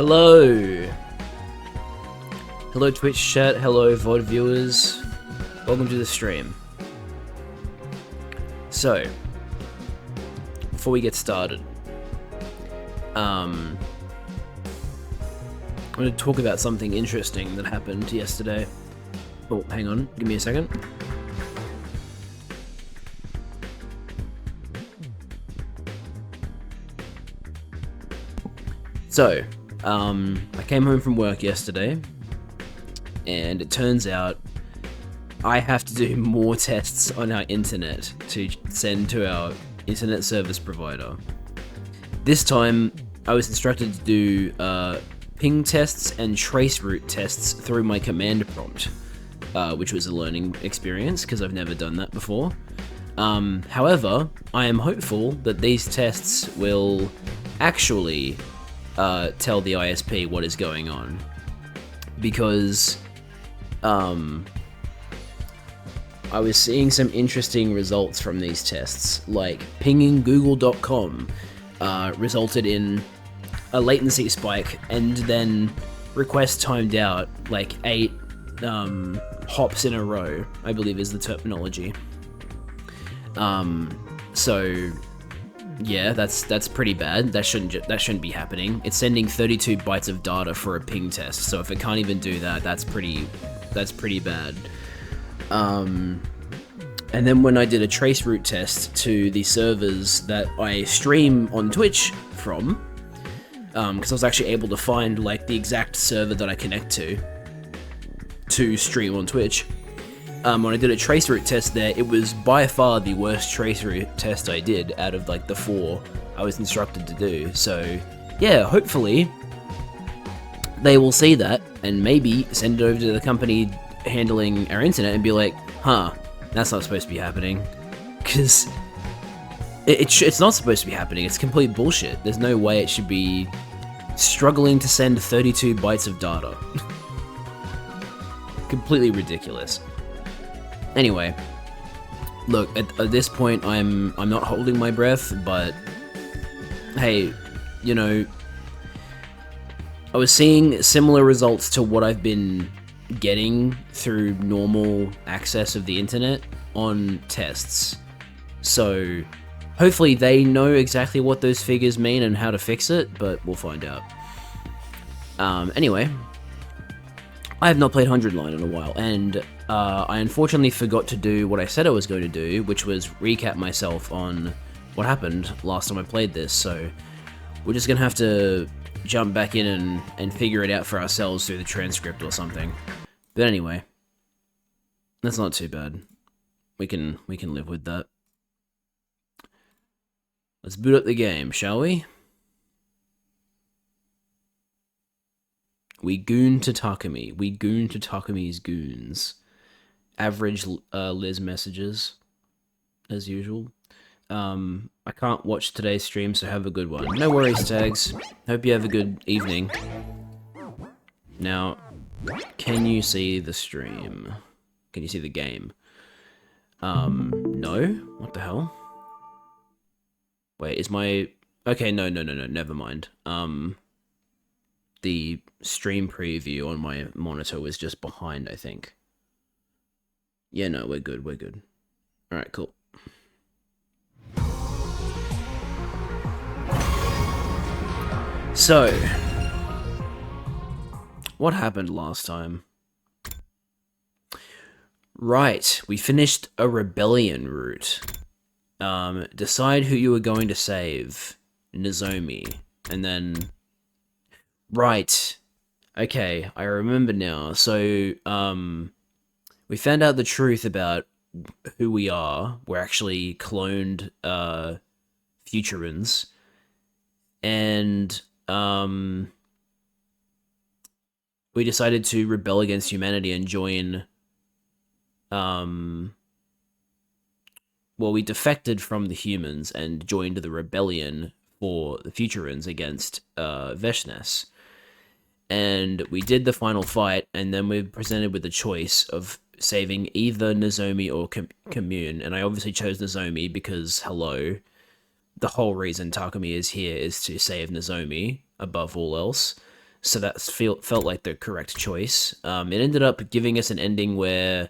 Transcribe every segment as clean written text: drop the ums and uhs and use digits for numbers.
Hello! Hello Twitch chat, hello VOD viewers. Welcome to the stream. So, before we get started, I'm going to talk about something interesting that happened yesterday. Oh, hang on, give me a second. So, I came home from work yesterday, and it turns out I have to do more tests on our internet to send to our internet service provider. This time, I was instructed to do ping tests and traceroute tests through my command prompt, which was a learning experience because I've never done that before. However, I am hopeful that these tests will actually tell the ISP what is going on, because I was seeing some interesting results from these tests, like pinging google.com resulted in a latency spike and then request timed out like 8 hops in a row, I believe is the terminology. So yeah, that's pretty bad. That shouldn't be happening. It's sending 32 bytes of data for a ping test, so if it can't even do that, that's pretty bad. And then when I did a traceroute test to the servers that I stream on Twitch from, because I was actually able to find like the exact server that I connect to stream on Twitch. When I did a traceroute test there, it was by far the worst traceroute test I did out of like the 4 I was instructed to do. So yeah, hopefully they will see that and maybe send it over to the company handling our internet and be like, huh, that's not supposed to be happening. Because it's not supposed to be happening. It's complete bullshit. There's no way it should be struggling to send 32 bytes of data. Completely ridiculous. Anyway, look, at this point, I'm not holding my breath, but hey, you know, I was seeing similar results to what I've been getting through normal access of the internet on tests. So hopefully they know exactly what those figures mean and how to fix it, but we'll find out. Anyway, I have not played 100 Line in a while, and I unfortunately forgot to do what I said I was going to do, which was recap myself on what happened last time I played this, so we're just gonna have to jump back in and figure it out for ourselves through the transcript or something. But anyway, that's not too bad. We can live with that. Let's boot up the game, shall we? We goon to Takumi. We goon to Takumi's goons. Average Liz messages, as usual. I can't watch today's stream, so have a good one. No worries, Tags. Hope you have a good evening. Now, can you see the stream? Can you see the game? No? What the hell? Wait, is my... Okay, no, never mind. The stream preview on my monitor was just behind, I think. Yeah, no, we're good. Alright, cool. So, what happened last time? Right, we finished a rebellion route. Decide who you were going to save. Nozomi. And then... Right. Okay, I remember now. So, we found out the truth about who we are. We're actually cloned, Futurans. And, we decided to rebel against humanity and join, well, we defected from the humans and joined the rebellion for the Futurans against, Veshnes. And we did the final fight, and then we were presented with the choice of saving either Nozomi or Commune, and I obviously chose Nozomi because, hello, the whole reason Takumi is here is to save Nozomi, above all else. so that felt like the correct choice. It ended up giving us an ending where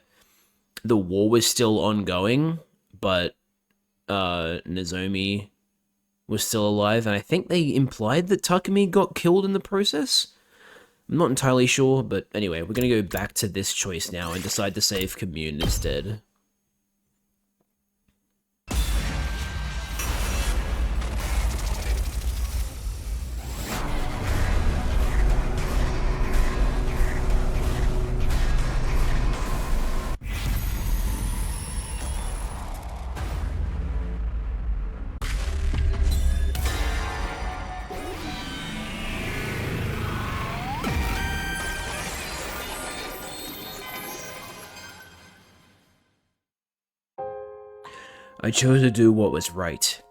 the war was still ongoing, but Nozomi was still alive, and I think they implied that Takumi got killed in the process. I'm not entirely sure, but anyway, we're gonna go back to this choice now and decide to save Commune instead. I chose to do what was right.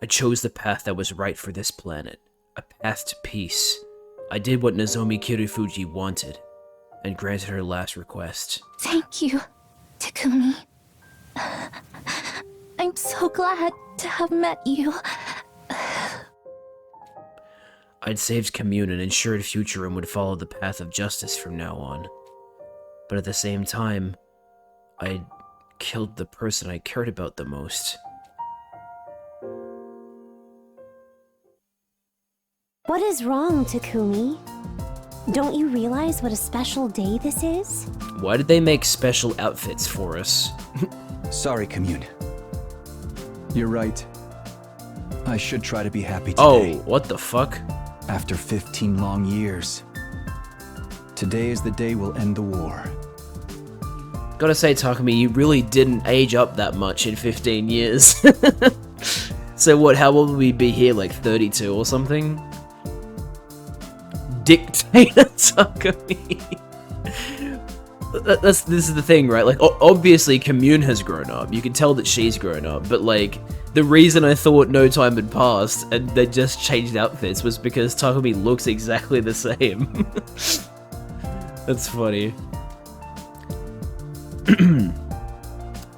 I chose the path that was right for this planet. A path to peace. I did what Nozomi Kirufuji wanted, and granted her last request. Thank you, Takumi. I'm so glad to have met you. I'd saved Commune and ensured Futurum would follow the path of justice from now on. But at the same time, I'd killed the person I cared about the most. What is wrong, Takumi? Don't you realize what a special day this is? Why did they make special outfits for us? Sorry, Commune. You're right. I should try to be happy today. Oh, what the fuck? After 15 long years. Today is the day we'll end the war. Gotta say, Takumi, you really didn't age up that much in 15 years. So what, how old will we be here, like 32 or something? Dictator Takumi. This is the thing, right? Like, obviously Commune has grown up. You can tell that she's grown up, but like, the reason I thought no time had passed and they just changed outfits was because Takumi looks exactly the same. That's funny.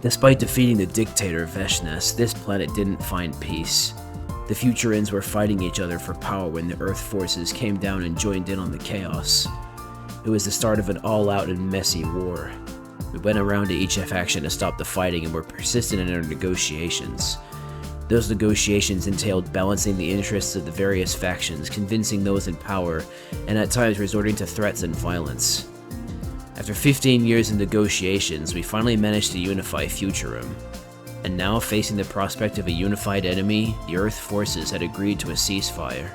Despite defeating the dictator Veshnas, this planet didn't find peace. The Futurans were fighting each other for power when the Earth forces came down and joined in on the chaos. It was the start of an all-out and messy war. We went around to each faction to stop the fighting and were persistent in our negotiations. Those negotiations entailed balancing the interests of the various factions, convincing those in power, and at times resorting to threats and violence. After 15 years in negotiations, we finally managed to unify Futurum. And now, facing the prospect of a unified enemy, the Earth forces had agreed to a ceasefire.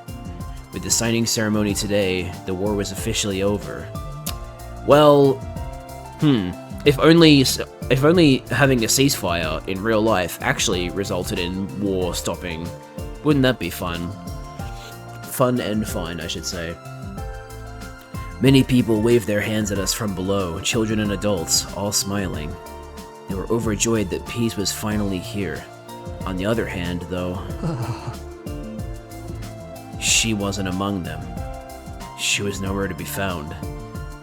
With the signing ceremony today, the war was officially over. Well, if only having a ceasefire in real life actually resulted in war stopping. Wouldn't that be fun? Fun and fine, I should say. Many people waved their hands at us from below, children and adults, all smiling. They were overjoyed that peace was finally here. On the other hand, though, she wasn't among them. She was nowhere to be found.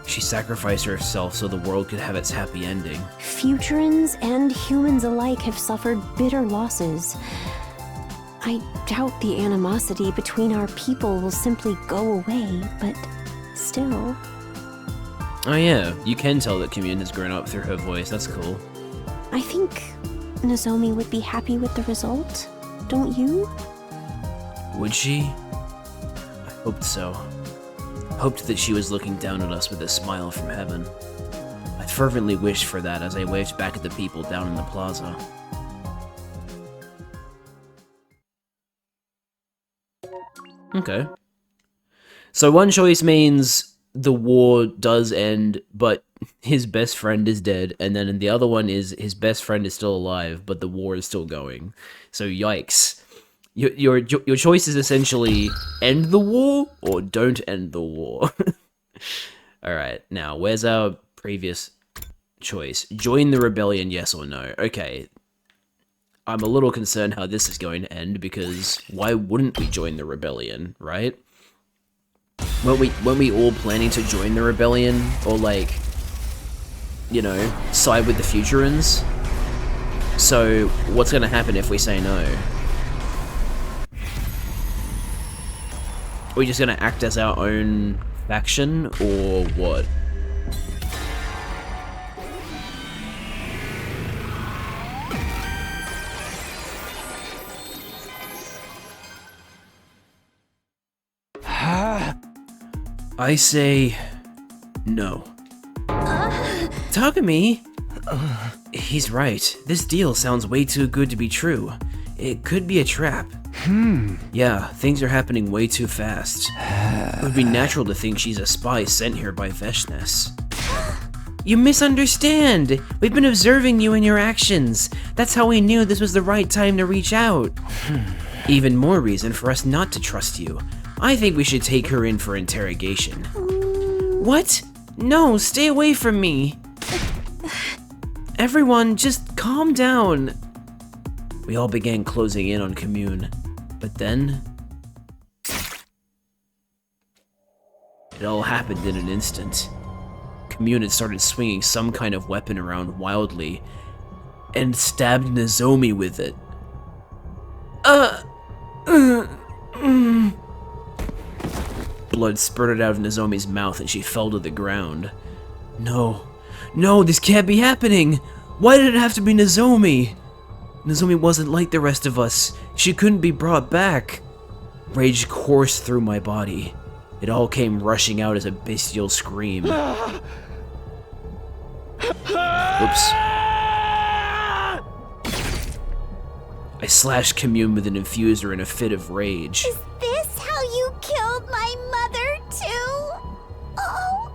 She sacrificed herself so the world could have its happy ending. Futurans and humans alike have suffered bitter losses. I doubt the animosity between our people will simply go away, but still. Oh yeah, you can tell that Commune has grown up through her voice, that's cool. I think Nozomi would be happy with the result, don't you? Would she? I hoped so. Hoped that she was looking down at us with a smile from heaven. I fervently wished for that as I waved back at the people down in the plaza. Okay. So one choice means the war does end, but his best friend is dead, and then the other one is his best friend is still alive, but the war is still going. So yikes. Your choice is essentially end the war or don't end the war. Alright, now where's our previous choice? Join the rebellion, yes or no? Okay. I'm a little concerned how this is going to end, because why wouldn't we join the rebellion, right? Weren't we all planning to join the rebellion, or like, you know, side with the Futurans? So what's gonna happen if we say no? Are we just gonna act as our own faction or what? I say no. Takumi! He's right. This deal sounds way too good to be true. It could be a trap. Yeah, things are happening way too fast. It would be natural to think she's a spy sent here by Veshness. You misunderstand! We've been observing you and your actions. That's how we knew this was the right time to reach out. Even more reason for us not to trust you. I think we should take her in for interrogation. What? No, stay away from me. Everyone, just calm down. We all began closing in on Commune, but then... it all happened in an instant. Commune had started swinging some kind of weapon around wildly, and stabbed Nozomi with it. Blood spurted out of Nozomi's mouth and she fell to the ground. No, this can't be happening! Why did it have to be Nozomi? Nozomi wasn't like the rest of us. She couldn't be brought back. Rage coursed through my body. It all came rushing out as a bestial scream. Oops. I slashed Commune with an infuser in a fit of rage. Is this how you killed my mother, too? Oh,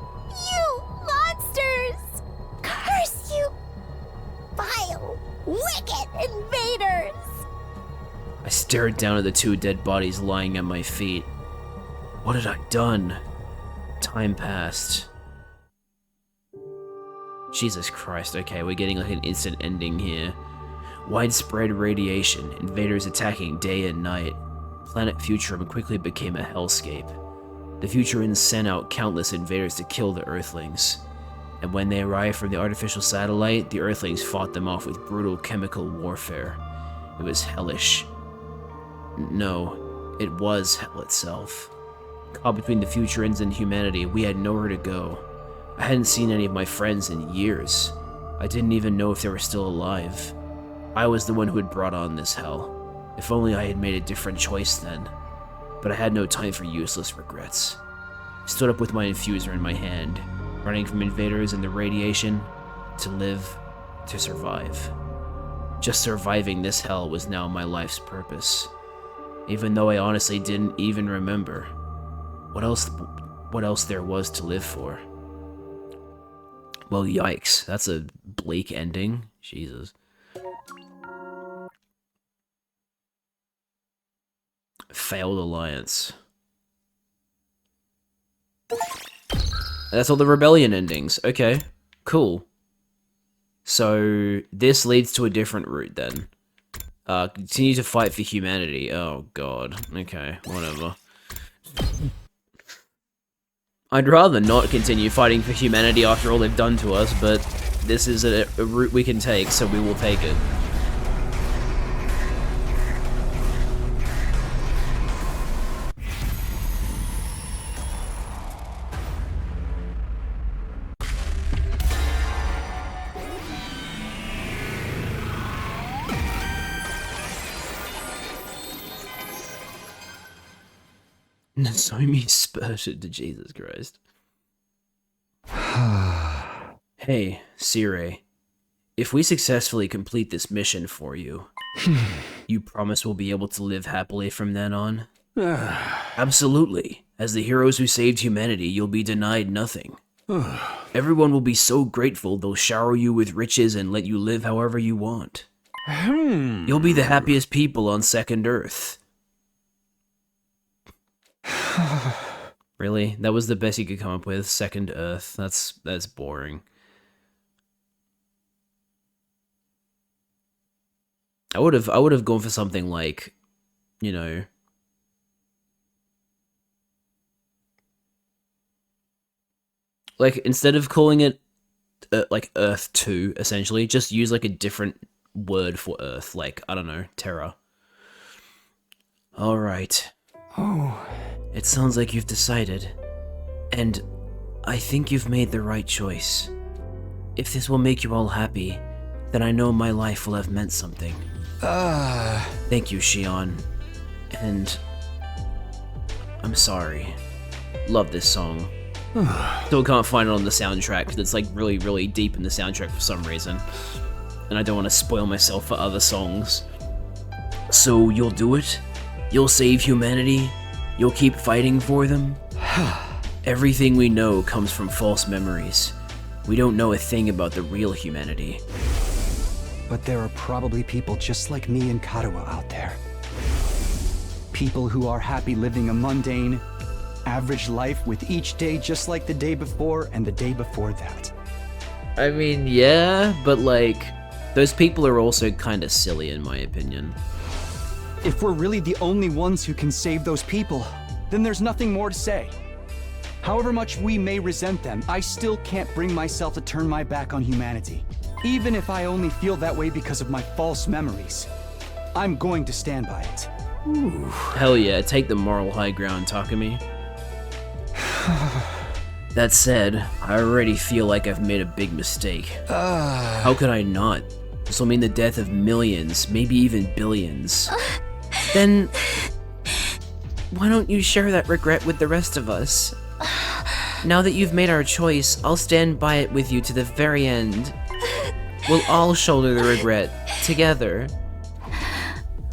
you monsters! Curse you, vile, wicked invaders! I stared down at the two dead bodies lying at my feet. What had I done? Time passed. Jesus Christ, okay, we're getting like an instant ending here. Widespread radiation, invaders attacking day and night. Planet Futurum quickly became a hellscape. The Futurans sent out countless invaders to kill the Earthlings. And when they arrived from the artificial satellite, the Earthlings fought them off with brutal chemical warfare. It was hellish. No, it was hell itself. Caught between the Futurans and humanity, we had nowhere to go. I hadn't seen any of my friends in years. I didn't even know if they were still alive. I was the one who had brought on this hell. If only I had made a different choice then. But I had no time for useless regrets. I stood up with my infuser in my hand, running from invaders and the radiation, to live, to survive. Just surviving this hell was now my life's purpose. Even though I honestly didn't even remember. What else there was to live for? Well, yikes, that's a bleak ending. Jesus. Failed alliance. That's all the rebellion endings. Okay, cool. So this leads to a different route then. Continue to fight for humanity. Oh god. Okay, whatever. I'd rather not continue fighting for humanity after all they've done to us, but this is a route we can take, so we will take it. Nozomi spurted to Jesus Christ. Hey, Sire. If we successfully complete this mission for you, you promise we'll be able to live happily from then on? Absolutely. As the heroes who saved humanity, you'll be denied nothing. Everyone will be so grateful they'll shower you with riches and let you live however you want. You'll be the happiest people on Second Earth. Really? That was the best you could come up with? Second Earth? That's boring. I would have gone for something like, you know, like instead of calling it like Earth 2, essentially, just use like a different word for Earth, like, I don't know, Terra. All right. Oh. It sounds like you've decided. And I think you've made the right choice. If this will make you all happy, then I know my life will have meant something. Thank you, Shion. And I'm sorry. Love this song. Still can't find it on the soundtrack because it's like really, really deep in the soundtrack for some reason. And I don't want to spoil myself for other songs. So you'll do it? You'll save humanity? You'll keep fighting for them? Everything we know comes from false memories. We don't know a thing about the real humanity. But there are probably people just like me and Karawa out there. People who are happy living a mundane, average life with each day just like the day before and the day before that. I mean, yeah, but like, those people are also kind of silly in my opinion. If we're really the only ones who can save those people, then there's nothing more to say. However much we may resent them, I still can't bring myself to turn my back on humanity. Even if I only feel that way because of my false memories. I'm going to stand by it. Ooh. Hell yeah, take the moral high ground, Takumi. That said, I already feel like I've made a big mistake. How could I not? This will mean the death of millions, maybe even billions. Then, why don't you share that regret with the rest of us? Now that you've made our choice, I'll stand by it with you to the very end. We'll all shoulder the regret, together.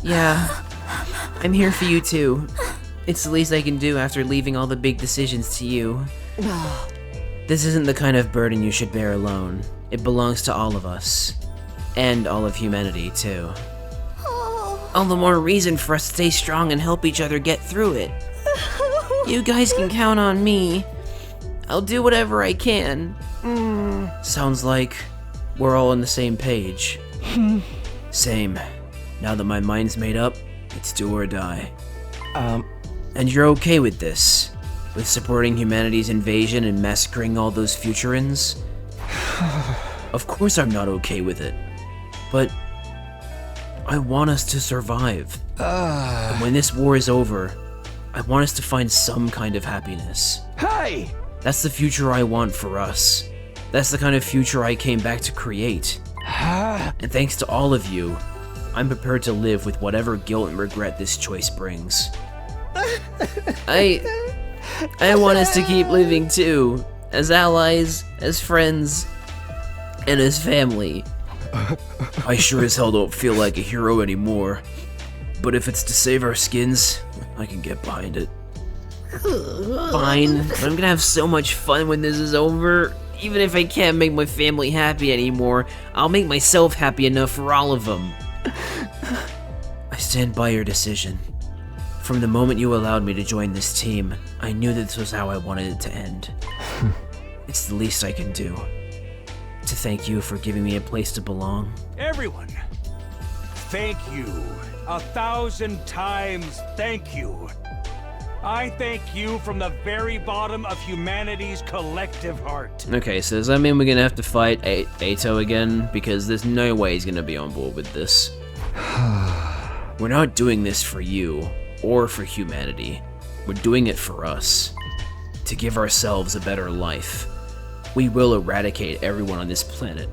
Yeah, I'm here for you too. It's the least I can do after leaving all the big decisions to you. This isn't the kind of burden you should bear alone. It belongs to all of us. And all of humanity, too. All the more reason for us to stay strong and help each other get through it. You guys can count on me. I'll do whatever I can. Sounds like we're all on the same page. Same. Now that my mind's made up, it's do or die. And you're okay with this? With supporting humanity's invasion and massacring all those Futurans? Of course I'm not okay with it. But I want us to survive. And when this war is over, I want us to find some kind of happiness. Hey! That's the future I want for us. That's the kind of future I came back to create. And thanks to all of you, I'm prepared to live with whatever guilt and regret this choice brings. I want us to keep living too, as allies, as friends, and as family. I sure as hell don't feel like a hero anymore, but if it's to save our skins, I can get behind it. Fine, but I'm gonna have so much fun when this is over. Even if I can't make my family happy anymore, I'll make myself happy enough for all of them. I stand by your decision. From the moment you allowed me to join this team, I knew that this was how I wanted it to end. It's the least I can do. To thank you for giving me a place to belong. Everyone, thank you. 1,000 times thank you. I thank you from the very bottom of humanity's collective heart. Okay, so does that mean we're gonna have to fight Ato again? Because there's no way he's gonna be on board with this. We're not doing this for you, or for humanity. We're doing it for us. To give ourselves a better life. We will eradicate everyone on this planet.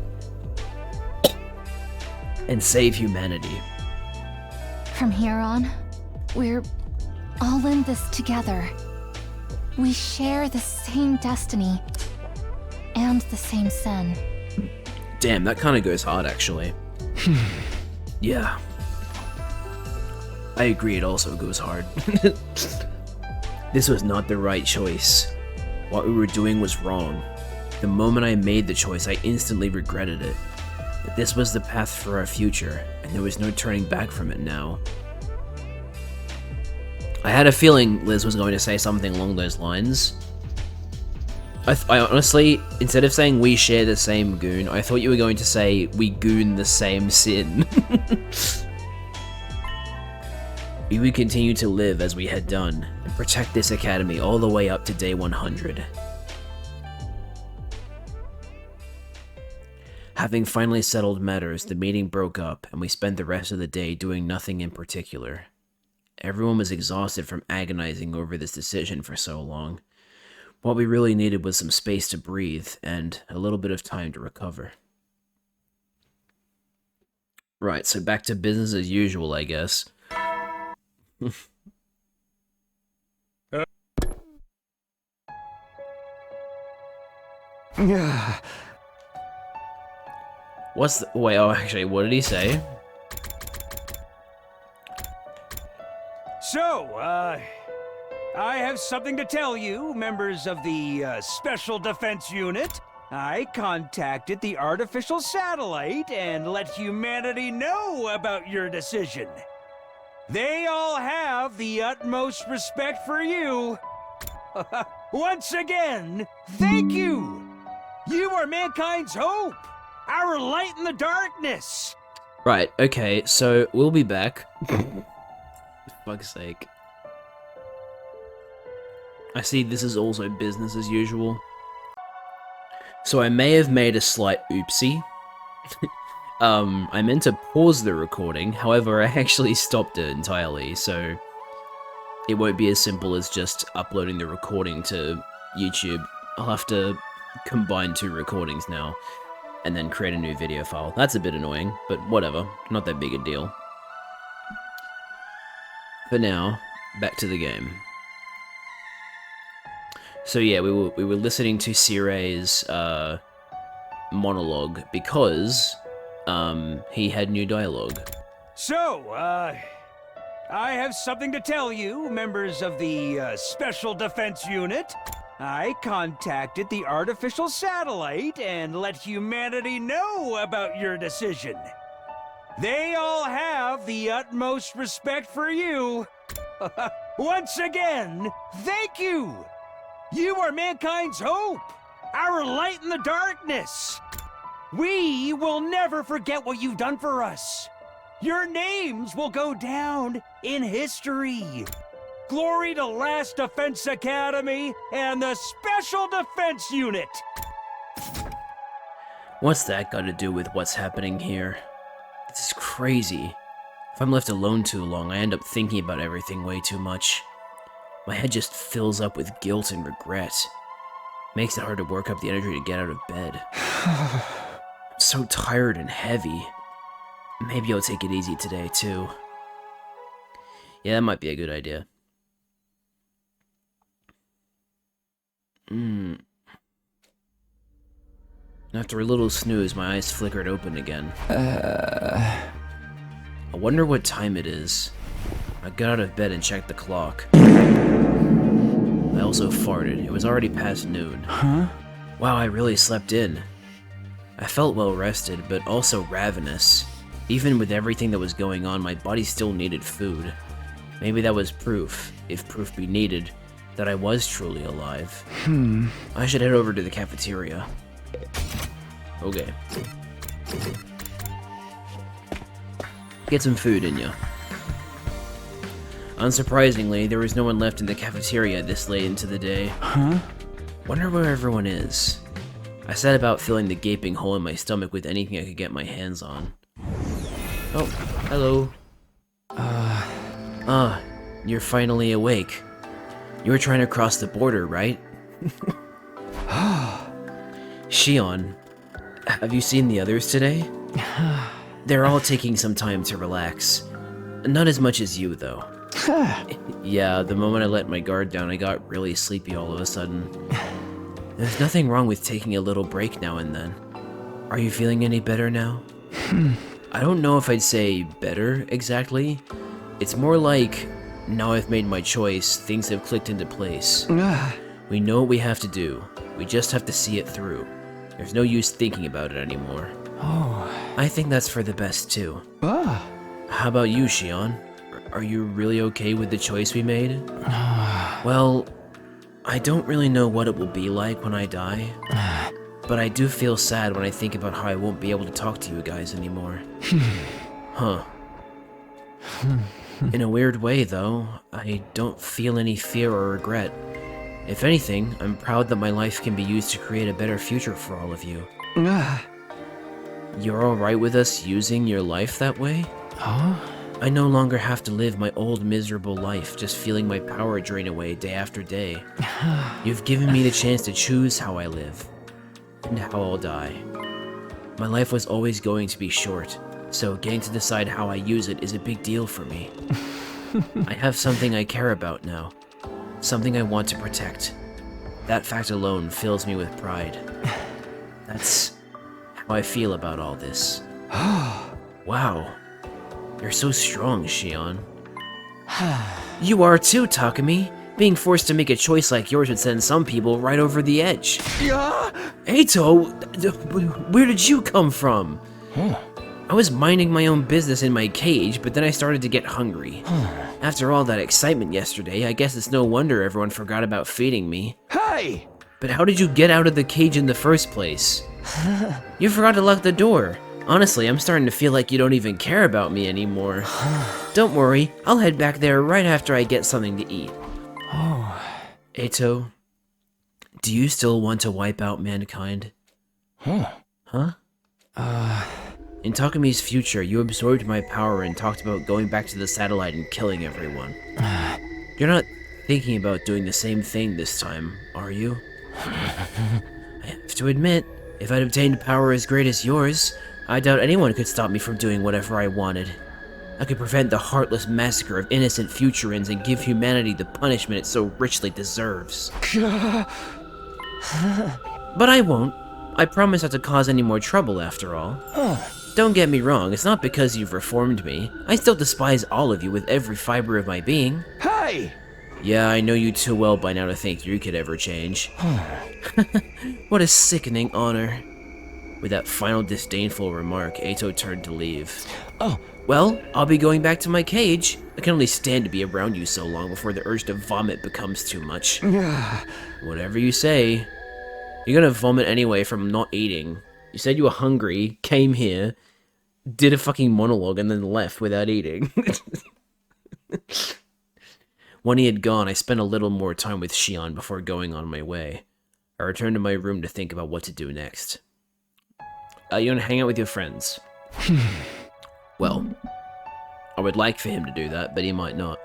And save humanity. From here on, we're all in this together. We share the same destiny and the same sin. Damn, that kind of goes hard, actually. Yeah. I agree, it also goes hard. This was not the right choice. What we were doing was wrong. The moment I made the choice, I instantly regretted it. But this was the path for our future, and there was no turning back from it now. I had a feeling Liz was going to say something along those lines. I honestly, instead of saying we share the same goon, I thought you were going to say we goon the same sin. We would continue to live as we had done, and protect this academy all the way up to day 100. Having finally settled matters, the meeting broke up, and we spent the rest of the day doing nothing in particular. Everyone was exhausted from agonizing over this decision for so long. What we really needed was some space to breathe and a little bit of time to recover. Right, so back to business as usual, I guess. Yeah. What's the... Wait, oh, actually, what did he say? So, I have something to tell you, members of the Special Defense Unit. I contacted the artificial satellite and let humanity know about your decision. They all have the utmost respect for you. Once again, thank you! You are mankind's hope! Our light in the darkness! Right, okay, so we'll be back. For fuck's sake. I see this is also business as usual. So I may have made a slight oopsie. I meant to pause the recording, however I actually stopped it entirely, so it won't be as simple as just uploading the recording to YouTube. I'll have to combine 2 recordings now, and then create a new video file. That's a bit annoying, but whatever, not that big a deal. For now, back to the game. So yeah, we were listening to Sire's monologue because he had new dialogue. So, I have something to tell you, members of the Special Defense Unit. I contacted the artificial satellite and let humanity know about your decision. They all have the utmost respect for you. Once again, thank you! You are mankind's hope! Our light in the darkness! We will never forget what you've done for us! Your names will go down in history! Glory to Last Defense Academy and the Special Defense Unit! What's that got to do with what's happening here? This is crazy. If I'm left alone too long, I end up thinking about everything way too much. My head just fills up with guilt and regret. Makes it hard to work up the energy to get out of bed. I'm so tired and heavy. Maybe I'll take it easy today, too. Yeah, that might be a good idea. After a little snooze, my eyes flickered open again. I wonder what time it is. I got out of bed and checked the clock. I also farted. It was already past noon. Huh? Wow, I really slept in. I felt well rested, but also ravenous. Even with everything that was going on, my body still needed food. Maybe that was proof, if proof be needed, that I was truly alive. I should head over to the cafeteria. Okay. Get some food in ya. Unsurprisingly, there was no one left in the cafeteria this late into the day. Huh? Wonder where everyone is. I set about filling the gaping hole in my stomach with anything I could get my hands on. Oh, hello. You're finally awake. You were trying to cross the border, right? Shion, have you seen the others today? They're all taking some time to relax. Not as much as you, though. Yeah, the moment I let my guard down, I got really sleepy all of a sudden. There's nothing wrong with taking a little break now and then. Are you feeling any better now? I don't know if I'd say better, exactly. It's more like, now I've made my choice, things have clicked into place. We know what we have to do. We just have to see it through. There's no use thinking about it anymore. Oh. I think that's for the best, too. How about you, Shion? Are you really okay with the choice we made? Well, I don't really know what it will be like when I die, but I do feel sad when I think about how I won't be able to talk to you guys anymore. Huh. In a weird way, though, I don't feel any fear or regret. If anything, I'm proud that my life can be used to create a better future for all of you. You're alright with us using your life that way? Huh? I no longer have to live my old miserable life, just feeling my power drain away day after day. You've given me the chance to choose how I live, and how I'll die. My life was always going to be short, so getting to decide how I use it is a big deal for me. I have something I care about now, something I want to protect. That fact alone fills me with pride. That's how I feel about all this. Wow. You're so strong, Shion. You are too, Takumi. Being forced to make a choice like yours would send some people right over the edge. Eito, where did you come from? I was minding my own business in my cage, but then I started to get hungry. After all that excitement yesterday, I guess it's no wonder everyone forgot about feeding me. Hey! But how did you get out of the cage in the first place? You forgot to lock the door. Honestly, I'm starting to feel like you don't even care about me anymore. Don't worry, I'll head back there right after I get something to eat. Eito, do you still want to wipe out mankind? Huh? In Takumi's future, you absorbed my power and talked about going back to the satellite and killing everyone. You're not thinking about doing the same thing this time, are you? I have to admit, if I'd obtained power as great as yours, I doubt anyone could stop me from doing whatever I wanted. I could prevent the heartless massacre of innocent Futurans and give humanity the punishment it so richly deserves. But I won't. I promise not to cause any more trouble after all. Don't get me wrong, it's not because you've reformed me. I still despise all of you with every fiber of my being. Hey! Yeah, I know you too well by now to think you could ever change. What a sickening honor. With that final disdainful remark, Eito turned to leave. Oh. Well, I'll be going back to my cage. I can only stand to be around you so long before the urge to vomit becomes too much. Whatever you say. You're gonna vomit anyway from not eating. You said you were hungry, came here, did a fucking monologue, and then left without eating. When he had gone, I spent a little more time with Shion before going on my way. I returned to my room to think about what to do next. You want to hang out with your friends? Well, I would like for him to do that, but he might not.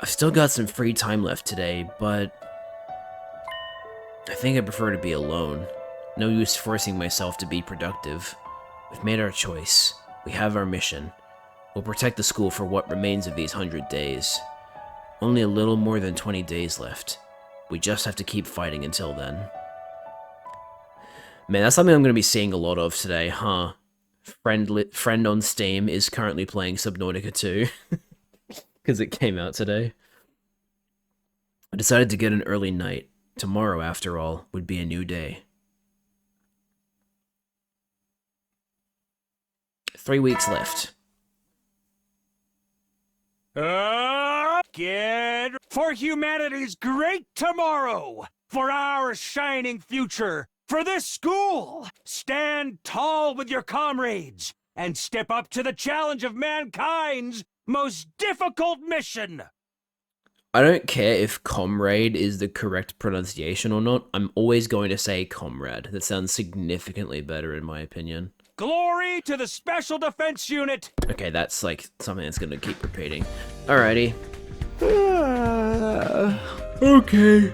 I've still got some free time left today, but I think I prefer to be alone. No use forcing myself to be productive. We've made our choice. We have our mission. We'll protect the school for what remains of these 100 days. Only a little more than 20 days left. We just have to keep fighting until then. Man, that's something I'm going to be seeing a lot of today, huh? Friend on Steam is currently playing Subnautica 2. Because it came out today. I decided to get an early night. Tomorrow, after all, would be a new day. 3 weeks left. Get for humanity's great tomorrow! For our shining future! For this school! Stand tall with your comrades, and step up to the challenge of mankind's most difficult mission! I don't care if comrade is the correct pronunciation or not. I'm always going to say comrade. That sounds significantly better in my opinion. Glory to the Special Defense Unit! Okay, that's like something that's gonna keep repeating. Alrighty. Okay.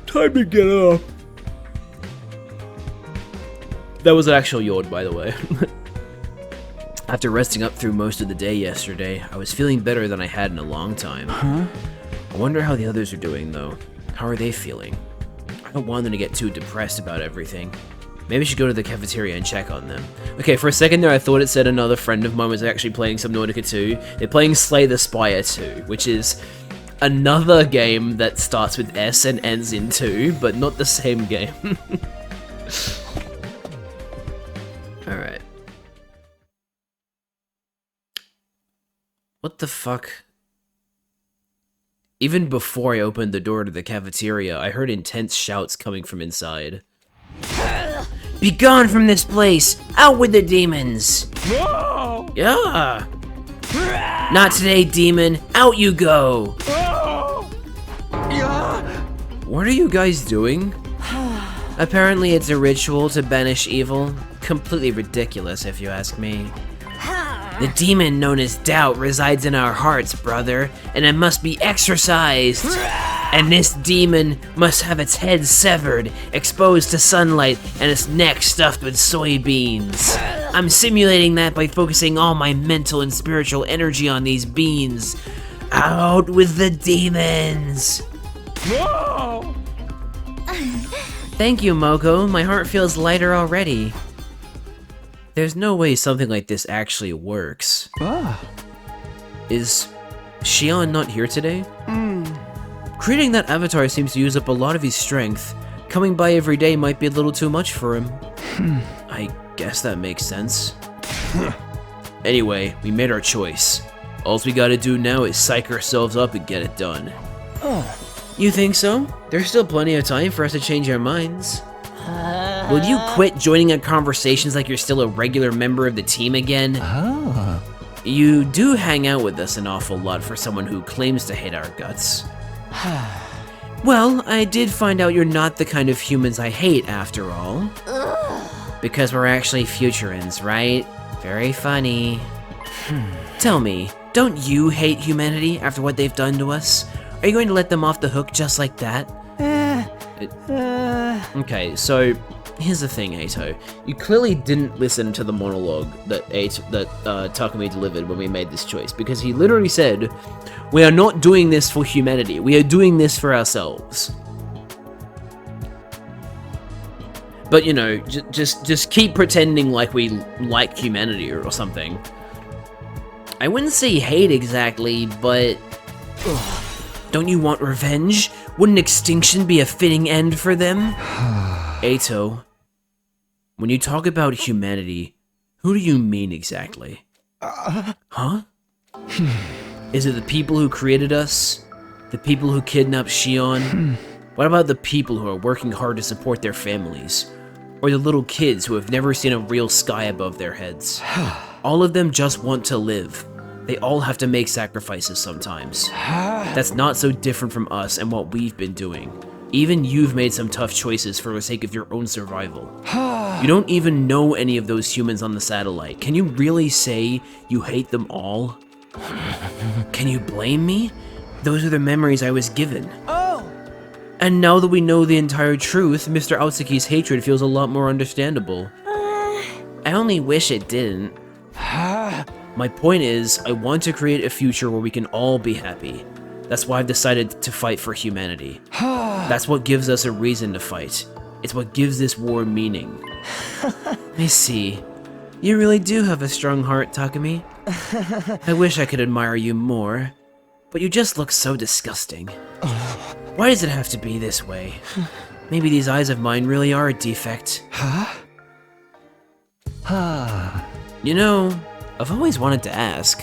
Time to get up. That was an actual yawn, by the way. After resting up through most of the day yesterday, I was feeling better than I had in a long time. I wonder how the others are doing, though. How are they feeling? I don't want them to get too depressed about everything. Maybe I should go to the cafeteria and check on them. Okay, for a second there I thought it said another friend of mine was actually playing Subnautica 2. They're playing Slay the Spire 2, which is another game that starts with S and ends in 2, but not the same game. Alright. What the fuck? Even before I opened the door to the cafeteria, I heard intense shouts coming from inside. Be gone from this place! Out with the demons! Whoa! Yeah! Not today, demon! Out you go! What are you guys doing? Apparently it's a ritual to banish evil. Completely ridiculous, if you ask me. The demon known as doubt resides in our hearts, brother, and it must be exorcised. And this demon must have its head severed, exposed to sunlight, and its neck stuffed with soybeans. I'm simulating that by focusing all my mental and spiritual energy on these beans. Out with the demons! Whoa! Thank you, Moko. My heart feels lighter already. There's no way something like this actually works. Is Shion not here today? Creating that avatar seems to use up a lot of his strength. Coming by every day might be a little too much for him. I guess that makes sense. Anyway, we made our choice. All we gotta do now is psych ourselves up and get it done. You think so? There's still plenty of time for us to change our minds. Will you quit joining in conversations like you're still a regular member of the team again? You do hang out with us an awful lot for someone who claims to hate our guts. Well, I did find out you're not the kind of humans I hate after all. Because we're actually Futurans, right? Very funny. Tell me, don't you hate humanity after what they've done to us? Are you going to let them off the hook just like that? Okay, so here's the thing, Ato. You clearly didn't listen to the monologue that Takumi delivered when we made this choice, because he literally said, "We are not doing this for humanity. We are doing this for ourselves." But you know, just keep pretending like we like humanity or something. I wouldn't say hate exactly, but don't you want revenge? Wouldn't extinction be a fitting end for them? Ato, when you talk about humanity, who do you mean exactly? Huh? Is it the people who created us? The people who kidnapped Shion? What about the people who are working hard to support their families? Or the little kids who have never seen a real sky above their heads? All of them just want to live. They all have to make sacrifices sometimes. That's not so different from us and what we've been doing. Even you've made some tough choices for the sake of your own survival. You don't even know any of those humans on the satellite. Can you really say you hate them all? Can you blame me? Those are the memories I was given. And now that we know the entire truth, Mr. Aotsuki's hatred feels a lot more understandable. I only wish it didn't. My point is, I want to create a future where we can all be happy. That's why I've decided to fight for humanity. That's what gives us a reason to fight. It's what gives this war meaning. I see. You really do have a strong heart, Takumi. I wish I could admire you more, but you just look so disgusting. Why does it have to be this way? Maybe these eyes of mine really are a defect. You know, I've always wanted to ask,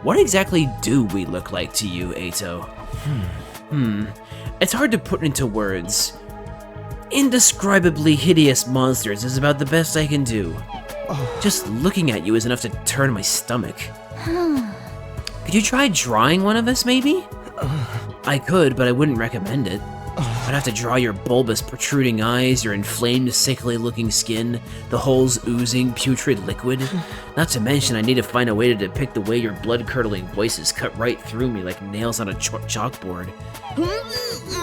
what exactly do we look like to you, Ato? It's hard to put into words. Indescribably hideous monsters is about the best I can do. Just looking at you is enough to turn my stomach. Could you try drawing one of us, maybe? I could, but I wouldn't recommend it. I'd have to draw your bulbous, protruding eyes, your inflamed, sickly-looking skin, the holes oozing putrid liquid. Not to mention, I need to find a way to depict the way your blood-curdling voice is cut right through me like nails on a chalkboard.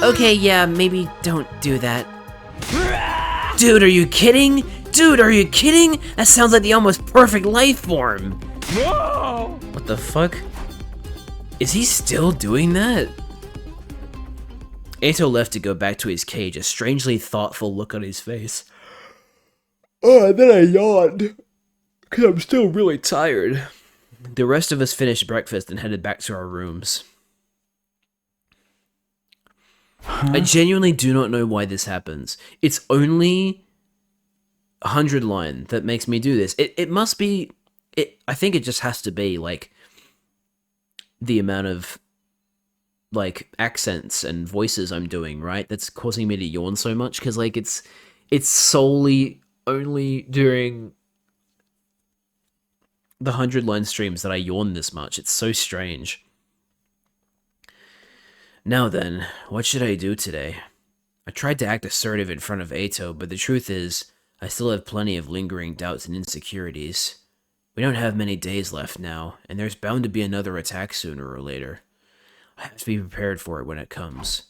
Okay, yeah, maybe don't do that. Dude, are you kidding? Dude, are you kidding? That sounds like the almost perfect life form. Whoa! What the fuck? Is he still doing that? Ato left to go back to his cage, a strangely thoughtful look on his face. And then I yawned, because I'm still really tired. The rest of us finished breakfast and headed back to our rooms. I genuinely do not know why this happens. It's only 100 line that makes me do this. It must be... I think it just has to be, like, the amount of like accents and voices I'm doing, right? That's causing me to yawn so much, because like it's solely only during the 100-line streams that I yawn this much. It's so strange. Now then, what should I do today? I tried to act assertive in front of Ato, but the truth is, I still have plenty of lingering doubts and insecurities. We don't have many days left now, and there's bound to be another attack sooner or later. I have to be prepared for it when it comes.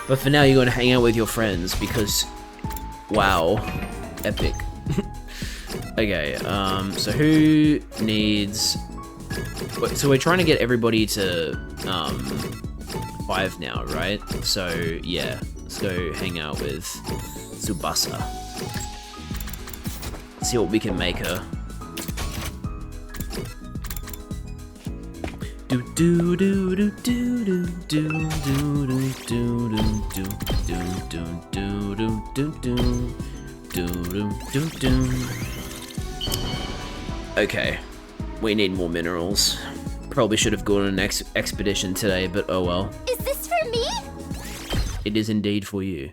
But for now, you're going to hang out with your friends, because... Wow. Epic. Okay, so who needs... So we're trying to get everybody to, 5 now, right? So, yeah. Let's go hang out with Tsubasa. See what we can make her. Do do do do do do do do do do do do do do do. Okay, we need more minerals. Probably should have gone on an expedition today, but oh well. Is this for me? It is indeed for you.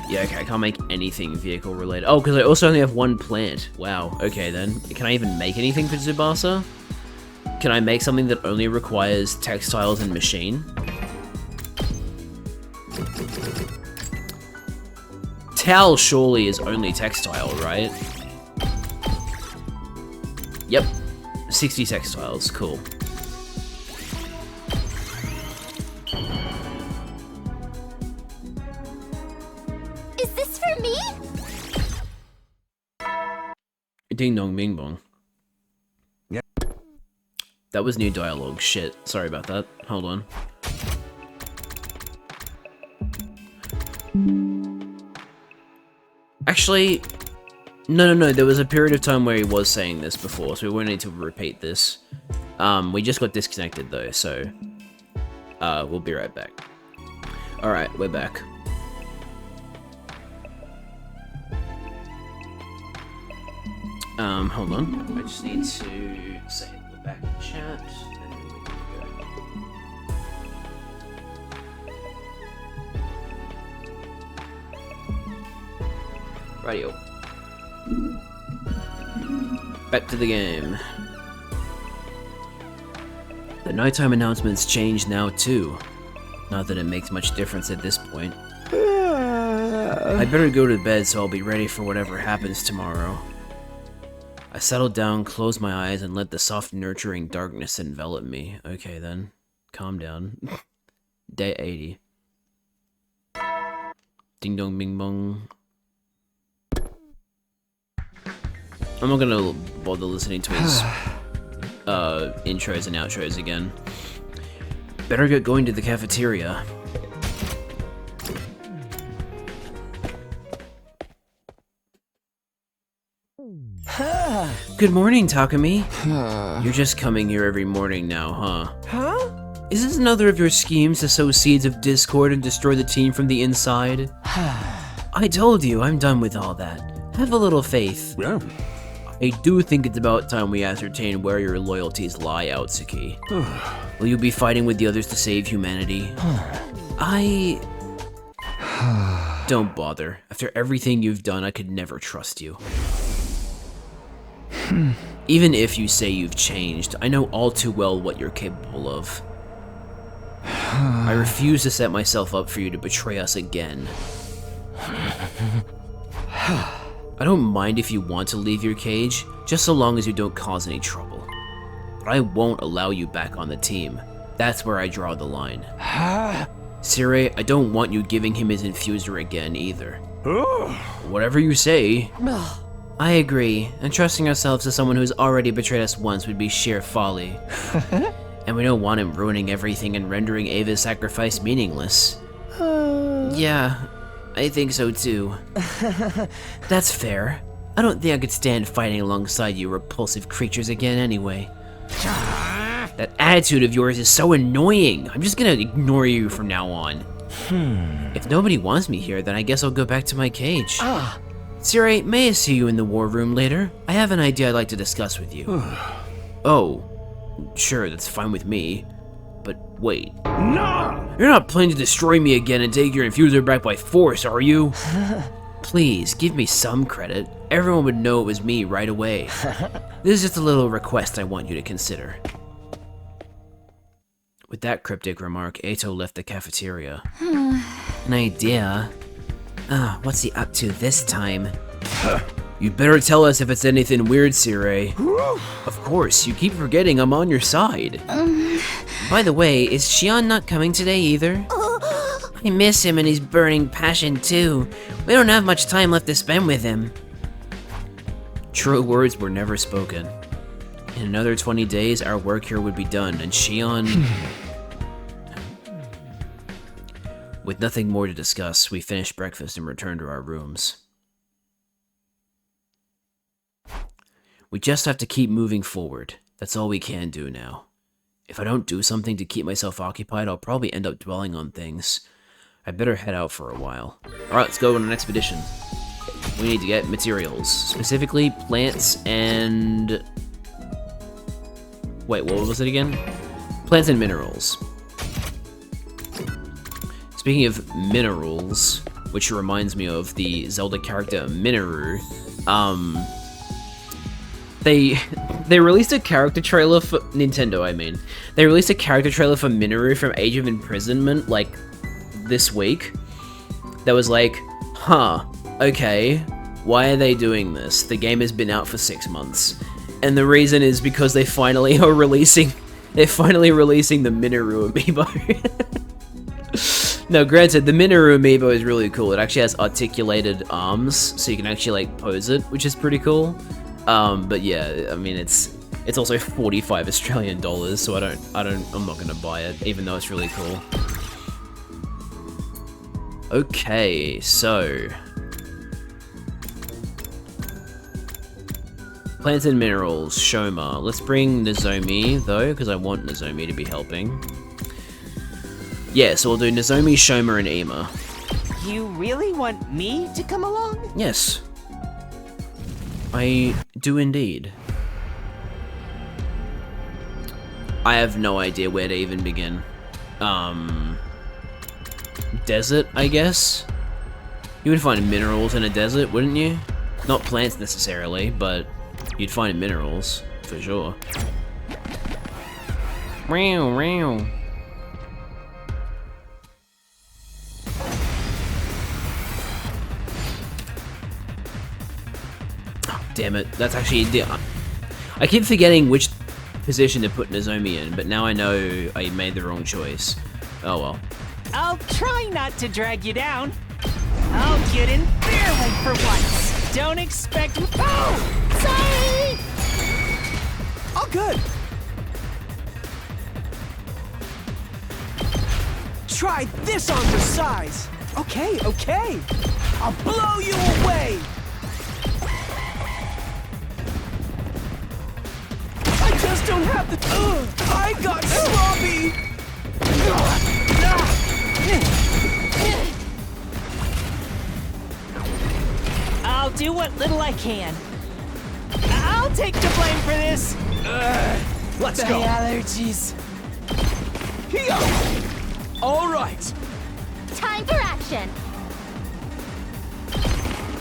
Yeah, okay, I can't make anything vehicle related. Oh, because I also only have 1 plant. Wow, okay then. Can I even make anything for Tsubasa? Can I make something that only requires textiles and machine? Tal surely is only textile, right? Yep. 60 textiles, cool. Is this for me? Ding dong bing bong. Yeah. That was new dialogue. Shit. Sorry about that. Hold on. Actually, no. There was a period of time where he was saying this before, so we won't need to repeat this. We just got disconnected though, so we'll be right back. Alright, we're back. Hold on. I just need to say we're back in chat, and then we can go. Radio. Back to the game. The nighttime announcements change now too. Not that it makes much difference at this point. I better go to bed so I'll be ready for whatever happens tomorrow. I settled down, closed my eyes, and let the soft, nurturing darkness envelop me. Okay then. Calm down. Day 80. Ding dong bing bong. I'm not gonna bother listening to his intros and outros again. Better get going to the cafeteria. Good morning, Takumi. You're just coming here every morning now, huh? Huh? Is this another of your schemes to sow seeds of discord and destroy the team from the inside? I told you, I'm done with all that. Have a little faith. Yeah. I do think it's about time we ascertain where your loyalties lie, Aotsuki. Will you be fighting with the others to save humanity? Don't bother. After everything you've done, I could never trust you. Even if you say you've changed, I know all too well what you're capable of. I refuse to set myself up for you to betray us again. I don't mind if you want to leave your cage, just so long as you don't cause any trouble. But I won't allow you back on the team. That's where I draw the line. Sire, I don't want you giving him his infuser again either. Whatever you say. I agree, and trusting ourselves to someone who's already betrayed us once would be sheer folly. And we don't want him ruining everything and rendering Ava's sacrifice meaningless. Yeah, I think so too. That's fair. I don't think I could stand fighting alongside you repulsive creatures again anyway. That attitude of yours is so annoying. I'm just gonna ignore you from now on. If nobody wants me here, then I guess I'll go back to my cage. Sire, may I see you in the war room later? I have an idea I'd like to discuss with you. Oh, sure, that's fine with me. But wait. No! You're not planning to destroy me again and take your infuser back by force, are you? Please, give me some credit. everyone would know it was me right away. This is just a little request I want you to consider. With that cryptic remark, Ato left the cafeteria. An idea? What's he up to this time? You better tell us if it's anything weird, Sirei. Of course, you keep forgetting I'm on your side. By the way, is Shion not coming today either? I miss him and his burning passion too. We don't have much time left to spend with him. True words were never spoken. In another 20 days, our work here would be done, and Shion... With nothing more to discuss, we finished breakfast and returned to our rooms. We just have to keep moving forward. That's all we can do now. If I don't do something to keep myself occupied, I'll probably end up dwelling on things. I better head out for a while. Alright, let's go on an expedition. We need to get materials. Specifically, plants and... Wait, what was it again? Plants and minerals. Speaking of minerals, which reminds me of the Zelda character Minoru, they released a character trailer for Nintendo, I mean. They released a character trailer for Minoru from Age of Imprisonment, like, this week. That was like, huh, okay, why are they doing this? The game has been out for 6 months. And the reason is because they finally are releasing, the Minoru amiibo. No, granted, the Minoru amiibo is really cool. It actually has articulated arms, so you can actually, like, pose it, which is pretty cool. But yeah, I mean, it's also 45 Australian dollars, so I'm not gonna buy it, even though it's really cool. Okay, so... Plants and minerals, Shoma. Let's bring Nozomi, though, because I want Nozomi to be helping. Yeah, so we'll do Nozomi, Shoma, and Ima. You really want me to come along? Yes. I do indeed. I have no idea where to even begin. Desert, I guess? You would find minerals in a desert, wouldn't you? Not plants necessarily, but you'd find minerals, for sure. Meow, meow. Damn it, that's actually... I keep forgetting which position to put Nozomi in, but now I know I made the wrong choice. Oh well. I'll try not to drag you down. I'll get in barely for once. Don't expect... Oh! Sorry! All good. Try this on for size. Okay, okay. I'll blow you away. I just don't have the... I got sloppy. I'll do what little I can. I'll take the blame for this. Let's The go. allergies. Here. All right. Time for action.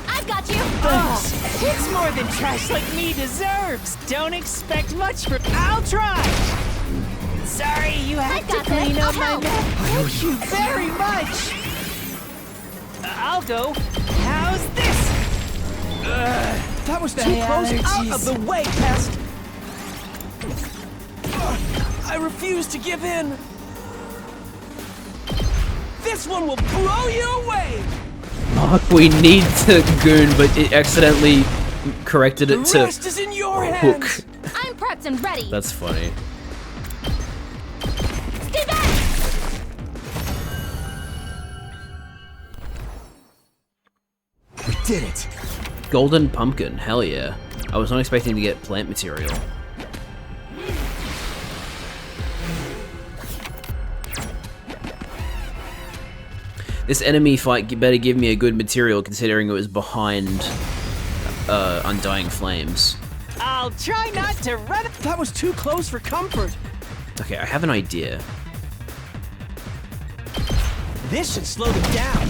I've got you. Oh, it's more than trash like me deserves. Don't expect much for... I'll try. Sorry, you have I to got clean this. up my I'll help. mess. Thank you very much. I'll go. How's this? That was too The close. Out allergies. of the way, pest. I refuse to give in. This one will blow you away. Fuck, we need to goon, but it accidentally corrected it The to rest is in your hook. hands. I'm prepped and ready. That's funny. Stay back. We did it. Golden pumpkin, hell yeah. I was not expecting to get plant material. This enemy fight better give me a good material considering it was behind Undying Flames. I'll try not to run... That was too close for comfort. Okay, I have an idea. This should slow them down.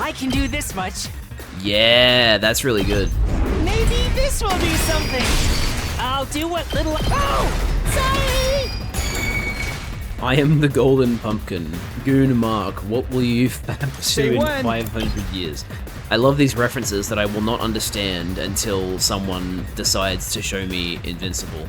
I can do this much. Yeah, that's really good. Maybe this will do something. I'll do what little. Oh! Sorry! I am the golden pumpkin. Goon Mark, what will you fab to Say in when. 500 years? I love these references that I will not understand until someone decides to show me Invincible.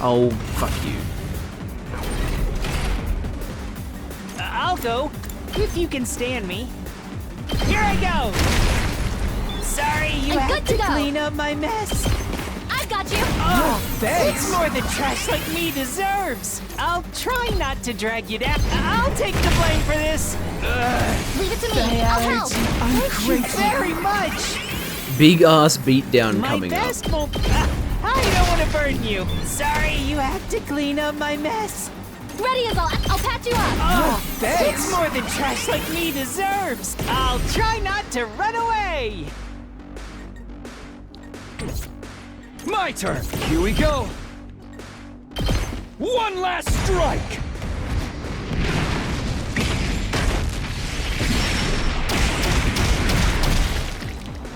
Oh, fuck you. I'll go, if you can stand me. Here I go! Sorry, you I'm have good to go. clean up my mess. I've got you. Oh, thanks. it's more than trash like me deserves. I'll try not to drag you down. I'll take the blame for this. Leave it to me. I'll help. Thank you very much. Big ass beatdown My coming up. best won't. I don't want to burden you. Sorry, you have to clean up my mess. Ready as I'll patch you up. Oh, thanks. it's more than trash like me deserves. I'll try not to run away. My turn. Here we go. One last strike.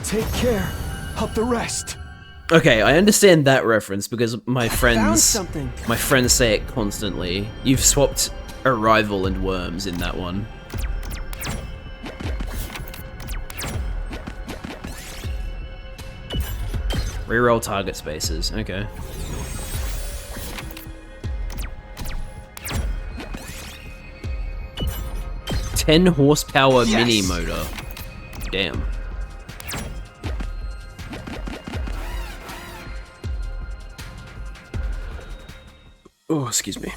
Take care of the rest. Okay, I understand that reference because my Found friends something. say it constantly. You've swapped Arrival and Worms in that one. Reroll target spaces. Okay. Ten horsepower mini motor. Damn. Oh, excuse me.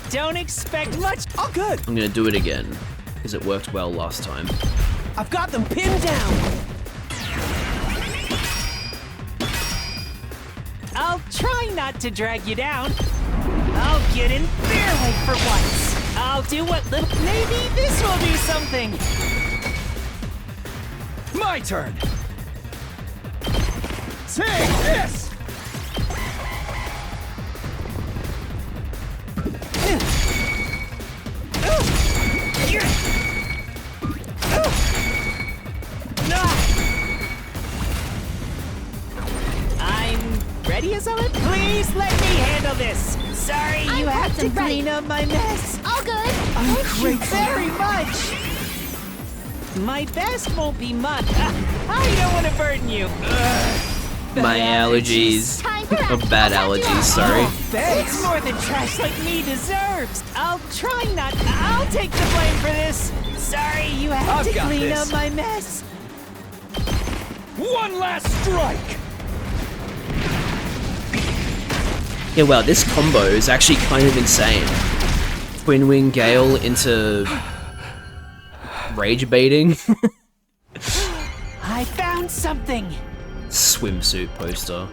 Don't expect much. Oh, good. I'm gonna do it again because it worked well last time. I've got them pinned down. I'll try not to drag you down. I'll get in their way for once. I'll do what little. Maybe this will do something. My turn. Take this. I'm ready as I'll. Please let me handle this. Sorry, you I'm have to prepped and ready. clean up my mess. All good. Thank you very much. My best won't be much. I don't want to burden you. My allergies. Time for Oh, action. bad I'll patch you allergies, up. sorry. It's more than trash like me deserves. I'll try not. I'll take the blame for this. Sorry, you have I've to got clean this. up my mess. One last strike. Yeah, wow, this combo is actually kind of insane. Twin Wing Gale into rage baiting. I found something. Swimsuit poster.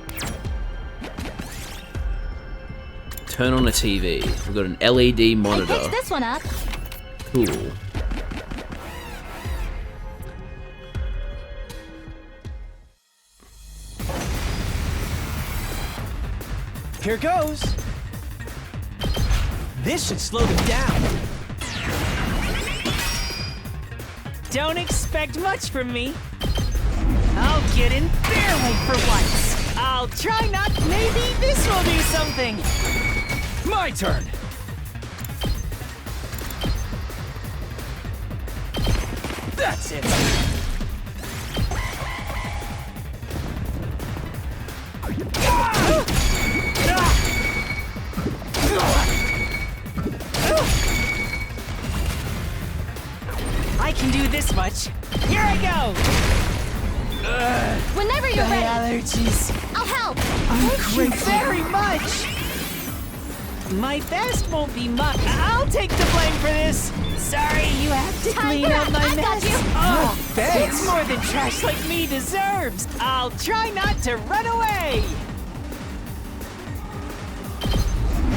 Turn on a TV. We've got an LED I monitor. picked this one up. Cool. Here goes. This should slow them down. Don't expect much from me. I'll get in their way for once. I'll try not. Maybe this will do something. My turn. That's it. I can do this much. Here I go. Whenever you're My ready, allergies. I'll help. Thank you very much. My best won't be much. I'll take the blame for this. Sorry, you have to Time clean for up my I got mess. you. Oh, thanks. it's more than trash like me deserves. I'll try not to run away.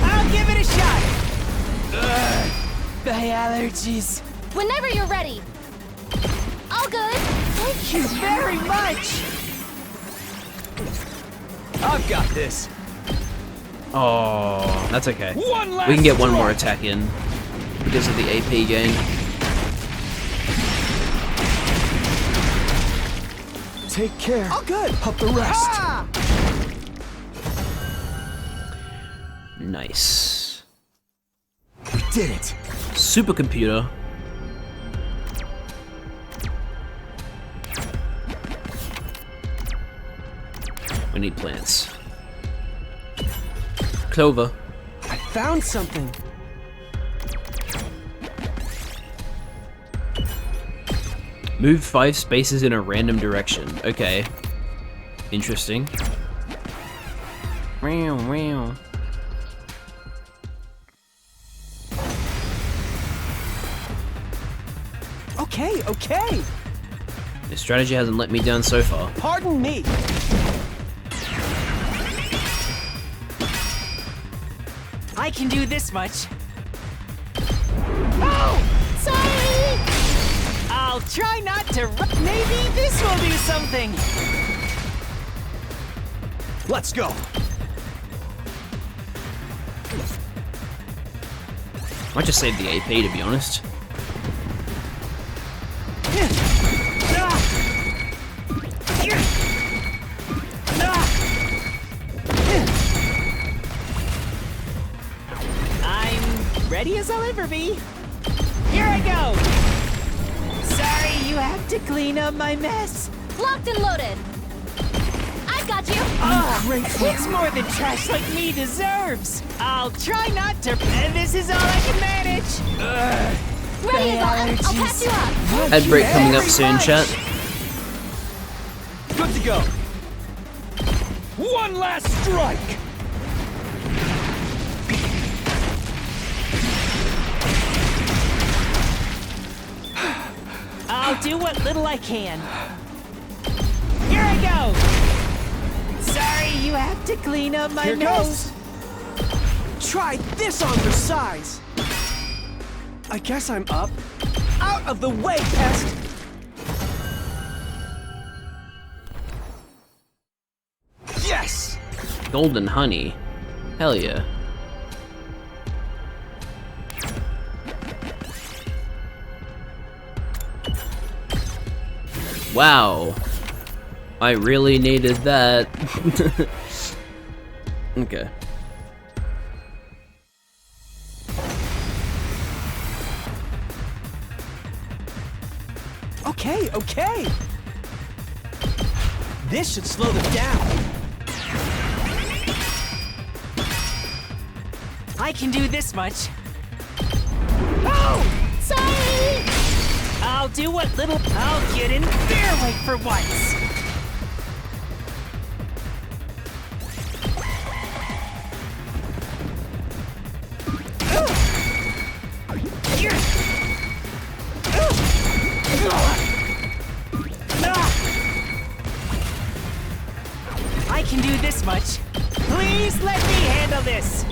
I'll give it a shot. My allergies. Whenever you're ready. All good. Thank you very much. I've got this. Oh, that's okay. One last We can get one strike. more attack in because of the AP gain. Take care All good. of the rest. Ah! Nice. We did it. Supercomputer. We need plants. Clover. I found something. Move 5 spaces in a random direction. Okay. Interesting. Meow, meow. Okay, okay. This strategy hasn't let me down so far. Pardon me. I can do this much. Sorry! I'll try not to. Maybe this will do something. Let's go. Might just save the AP to be honest. I'm ready as I'll ever be. Here I go. Sorry, you have to clean up my mess. Locked and loaded. I've got you. It's more than trash like me deserves. I'll try not to. And this is all I can manage. Ready to go. I'll patch you up. Ad break coming up soon, chat. Good to go. One last strike. I'll do what little I can. Here I go. Sorry, you have to clean up my Here nose. goes. Try this on for size. I guess I'm up. Out of the way, pest. Yes! Golden honey. Hell yeah. Wow. I really needed that. Okay. Okay, okay. This should slow them down. I can do this much. Sorry! I'll do what little. I'll get in their way for once. I can do this much. Please let me handle this.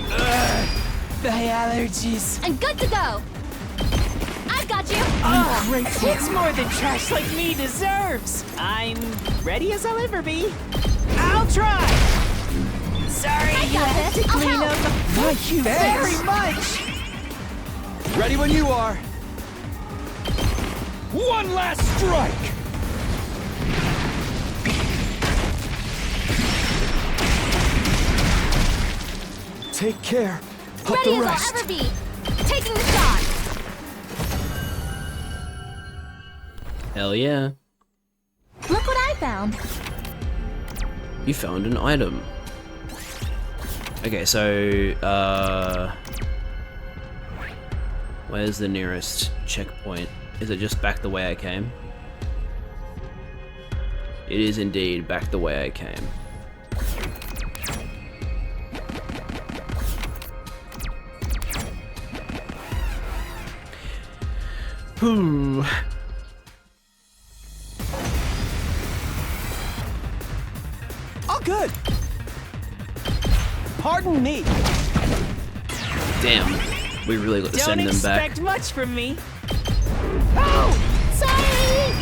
My allergies. I'm good to go. I've got you. It's more than trash like me deserves. I'm ready as I'll ever be. I'll try. Sorry, I you got have this. to I'll clean help. up. Thank you very much. Ready when you are. One last strike. Take care of Ready the as rest. I'll ever be. Taking the shot. Hell yeah. Look what I found. You found an item. Okay, so, where's the nearest checkpoint? Is it just back the way I came? It is indeed back the way I came. Whew. All good. Pardon me. Damn. We really got to Don't send them back. expect much from me. Oh, sorry.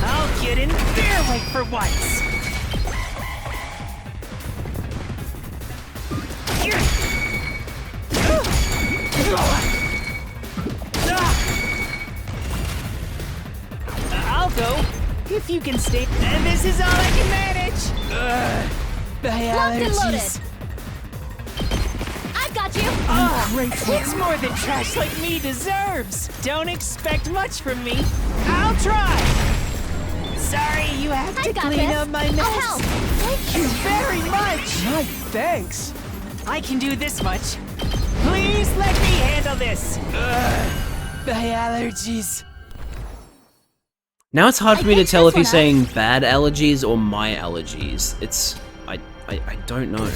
I'll get in their way for once. I'll go if you can stay. And this is all I can manage. Locked and loaded. I've got you. It's more than trash like me deserves. Don't expect much from me. I'll try. Sorry, you have to I got clean this. up my I'll mess. help. Thank you very much. My thanks. I can do this much. Please let me handle this. My allergies. Now it's hard for me to picked tell this if he's one up. saying bad allergies or my allergies. It's... I don't know.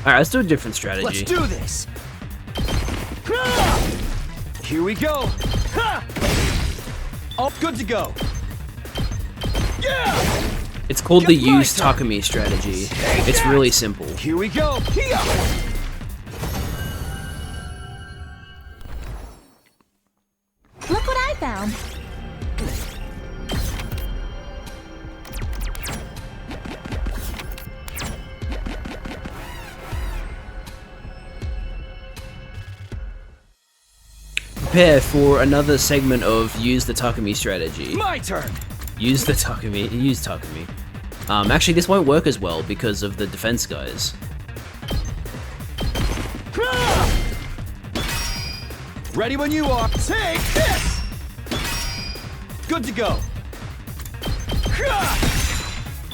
Alright, let's do a different strategy. Let's do this. Here we go. All good to go. Yeah. It's called the Get my use turn. Takumi strategy. It's really simple. Here we go. Here. Look what I found. Prepare for another segment of use the Takumi strategy. My turn. Use Takumi. Actually, this won't work as well because of the defense guys. Ready when you are. Take this. Good to go.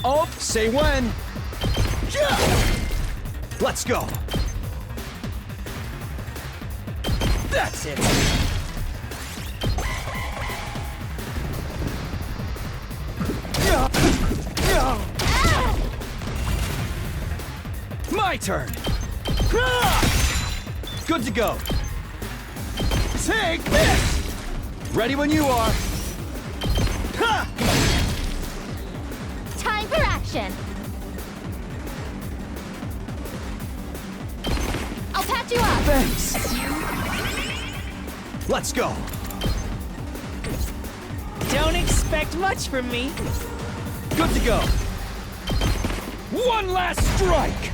Oh, say when. Let's go. That's it. My turn. Good to go. Take this. Ready when you are. Time for action. I'll patch you up. Thanks. Let's go. Don't expect much from me. Good to go. One last strike.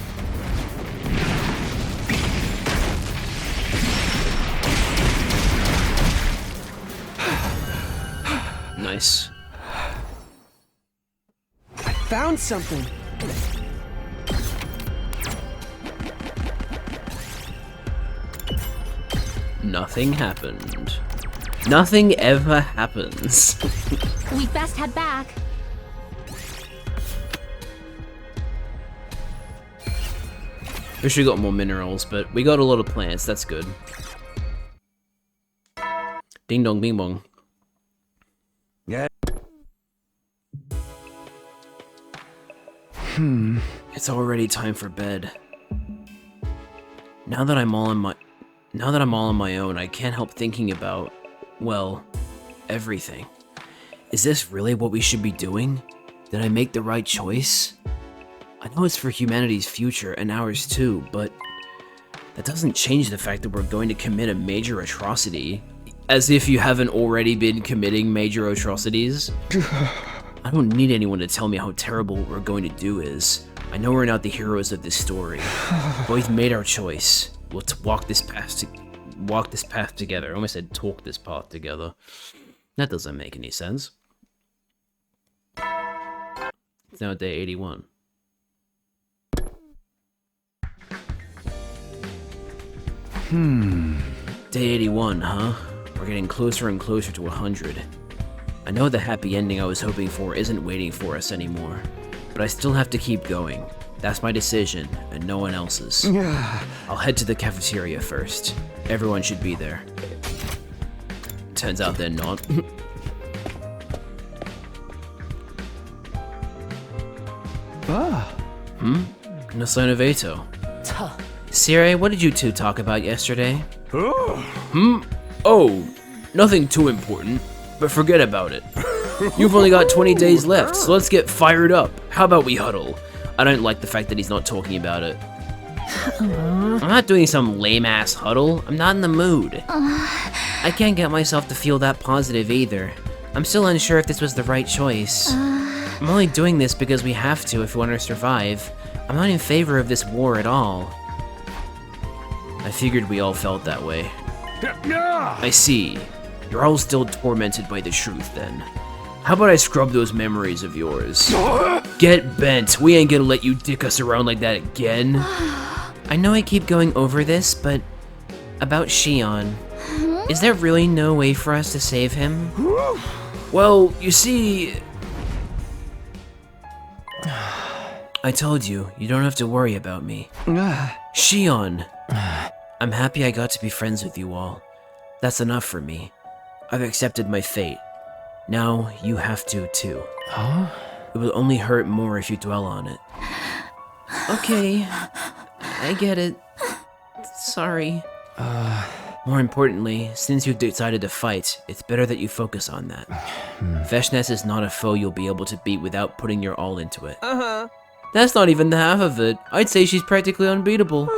Nice. I found something. Nothing happened. Nothing ever happens. We best head back. Wish we got more minerals, but we got a lot of plants, that's good. Ding dong bing bong. Yeah. It's already time for bed. Now that I'm all on my own, I can't help thinking about, well, everything. Is this really what we should be doing? Did I make the right choice? I know it's for humanity's future and ours too, but that doesn't change the fact that we're going to commit a major atrocity. As if you haven't already been committing major atrocities. I don't need anyone to tell me how terrible what we're going to do is. I know we're not the heroes of this story, but we've made our choice. We'll walk this path together. I almost said talk this path together. That doesn't make any sense. It's now day 81. Day 81, huh? We're getting closer and closer to 100. I know the happy ending I was hoping for isn't waiting for us anymore, but I still have to keep going. That's my decision, and no one else's. I'll head to the cafeteria first. Everyone should be there. Turns out they're not. No sign of Ato. Siri, what did you two talk about yesterday? Oh, nothing too important, but forget about it. You've only got 20 days left, so let's get fired up. How about we huddle? I don't like the fact that he's not talking about it. I'm not doing some lame-ass huddle. I'm not in the mood. I can't get myself to feel that positive either. I'm still unsure if this was the right choice. I'm only doing this because we have to if we want to survive. I'm not in favor of this war at all. I figured we all felt that way. I see. You're all still tormented by the truth then. How about I scrub those memories of yours? Get bent. We ain't gonna let you dick us around like that again. I know I keep going over this, but about Shion. Is there really no way for us to save him? Well, you see... I told you, you don't have to worry about me. Shion. I'm happy I got to be friends with you all. That's enough for me. I've accepted my fate. Now, you have to, too. Huh? It will only hurt more if you dwell on it. Okay. I get it. Sorry. More importantly, since you've decided to fight, it's better that you focus on that. Veshness is not a foe you'll be able to beat without putting your all into it. That's not even the half of it. I'd say she's practically unbeatable.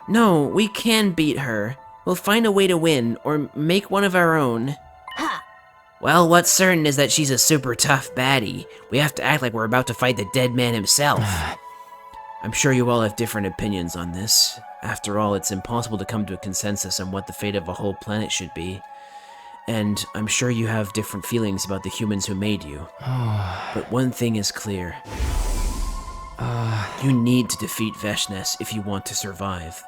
No, we can beat her. We'll find a way to win, or make one of our own. Well, what's certain is that she's a super tough baddie. We have to act like we're about to fight the dead man himself. I'm sure you all have different opinions on this. After all, it's impossible to come to a consensus on what the fate of a whole planet should be. And I'm sure you have different feelings about the humans who made you. But one thing is clear. You need to defeat Veshness if you want to survive.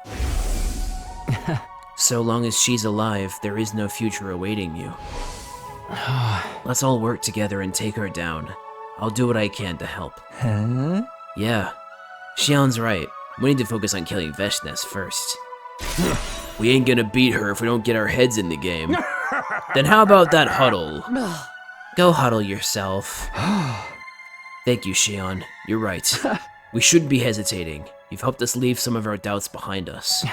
So long as she's alive, there is no future awaiting you. Let's all work together and take her down. I'll do what I can to help. Yeah, Shion's right. We need to focus on killing Veshness first. We ain't gonna beat her if we don't get our heads in the game. Then how about that huddle? Go huddle yourself. Thank you, Shion. You're right. We shouldn't be hesitating. You've helped us leave some of our doubts behind us.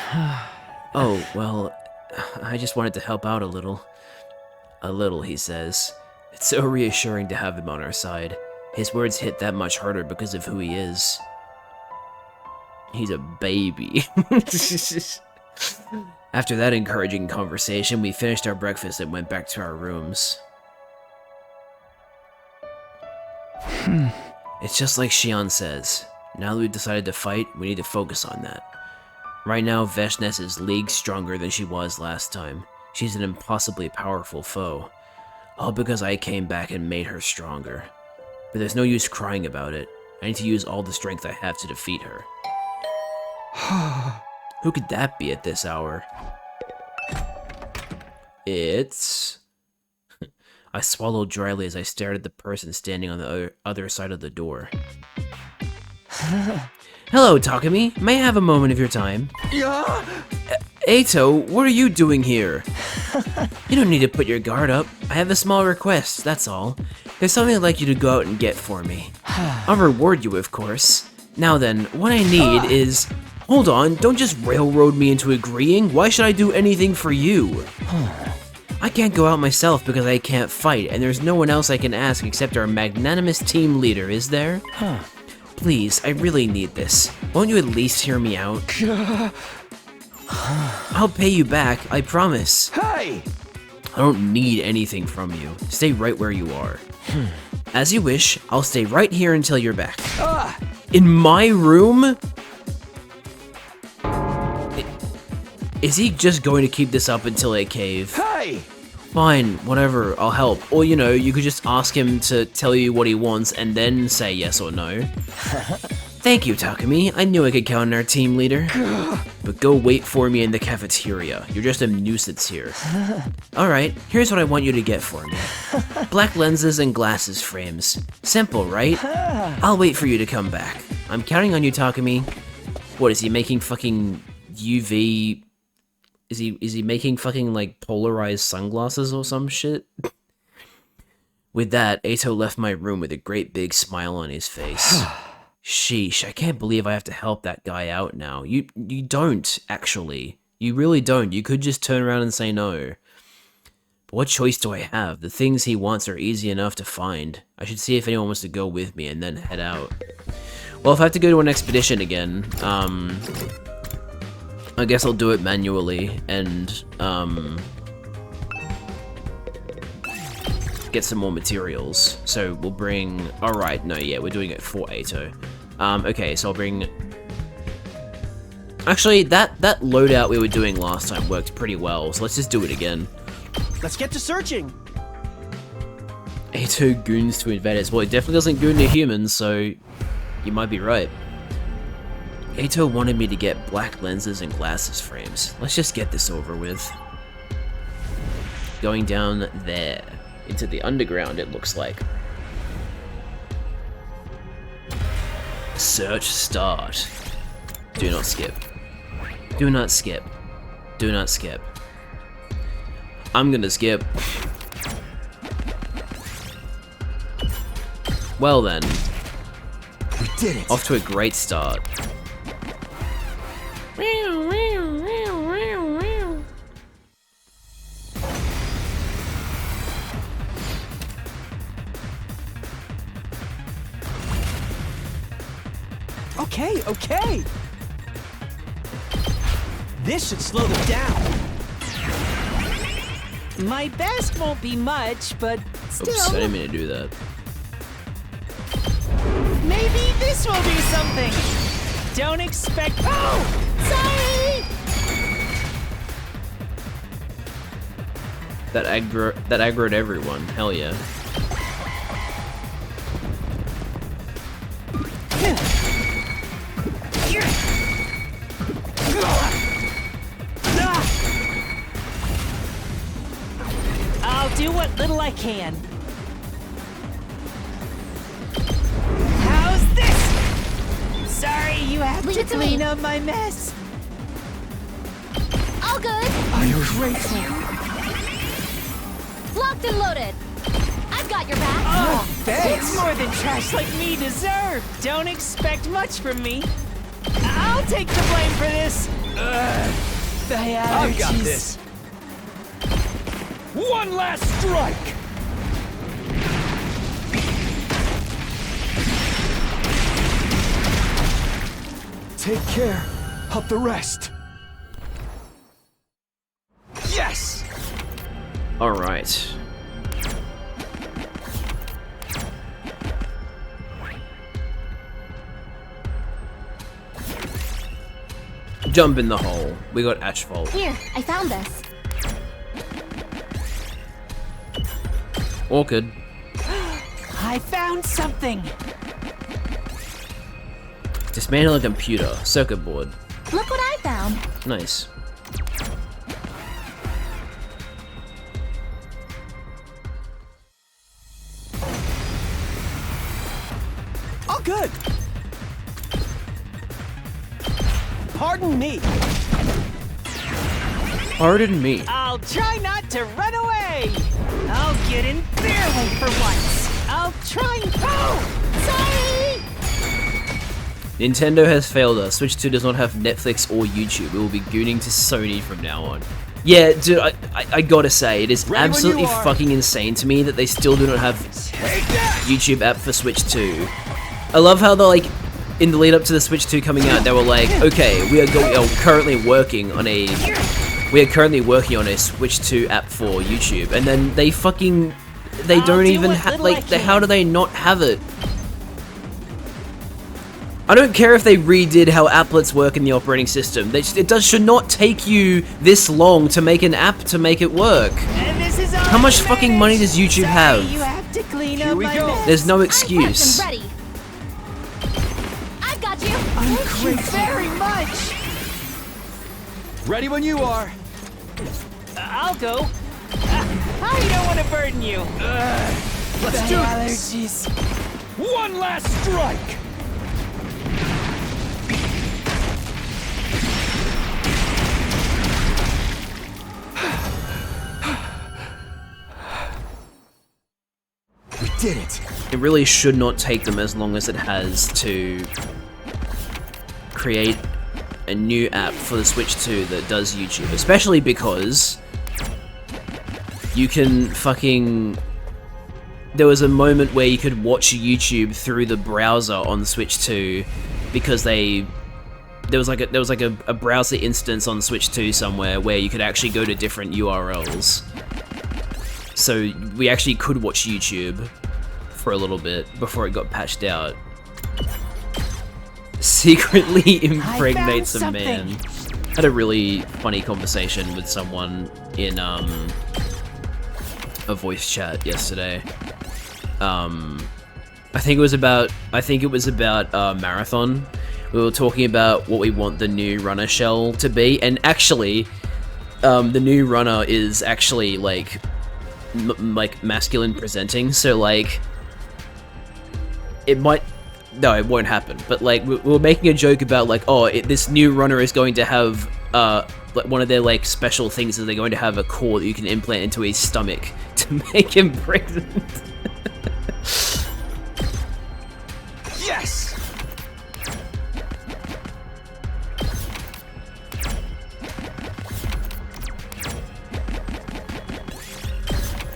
Oh, well, I just wanted to help out a little. A little, he says. It's so reassuring to have him on our side. His words hit that much harder because of who he is. He's a baby. After that encouraging conversation, we finished our breakfast and went back to our rooms. It's just like Shion says. Now that we've decided to fight, we need to focus on that. Right now, Veshness is leagues stronger than she was last time. She's an impossibly powerful foe. All because I came back and made her stronger. But there's no use crying about it. I need to use all the strength I have to defeat her. Who could that be at this hour? It's... I swallowed dryly as I stared at the person standing on the other side of the door. Hello, Takumi. May I have a moment of your time? Ato, what are you doing here? You don't need to put your guard up. I have a small request, that's all. There's something I'd like you to go out and get for me. I'll reward you, of course. Now then, what I need is... Hold on, don't just railroad me into agreeing. Why should I do anything for you? I can't go out myself because I can't fight, and there's no one else I can ask except our magnanimous team leader, is there? Please, I really need this. Won't you at least hear me out? I'll pay you back, I promise. Hey! I don't need anything from you. Stay right where you are. As you wish, I'll stay right here until you're back. In my room? Is he just going to keep this up until I cave? Hey! Fine, whatever, I'll help. Or, you know, you could just ask him to tell you what he wants and then say yes or no. Thank you, Takumi. I knew I could count on our team leader. But go wait for me in the cafeteria. You're just a nuisance here. Alright, here's what I want you to get for me. Black lenses and glasses frames. Simple, right? I'll wait for you to come back. I'm counting on you, Takumi. What, is he making fucking UV... Is he making fucking, like, polarized sunglasses or some shit? With that, Ato left my room with a great big smile on his face. Sheesh, I can't believe I have to help that guy out now. You don't, actually. You really don't. You could just turn around and say no. But what choice do I have? The things he wants are easy enough to find. I should see if anyone wants to go with me and then head out. Well, if I have to go to an expedition again, I guess I'll do it manually and, get some more materials. So we'll bring... Alright, no, yeah, we're doing it for Ato. Okay, so I'll bring... Actually, that loadout we were doing last time worked pretty well, so let's just do it again. Let's get to searching. Ato goons to invaders. Well, it definitely doesn't goon to humans, so you might be right. Ato wanted me to get black lenses and glasses frames. Let's just get this over with. Going down there. Into the underground, it looks like. Search start. Do not skip. Do not skip. Do not skip. I'm gonna skip. Well then. We did it. Off to a great start. Okay, okay. This should slow them down. My best won't be much, but still. Oops, I didn't mean to do that. Maybe this will do something. Don't expect. Oh! Sorry! That aggroed everyone. Hell yeah. I'll do what little I can. How's this? Sorry, you have Leave to it to clean me. up my mess. All good. I'm grateful. Locked and loaded. I've got your back. Oh, thanks. it's more than trash like me deserve. Don't expect much from me. I'll take the blame for this. The allergies. I've got this. One last strike. Take care of the rest. Yes! Alright. Jump in the hole. We got asphalt. Here, I found this. Orchid. I found something. Dismantle a computer. Circuit board. Look what I found. Nice. All good. Pardon me. Pardon me. I'll try not to run away. I'll get in their way for once. I'll try and... Oh! Sorry! Nintendo has failed us. Switch 2 does not have Netflix or YouTube. We will be gooning to Sony from now on. Yeah, dude, I gotta say, it is Ready when absolutely you are. fucking insane to me that they still do not have YouTube app for Switch 2. I love how they're like, in the lead up to the Switch 2 coming out, they were like, okay, we are currently working on a Switch 2 app for YouTube, and then they fucking, they I'll don't do even what have, little I like, can. how do they not have it? I don't care if they redid how applets work in the operating system. Should not take you this long to make an app to make it work. And this is all How much that fucking money matters. does YouTube Sorry, have? You have to clean Here up we my go. mess. There's no I'm excuse. prepped and ready. I've got you. Thank you very much. Ready when you are. I'll go. I don't want to burden you. Let's The do this. allergies. One last strike. We did it. It really should not take them as long as it has to create a new app for the Switch 2 that does YouTube, especially because you can fucking... There was a moment where you could watch YouTube through the browser on the Switch 2 because there was like a browser instance on Switch 2 somewhere where you could actually go to different URLs. So we actually could watch YouTube for a little bit before it got patched out. Secretly impregnates a man. Had a really funny conversation with someone in a voice chat yesterday. I think it was about Marathon. We were talking about what we want the new runner shell to be, and actually, the new runner is actually like masculine presenting. So like, it might. No, it won't happen. But like, we were making a joke about like, oh, this new runner is going to have like one of their like special things is they're going to have a core that you can implant into his stomach to make him pregnant. Yes!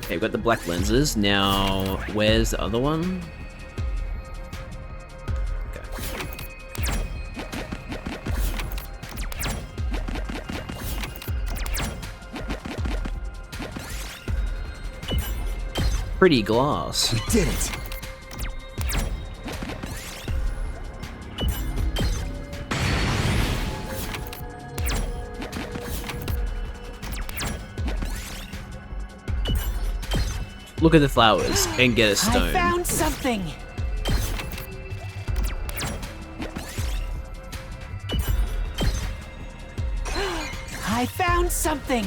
Okay, we've got the black lenses. Now, where's the other one? Pretty glass. We did it. Look at the flowers and get a stone. I found something. I found something.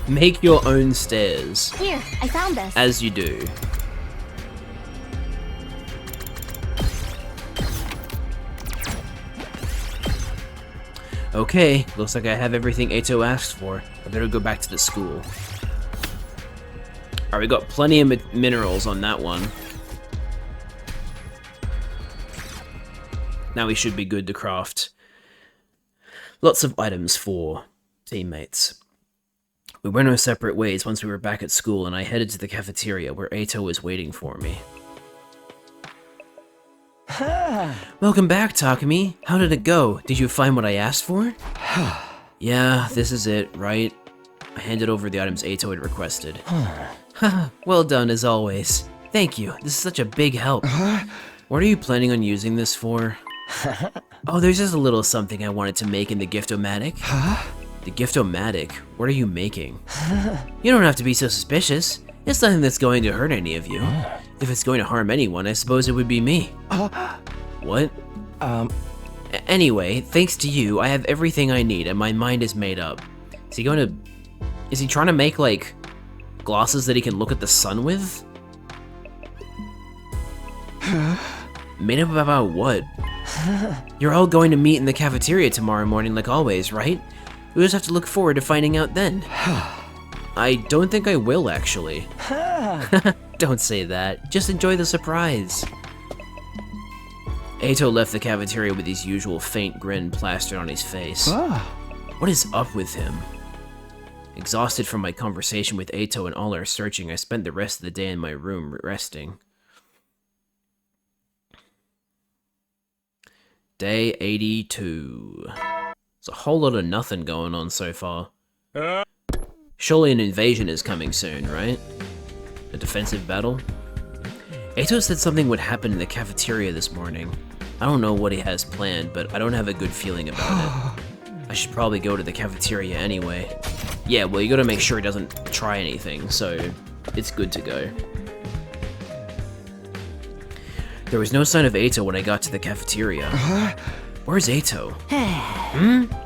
Make your own stairs. Here, I found this. As you do. Okay, looks like I have everything Ato asked for. I better go back to the school. Alright, we got plenty of minerals on that one. Now we should be good to craft lots of items for teammates. We went our separate ways once we were back at school, and I headed to the cafeteria where Ato was waiting for me. Welcome back, Takumi. How did it go? Did you find what I asked for? Yeah, this is it, right? I handed over the items Ato had requested. Well done, as always. Thank you. This is such a big help. What are you planning on using this for? Oh, there's just a little something I wanted to make in the Gift-O-Matic. The Gift-O-Matic? What are you making? You don't have to be so suspicious. It's nothing that's going to hurt any of you. If it's going to harm anyone, I suppose it would be me. What? Anyway, thanks to you, I have everything I need and my mind is made up. Is he trying to make, like, glasses that he can look at the sun with? Made up about what? You're all going to meet in the cafeteria tomorrow morning like always, right? We just have to look forward to finding out then. I don't think I will, actually. Don't say that. Just enjoy the surprise. Ato left the cafeteria with his usual faint grin plastered on his face. What is up with him? Exhausted from my conversation with Ato and all our searching, I spent the rest of the day in my room resting. Day 82. There's a whole lot of nothing going on so far. Surely an invasion is coming soon, right? A defensive battle? Ato said something would happen in the cafeteria this morning. I don't know what he has planned, but I don't have a good feeling about it. I should probably go to the cafeteria anyway. Yeah, well, you gotta make sure he doesn't try anything, so it's good to go. There was no sign of Ato when I got to the cafeteria. Where's Ato?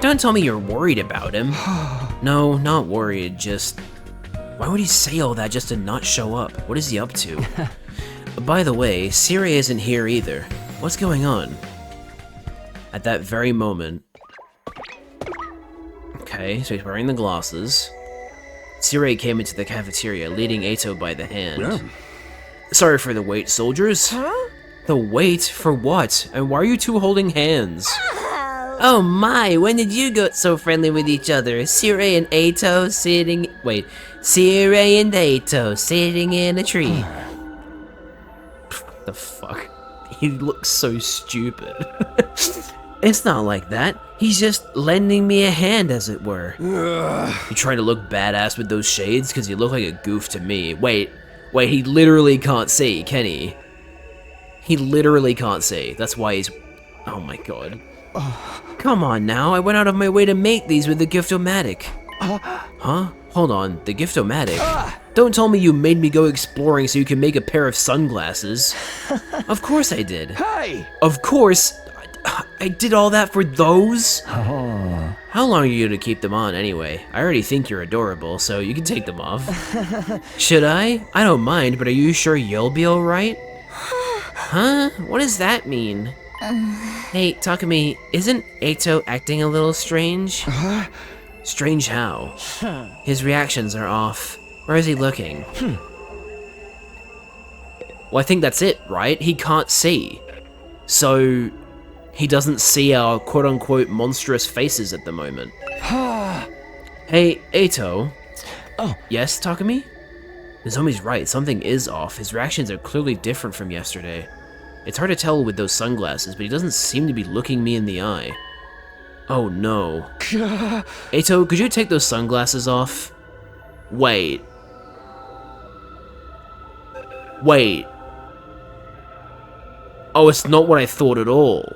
Don't tell me you're worried about him. No, not worried, just... Why would he say all that just to not show up? What is he up to? By the way, Siri isn't here either. What's going on? At that very moment... Okay, so he's wearing the glasses. Sirei came into the cafeteria, leading Eito by the hand. Yeah. Sorry for the wait, soldiers. Huh? The wait? For what? And why are you two holding hands? Oh my, when did you get so friendly with each other? Sirei and Eito sitting... Wait. Sirei and Eito sitting in a tree. The fuck? He looks so stupid. It's not like that. He's just lending me a hand, as it were. You trying to look badass with those shades? Because you look like a goof to me. Wait, he literally can't see, can he? He literally can't see. That's why he's... Oh my god. Come on now, I went out of my way to make these with the Gift-O-Matic. Huh? Hold on, the Gift-O-Matic? Don't tell me you made me go exploring so you can make a pair of sunglasses. Of course I did. Hey! Of course, I did all that for those? How long are you gonna keep them on anyway? I already think you're adorable, so you can take them off. Should I? I don't mind, but are you sure you'll be alright? Huh? What does that mean? Hey, Takumi, isn't Eito acting a little strange? Strange how? His reactions are off. Where is he looking? Well, I think that's it, right? He can't see. So, he doesn't see our quote-unquote monstrous faces at the moment. Hey, Eito. Oh. Yes, Takumi? Nozomi's right, something is off. His reactions are clearly different from yesterday. It's hard to tell with those sunglasses, but he doesn't seem to be looking me in the eye. Oh no. Eito, could you take those sunglasses off? Wait. Oh, it's not what I thought at all.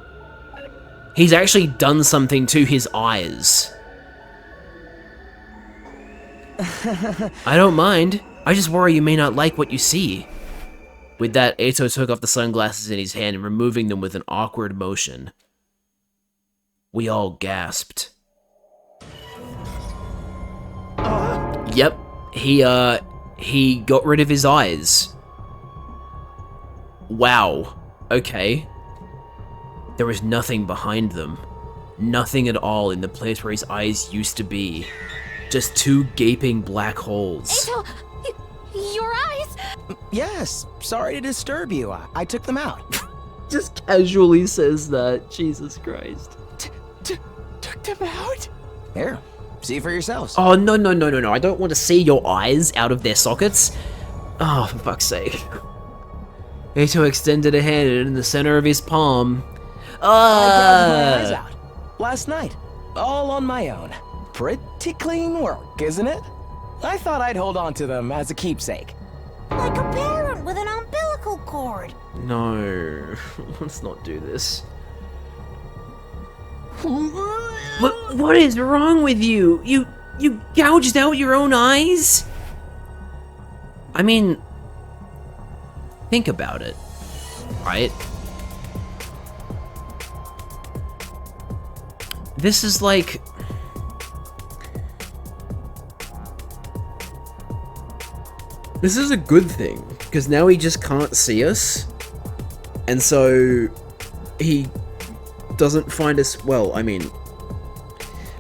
He's actually done something to his eyes. I don't mind. I just worry you may not like what you see. With that, Eito took off the sunglasses in his hand and removing them with an awkward motion. We all gasped. Yep, he got rid of his eyes. Wow, okay. There was nothing behind them. Nothing at all in the place where his eyes used to be. Just two gaping black holes. Eito, your eyes! Yes, sorry to disturb you. I took them out. Just casually says that. Jesus Christ. Took them out? Here, see for yourselves. Oh, no. I don't want to see your eyes out of their sockets. Oh, for fuck's sake. Eito extended a hand in the center of his palm. I gouged my eyes out. Last night. All on my own. Pretty clean work, isn't it? I thought I'd hold on to them as a keepsake. Like a parent with an umbilical cord. No, let's not do this. What is wrong with you? You gouged out your own eyes? I mean, think about it, right? This is like... This is a good thing, because now he just can't see us, and so he doesn't find us, well, I mean,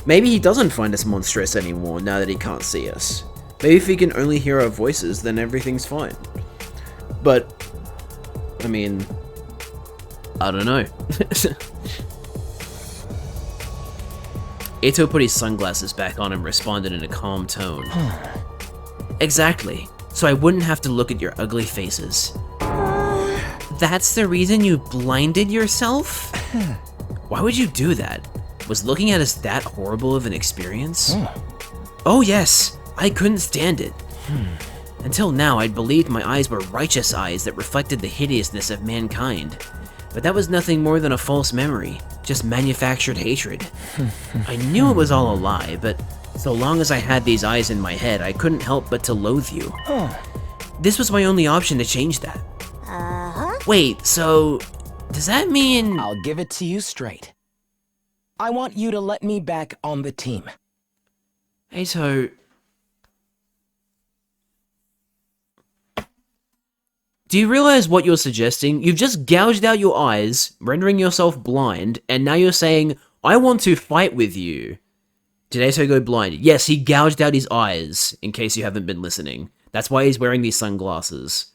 maybe he doesn't find us monstrous anymore now that he can't see us. Maybe if he can only hear our voices, then everything's fine. But, I mean, I don't know. Eito put his sunglasses back on and responded in a calm tone. Exactly. So I wouldn't have to look at your ugly faces. That's the reason you blinded yourself? Why would you do that? Was looking at us that horrible of an experience? Oh yes, I couldn't stand it. Until now, I'd believed my eyes were righteous eyes that reflected the hideousness of mankind. But that was nothing more than a false memory, just manufactured hatred. I knew it was all a lie, but so long as I had these eyes in my head, I couldn't help but to loathe you. This was my only option to change that. Wait, so does that mean... I'll give it to you straight. I want you to let me back on the team. Eito... Do you realize what you're suggesting? You've just gouged out your eyes, rendering yourself blind, and now you're saying, I want to fight with you. Did Ato go blind? Yes, he gouged out his eyes, in case you haven't been listening. That's why he's wearing these sunglasses.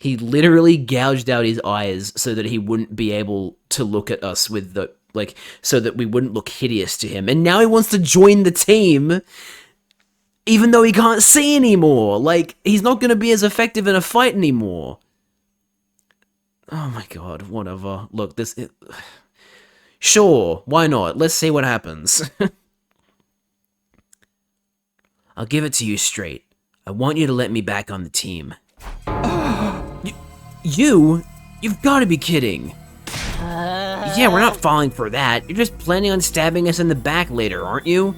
He literally gouged out his eyes so that he wouldn't be able to look at us with the, like, so that we wouldn't look hideous to him. And now he wants to join the team, even though he can't see anymore. Like, he's not going to be as effective in a fight anymore. Oh my god, whatever. Look, sure, why not? Let's see what happens. I'll give it to you straight. I want you to let me back on the team. You've got to be kidding. Yeah, we're not falling for that. You're just planning on stabbing us in the back later, aren't you?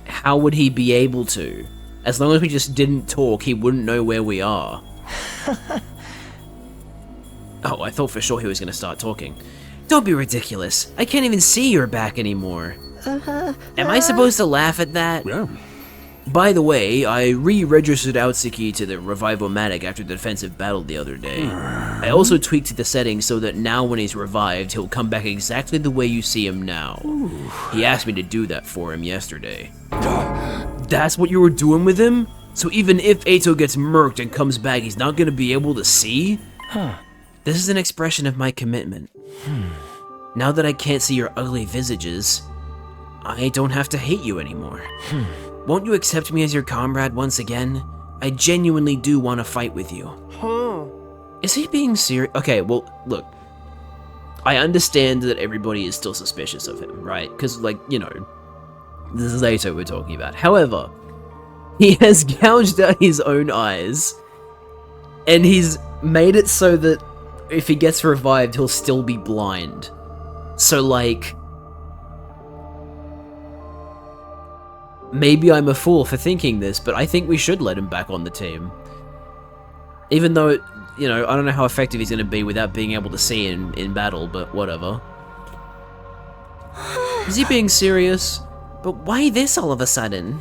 How would he be able to? As long as we just didn't talk, he wouldn't know where we are. Oh, I thought for sure he was going to start talking. Don't be ridiculous. I can't even see your back anymore. Am I supposed to laugh at that? Yeah. By the way, I re-registered Outsuki to the Revivomatic after the defensive battle the other day. I also tweaked the settings so that now when he's revived, he'll come back exactly the way you see him now. He asked me to do that for him yesterday. That's what you were doing with him? So even if Ato gets murked and comes back, he's not gonna be able to see? This is an expression of my commitment. Now that I can't see your ugly visages, I don't have to hate you anymore. Won't you accept me as your comrade once again? I genuinely do want to fight with you. Is he being serious? Okay, well, look. I understand that everybody is still suspicious of him, right? Because, like, you know, this is Ato we're talking about. However, he has gouged out his own eyes, and he's made it so that if he gets revived, he'll still be blind. So, like, maybe I'm a fool for thinking this, but I think we should let him back on the team. Even though, you know, I don't know how effective he's going to be without being able to see in battle, but whatever. Is he being serious? But why this all of a sudden?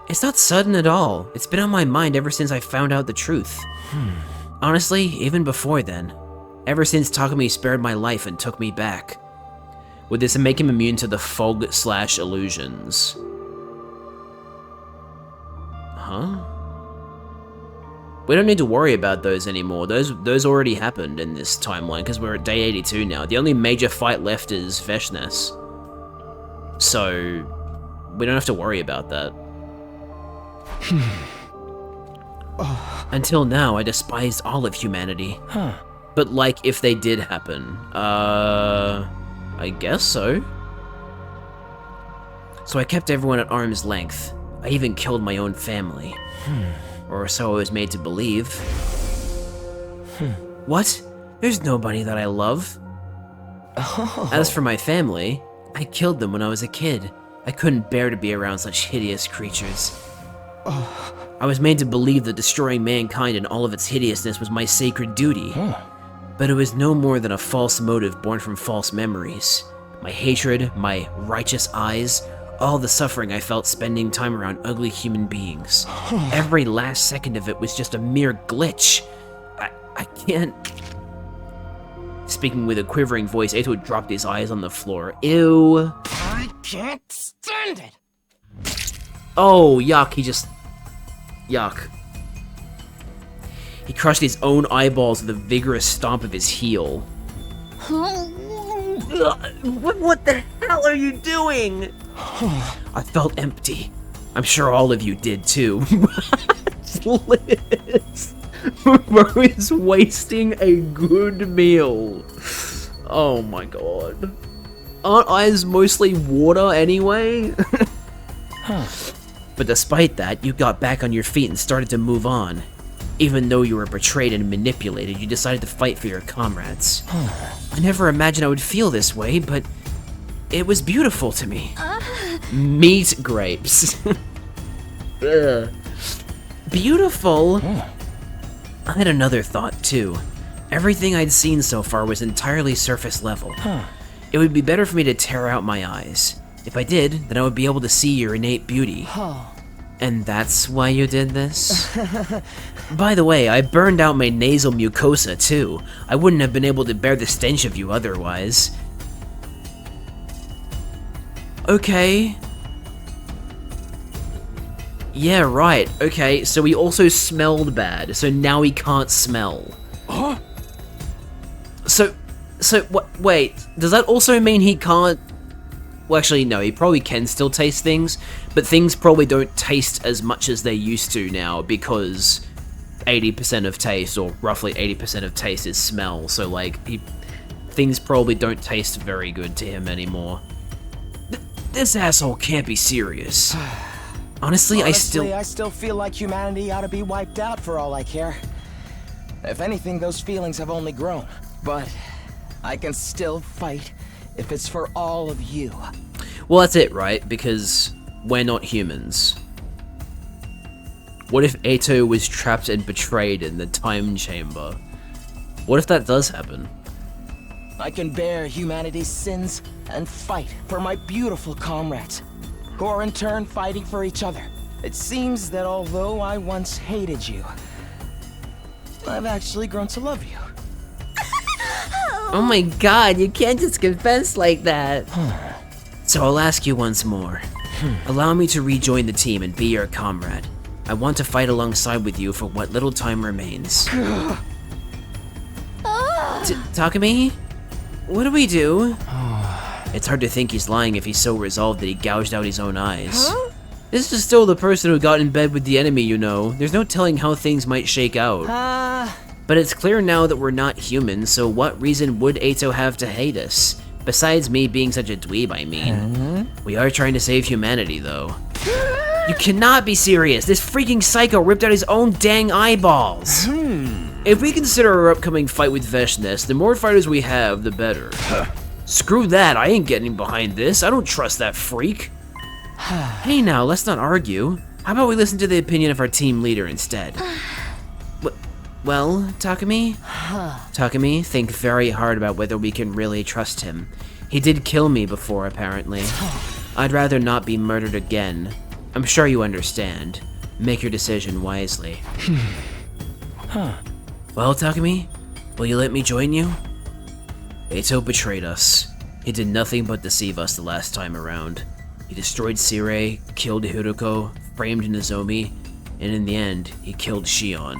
It's not sudden at all. It's been on my mind ever since I found out the truth. Honestly, even before then. Ever since Takumi spared my life and took me back. Would this make him immune to the fog/illusions? Huh? We don't need to worry about those anymore. Those already happened in this timeline because we're at day 82 now. The only major fight left is Veshnes. So we don't have to worry about that. Until now, I despised all of humanity. But like, if they did happen, I guess so. So I kept everyone at arm's length. I even killed my own family. Or so I was made to believe. What? There's nobody that I love. As for my family, I killed them when I was a kid. I couldn't bear to be around such hideous creatures. I was made to believe that destroying mankind and all of its hideousness was my sacred duty. But it was no more than a false motive born from false memories. My hatred, my righteous eyes, all the suffering I felt spending time around ugly human beings. Every last second of it was just a mere glitch. I can't... Speaking with a quivering voice, Ato dropped his eyes on the floor. Ew. I can't stand it. Oh, yuck, he just... Yuck. He crushed his own eyeballs with a vigorous stomp of his heel. What the hell are you doing? I felt empty. I'm sure all of you did too. Liz. Bro is wasting a good meal. Oh my god. Aren't eyes mostly water anyway? But despite that, you got back on your feet and started to move on. Even though you were betrayed and manipulated, you decided to fight for your comrades. I never imagined I would feel this way, but it was beautiful to me. Meat grapes. Beautiful? I had another thought, too. Everything I'd seen so far was entirely surface level. It would be better for me to tear out my eyes. If I did, then I would be able to see your innate beauty. And that's why you did this? By the way, I burned out my nasal mucosa too. I wouldn't have been able to bear the stench of you otherwise. Okay. Yeah, right. Okay, so he also smelled bad, so now he can't smell. Huh? So wait, does that also mean he can't... Well, actually, no, he probably can still taste things, but things probably don't taste as much as they used to now because 80% of taste, or roughly 80% of taste, is smell, so like, things probably don't taste very good to him anymore. This asshole can't be serious. Honestly, I still feel like humanity ought to be wiped out for all I care. If anything, those feelings have only grown. But I can still fight if it's for all of you. Well, that's it, right? Because we're not humans. What if Eito was trapped and betrayed in the time chamber? What if that does happen? I can bear humanity's sins and fight for my beautiful comrades, who are in turn fighting for each other. It seems that although I once hated you, I've actually grown to love you. Oh my god, you can't just confess like that. So I'll ask you once more. Allow me to rejoin the team and be your comrade. I want to fight alongside with you for what little time remains. Takumi? What do we do? It's hard to think he's lying if he's so resolved that he gouged out his own eyes. Huh? This is still the person who got in bed with the enemy, you know. There's no telling how things might shake out. But it's clear now that we're not human, so what reason would Eito have to hate us? Besides me being such a dweeb, I mean. We are trying to save humanity, though. You cannot be serious! This freaking psycho ripped out his own dang eyeballs! If we consider our upcoming fight with Veshnes, the more fighters we have, the better. Screw that, I ain't getting behind this. I don't trust that freak. Hey now, let's not argue. How about we listen to the opinion of our team leader instead? Well, Takumi? Takumi, think very hard about whether we can really trust him. He did kill me before, apparently. I'd rather not be murdered again. I'm sure you understand. Make your decision wisely. Well, Takumi, will you let me join you? Eito betrayed us. He did nothing but deceive us the last time around. He destroyed Sirei, killed Hiruko, framed Nozomi, and in the end, he killed Shion.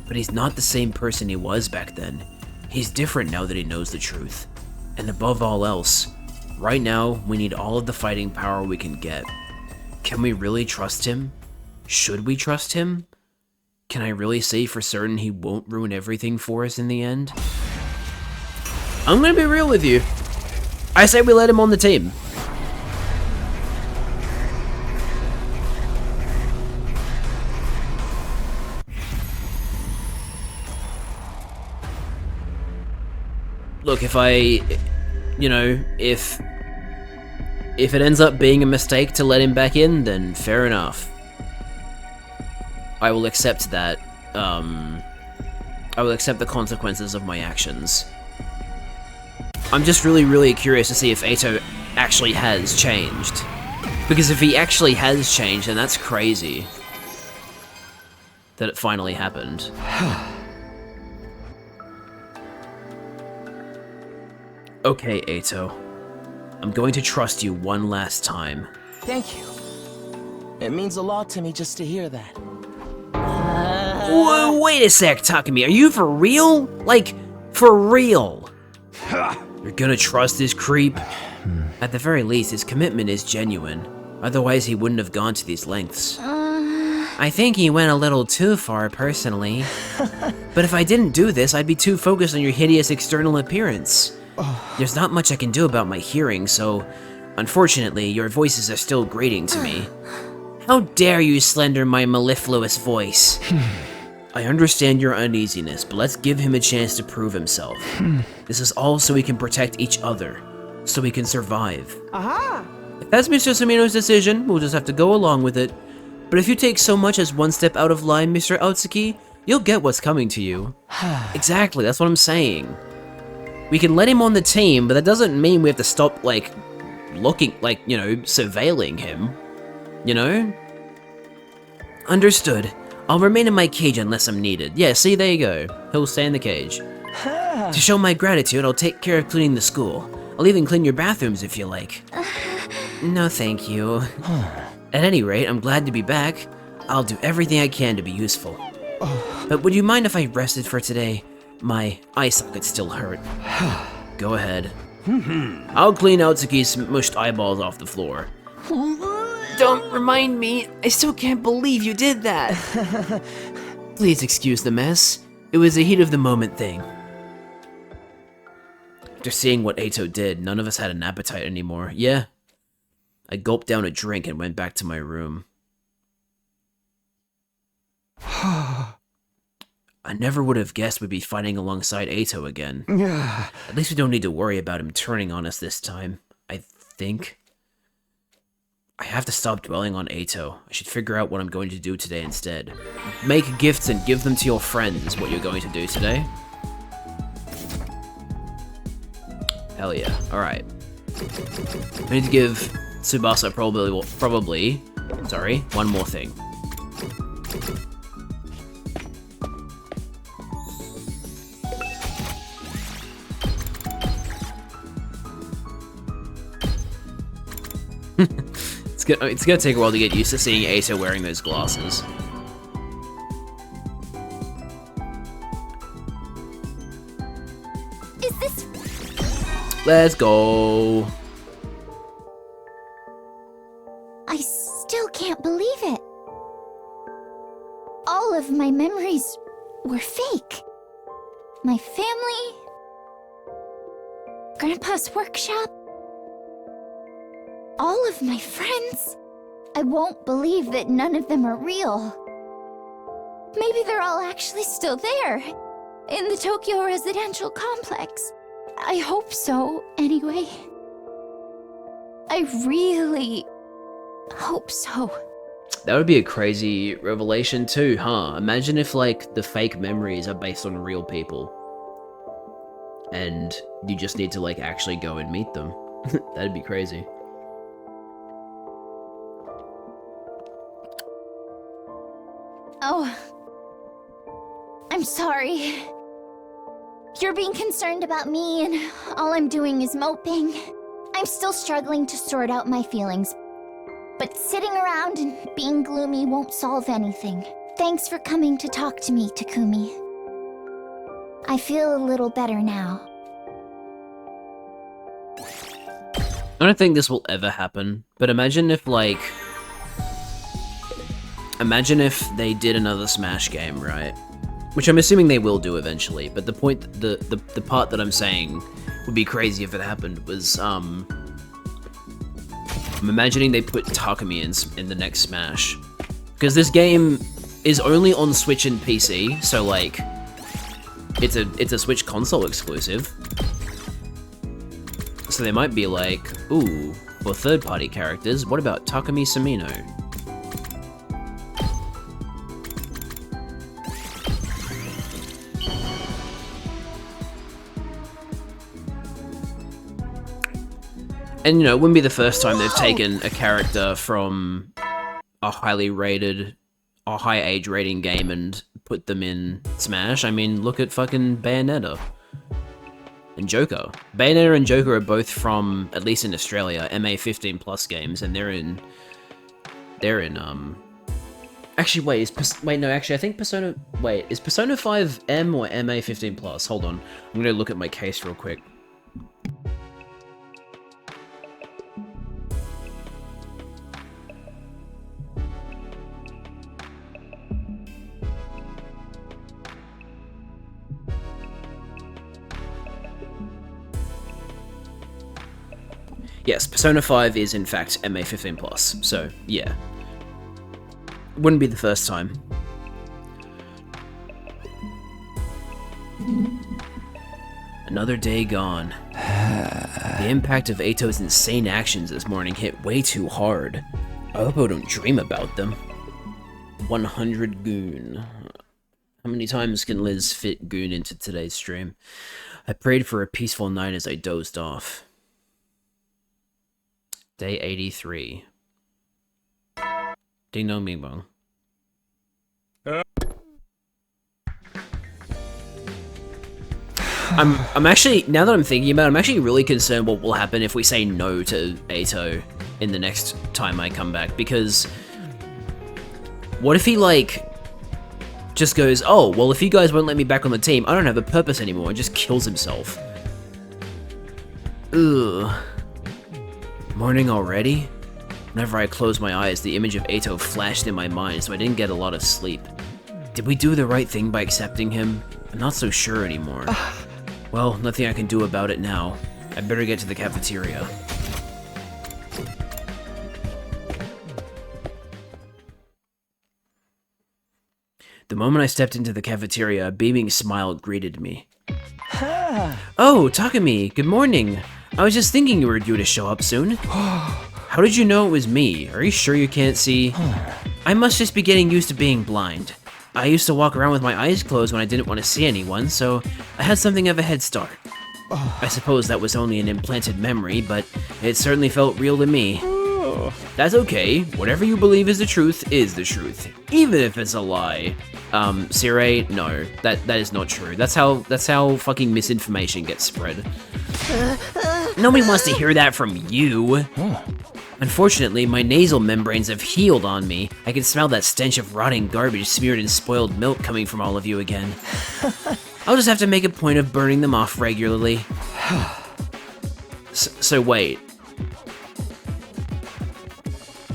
But he's not the same person he was back then. He's different now that he knows the truth. And above all else, right now, we need all of the fighting power we can get. Can we really trust him? Should we trust him? Can I really say for certain he won't ruin everything for us in the end? I'm gonna be real with you. I say we let him on the team. Look, if if it ends up being a mistake to let him back in, then fair enough. I will accept that, I will accept the consequences of my actions. I'm just really curious to see if Eito actually has changed. Because if he actually has changed, then that's crazy. That it finally happened. Okay, Eito. I'm going to trust you one last time. Thank you. It means a lot to me just to hear that. Whoa, wait a sec, Takumi. Are you for real? Like, for real? You're gonna trust this creep? At the very least, his commitment is genuine. Otherwise, he wouldn't have gone to these lengths. I think he went a little too far, personally. But if I didn't do this, I'd be too focused on your hideous external appearance. There's not much I can do about my hearing, so unfortunately, your voices are still grating to me. How dare you slander my mellifluous voice? I understand your uneasiness, but let's give him a chance to prove himself. This is all so we can protect each other, so we can survive. If that's Mr. Sumino's decision, we'll just have to go along with it. But if you take so much as one step out of line, Mr. Otsuki, you'll get what's coming to you. Exactly, that's what I'm saying. We can let him on the team, but that doesn't mean we have to stop, like, looking, like, you know, surveilling him. You know? Understood. I'll remain in my cage unless I'm needed. Yeah, see, there you go. He'll stay in the cage. To show my gratitude, I'll take care of cleaning the school. I'll even clean your bathrooms if you like. No, thank you. At any rate, I'm glad to be back. I'll do everything I can to be useful. But would you mind if I rested for today? My eye sockets still hurt. Go ahead. I'll clean Atsuki's smushed eyeballs off the floor. Don't remind me. I still can't believe you did that. Please excuse the mess. It was a heat of the moment thing. After seeing what Ato did, none of us had an appetite anymore. Yeah. I gulped down a drink and went back to my room. I never would have guessed we'd be fighting alongside Ato again. At least we don't need to worry about him turning on us this time, I think. I have to stop dwelling on Ato. I should figure out what I'm going to do today instead. Make gifts and give them to your friends is what you're going to do today. Hell yeah. Alright. I need to give Tsubasa probably, sorry, one more thing. It's gonna take a while to get used to seeing Ato wearing those glasses. Is this... Let's go. I still can't believe it. All of my memories were fake. My family... Grandpa's workshop... all of my friends. I won't believe that none of them are real. Maybe they're all actually still there, in the Tokyo residential complex. I hope so, anyway. I really hope so. That would be a crazy revelation too, huh? Imagine if, like, the fake memories are based on real people. And you just need to, like, actually go and meet them. That'd be crazy. Oh, I'm sorry. You're being concerned about me and all I'm doing is moping. I'm still struggling to sort out my feelings, but sitting around and being gloomy won't solve anything. Thanks for coming to talk to me, Takumi. I feel a little better now. I don't think this will ever happen, but imagine if, like... Imagine if they did another Smash game, right? Which I'm assuming they will do eventually, but the point, the part that I'm saying would be crazy if it happened was, I'm imagining they put Takumi in the next Smash. Because this game is only on Switch and PC, so, like, it's a Switch console exclusive. So they might be like, ooh, for third-party characters, what about Takumi Samino? And, you know, it wouldn't be the first time they've taken a character from a highly rated, or high age rating game and put them in Smash. I mean, look at fucking Bayonetta. And Joker. Bayonetta and Joker are both from, at least in Australia, MA 15+ games, and they're in, actually, wait, I think Persona, wait, is Persona 5 M or MA 15+? Hold on, I'm gonna look at my case real quick. Yes, Persona 5 is in fact MA 15+, so yeah. Wouldn't be the first time. Another day gone. The impact of Ato's insane actions this morning hit way too hard. I hope I don't dream about them. 100 Goon. How many times can Liz fit Goon into today's stream? I prayed for a peaceful night as I dozed off. Day 83. Ding dong bing bong. I'm actually, now that I'm thinking about it, I'm actually really concerned what will happen if we say no to Ato in the next time I come back, because what if he, like, just goes, oh, well, if you guys won't let me back on the team, I don't have a purpose anymore, and just kills himself. Ugh. Morning already? Whenever I closed my eyes, the image of Ato flashed in my mind, so I didn't get a lot of sleep. Did we do the right thing by accepting him? I'm not so sure anymore. Well, nothing I can do about it now. I better get to the cafeteria. The moment I stepped into the cafeteria, a beaming smile greeted me. Oh, Takumi, good morning. I was just thinking you were due to show up soon. How did you know it was me? Are you sure you can't see? I must just be getting used to being blind. I used to walk around with my eyes closed when I didn't want to see anyone, so I had something of a head start. I suppose that was only an implanted memory, but it certainly felt real to me. That's okay. Whatever you believe is the truth, even if it's a lie. Sirei, no, that is not true. That's how fucking misinformation gets spread. Nobody wants to hear that from you. Unfortunately, my nasal membranes have healed on me. I can smell that stench of rotting garbage smeared in spoiled milk coming from all of you again. I'll just have to make a point of burning them off regularly. So wait.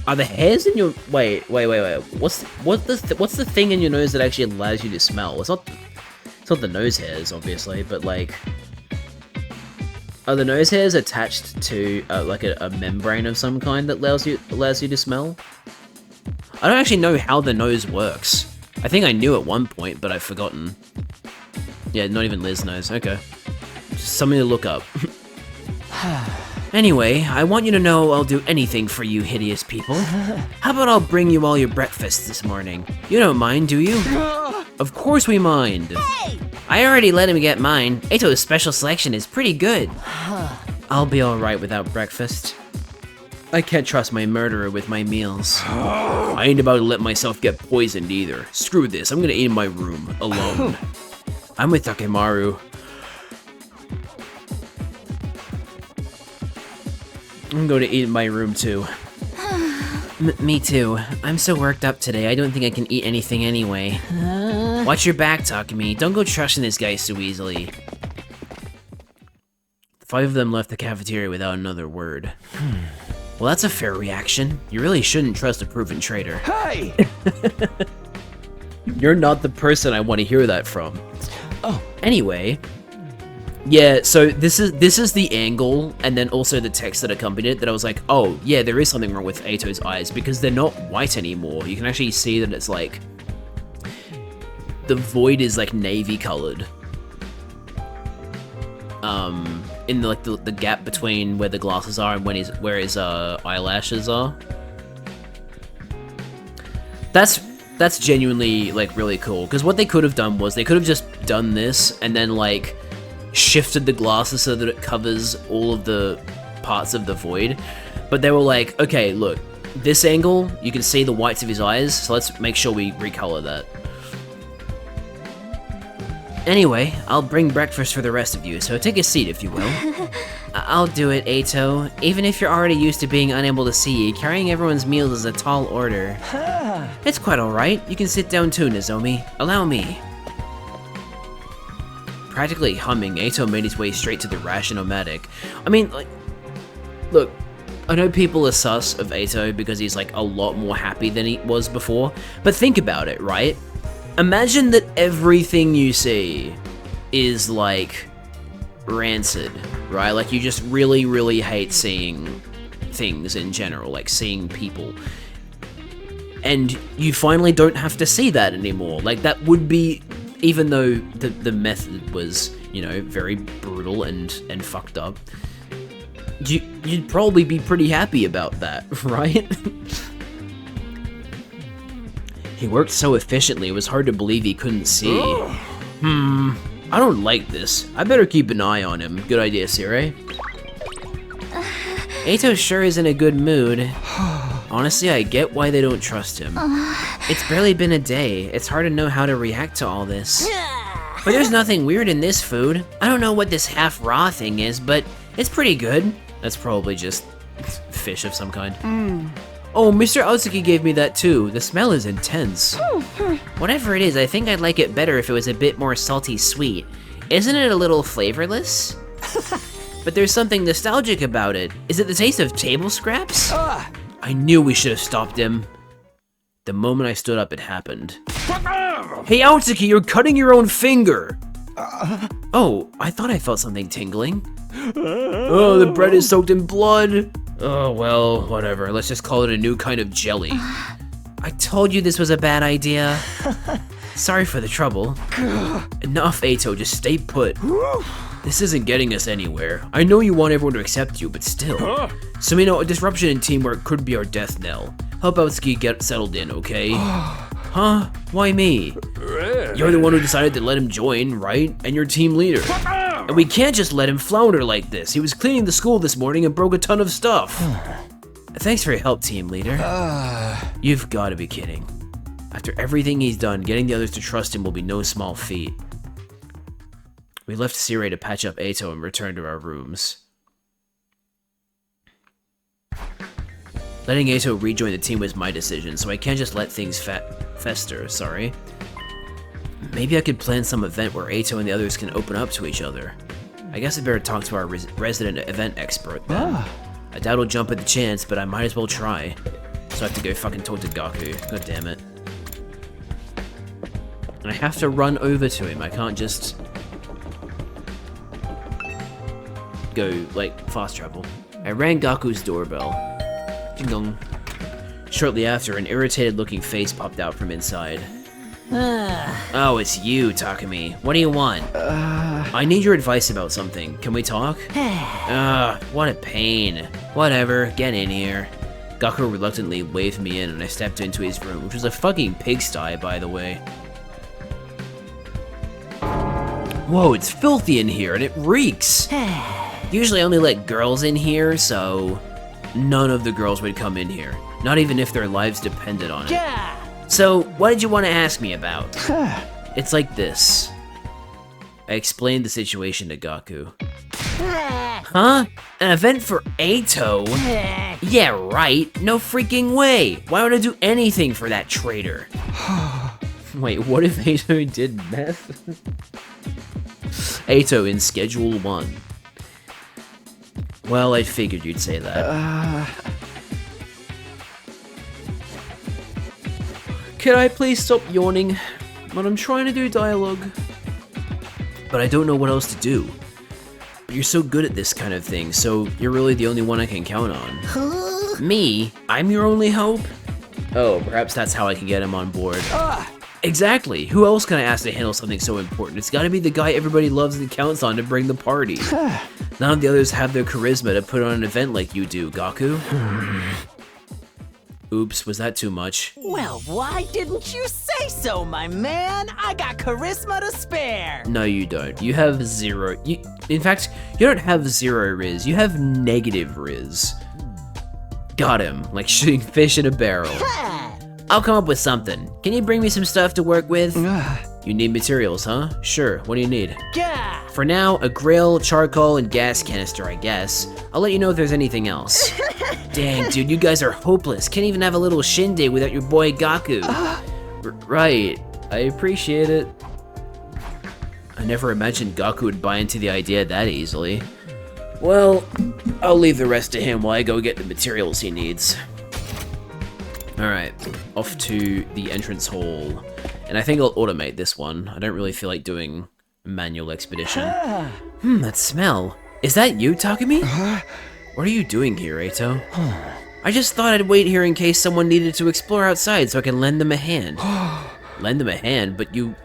Are the hairs in your... Wait. What's the thing in your nose that actually allows you to smell? It's not the nose hairs, obviously, but like... Are the nose hairs attached to like a membrane of some kind that allows you to smell? I don't actually know how the nose works. I think I knew at one point, but I've forgotten. Yeah, not even Liz knows. Okay. Just something to look up. Anyway, I want you to know I'll do anything for you hideous people. How about I'll bring you all your breakfast this morning? You don't mind, do you? Of course we mind. Hey! I already let him get mine. Ato's special selection is pretty good. I'll be alright without breakfast. I can't trust my murderer with my meals. I ain't about to let myself get poisoned either. Screw this, I'm gonna eat in my room, alone. I'm with Takemaru. I'm going to eat in my room too. Me too. I'm so worked up today, I don't think I can eat anything anyway. Watch your back, Takumi. Don't go trusting this guy so easily. The 5 of them left the cafeteria without another word. Well, that's a fair reaction. You really shouldn't trust a proven traitor. Hey! You're not the person I want to hear that from. Oh. Anyway, yeah, so this is the angle and then also the text that accompanied it that I was like, oh, yeah, there is something wrong with Ato's eyes because they're not white anymore. You can actually see that it's like the void is like navy colored. In the gap between where the glasses are and where his eyelashes are. That's genuinely like really cool because what they could have done was they could have just done this and then like shifted the glasses so that it covers all of the parts of the void, but they were like, okay, look, this angle you can see the whites of his eyes, so let's make sure we recolor that. Anyway, I'll bring breakfast for the rest of you, so take a seat if you will. I'll do it, Ato. Even if you're already used to being unable to see, carrying everyone's meals is a tall order. It's quite alright. You can sit down too, Nozomi. Allow me. Practically humming, Ato made his way straight to the ration-o-matic. I mean, like, look, I know people are sus of Ato because he's like a lot more happy than he was before, but think about it, right? Imagine that everything you see is like rancid, right? Like you just really, really hate seeing things in general, like seeing people. And you finally don't have to see that anymore. Like that would be, even though the method was, you know, very brutal and fucked up, you'd probably be pretty happy about that, right? He worked so efficiently, it was hard to believe he couldn't see. I don't like this. I better keep an eye on him. Good idea, Sirei. Ato sure is in a good mood. Honestly, I get why they don't trust him. It's barely been a day. It's hard to know how to react to all this. But there's nothing weird in this food. I don't know what this half-raw thing is, but it's pretty good. That's probably just fish of some kind. Oh, Mr. Otsuki gave me that too. The smell is intense. Whatever it is, I think I'd like it better if it was a bit more salty sweet. Isn't it a little flavorless? But there's something nostalgic about it. Is it the taste of table scraps? I knew we should have stopped him. The moment I stood up, it happened. Hey, Otsuki, you're cutting your own finger! Oh, I thought I felt something tingling. Oh, the bread is soaked in blood. Oh, well, whatever. Let's just call it a new kind of jelly. I told you this was a bad idea. Sorry for the trouble. Enough, Eito, just stay put. This isn't getting us anywhere. I know you want everyone to accept you, but still. Sumino, a disruption in teamwork could be our death knell. Help Otsuki get settled in, okay? Huh? Why me? You're the one who decided to let him join, right? And you're team leader. And we can't just let him flounder like this. He was cleaning the school this morning and broke a ton of stuff. Thanks for your help, team leader. You've got to be kidding. After everything he's done, getting the others to trust him will be no small feat. We left Sirei to patch up Eito and return to our rooms. Letting Eito rejoin the team was my decision, so I can't just let things fester, sorry. Maybe I could plan some event where Eito and the others can open up to each other. I guess I better talk to our resident event expert then. I doubt he'll jump at the chance, but I might as well try. So I have to go fucking talk to Gaku. God damn it. And I have to run over to him. I can't just go, like, fast travel. I rang Gaku's doorbell. Ding dong. Shortly after, an irritated-looking face popped out from inside. Oh, it's you, Takumi. What do you want? I need your advice about something. Can we talk? What a pain. Whatever, get in here. Gaku reluctantly waved me in and I stepped into his room, which was a fucking pigsty, by the way. Whoa, it's filthy in here and it reeks. Usually I only let girls in here, so none of the girls would come in here. Not even if their lives depended on it. So, what did you want to ask me about? It's like this. I explained the situation to Gaku. Huh? An event for Eito? Yeah, right. No freaking way. Why would I do anything for that traitor? Wait, what if Eito did meth? Eito in Schedule 1. Well, I figured you'd say that. Can I please stop yawning? But I'm trying to do dialogue. But I don't know what else to do. You're so good at this kind of thing, so you're really the only one I can count on. Me? I'm your only hope? Oh, perhaps that's how I can get him on board. Exactly. Who else can I ask to handle something so important? It's gotta be the guy everybody loves and counts on to bring the party. None of the others have the charisma to put on an event like you do, Gaku. Oops, was that too much? Well, why didn't you say so, my man? I got charisma to spare. No, you don't. You have zero. In fact, you don't have zero Riz. You have negative Riz. Got him, like shooting fish in a barrel. I'll come up with something. Can you bring me some stuff to work with? You need materials, huh? Sure, what do you need? For now, a grill, charcoal, and gas canister, I guess. I'll let you know if there's anything else. Dang, dude, you guys are hopeless. Can't even have a little shindig without your boy Gaku. Right, I appreciate it. I never imagined Gaku would buy into the idea that easily. Well, I'll leave the rest to him while I go get the materials he needs. Alright, off to the entrance hall. And I think I'll automate this one. I don't really feel like doing manual expedition. That smell. Is that you, Takumi? What are you doing here, Eito? I just thought I'd wait here in case someone needed to explore outside so I can lend them a hand. Lend them a hand, but you...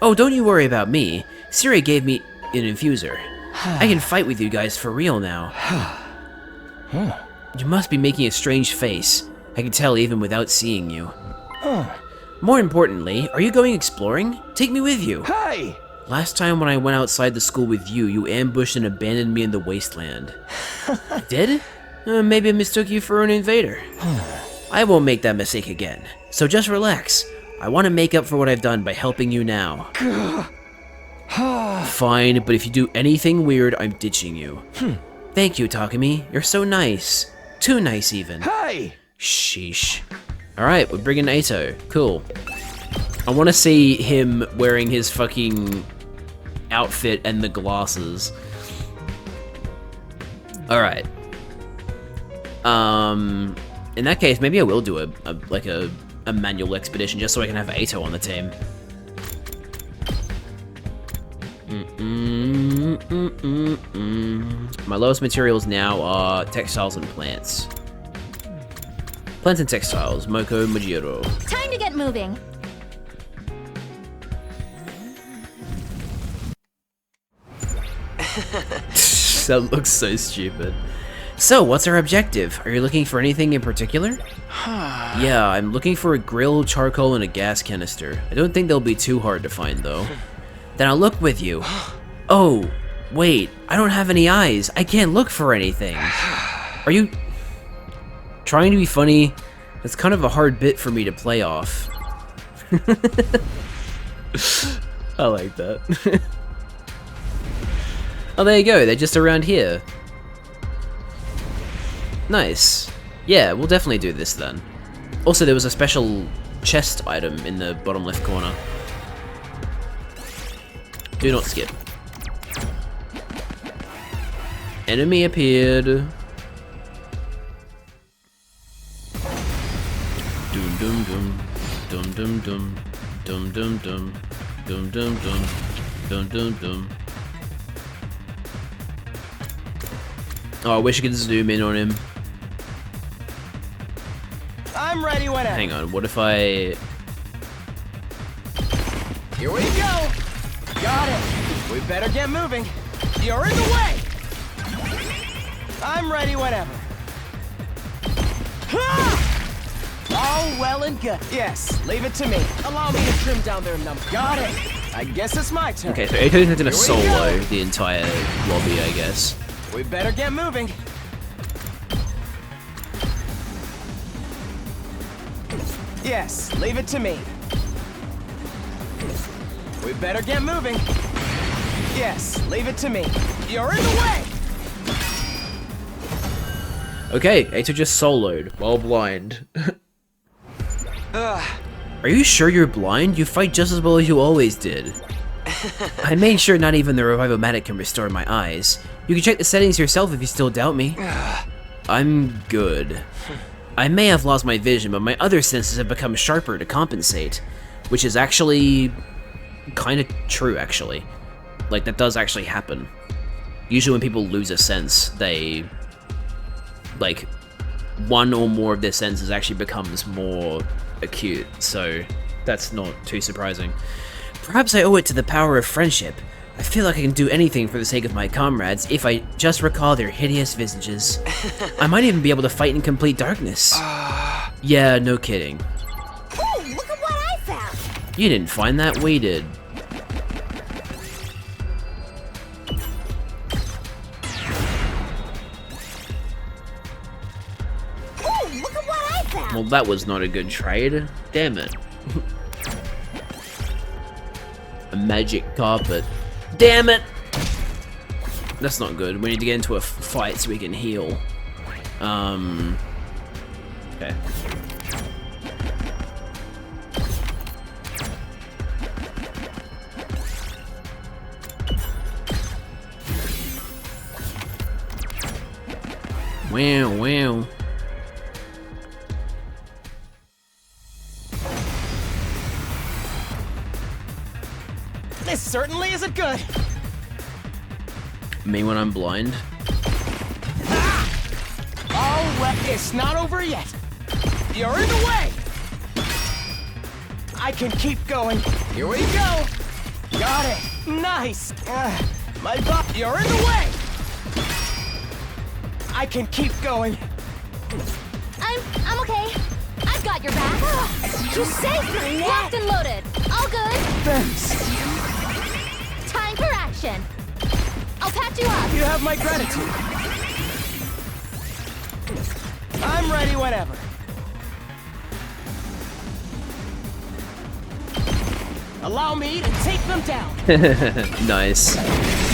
Oh, don't you worry about me. Sirei gave me an infuser. I can fight with you guys for real now. You must be making a strange face. I can tell even without seeing you. More importantly, are you going exploring? Take me with you. Hey! Last time when I went outside the school with you, you ambushed and abandoned me in the wasteland. I did? Maybe I mistook you for an invader. I won't make that mistake again. So just relax. I want to make up for what I've done by helping you now. Fine, but if you do anything weird, I'm ditching you. Thank you, Takumi. You're so nice. Too nice, even. Hey! Sheesh. Alright, we're bringing Ato. Cool. I want to see him wearing his fucking outfit and the glasses. Alright. In that case, maybe I will do a manual expedition just so I can have Ato on the team. My lowest materials now are textiles and plants. Plants and textiles, Moko Majiro. Time to get moving. That looks so stupid. So, what's our objective? Are you looking for anything in particular? Yeah, I'm looking for a grill, charcoal, and a gas canister. I don't think they'll be too hard to find, though. Then I'll look with you. Oh, wait, I don't have any eyes. I can't look for anything. Are you trying to be funny? That's kind of a hard bit for me to play off. I like that. Oh, there you go. They're just around here. Nice. Yeah, we'll definitely do this then. Also, there was a special chest item in the bottom left corner. Do not skip. Enemy appeared. Dum dum dum. Dum dum dum. Dum dum dum. Dum dum dum. Dum dum dum. Oh, I wish I could zoom in on him. I'm ready whenever. Hang on, what if I... Here we go. Got it. We better get moving. You're in the way. I'm ready whenever. All well and good. Yes, leave it to me. Allow me to trim down their number. Got it. I guess it's my turn. Okay, so Ato's gonna Here we solo go. the entire lobby, I guess. We better get moving. Yes, leave it to me. We better get moving. Yes, leave it to me. You're in the way. Okay, Ato just soloed while blind. Are you sure you're blind? You fight just as well as you always did. I made sure not even the Revivomatic can restore my eyes. You can check the settings yourself if you still doubt me. I'm good. I may have lost my vision, but my other senses have become sharper to compensate. Which is actually... kind of true, actually. Like, that does actually happen. Usually when people lose a sense, they... like, one or more of their senses actually becomes more acute, so that's not too surprising. Perhaps I owe it to the power of friendship. I feel like I can do anything for the sake of my comrades if I just recall their hideous visages. I might even be able to fight in complete darkness. Yeah, no kidding. Oh, look at what I found. You didn't find that, we did. Oh, look at what I found. Well, that was not a good trade. Damn it. A magic carpet. Damn it! That's not good. We need to get into a fight so we can heal. Okay. Wow, wow. This certainly isn't good. Me when I'm blind? Oh, well, it's not over yet. You're in the way. I can keep going. Here we go. Got it. Nice. My butt. You're in the way. I can keep going. I'm okay. I've got your back. You saved me. Locked and loaded. All good. Thanks. Time for action. I'll patch you up. You have my gratitude. I'm ready whenever. Allow me to take them down. Nice.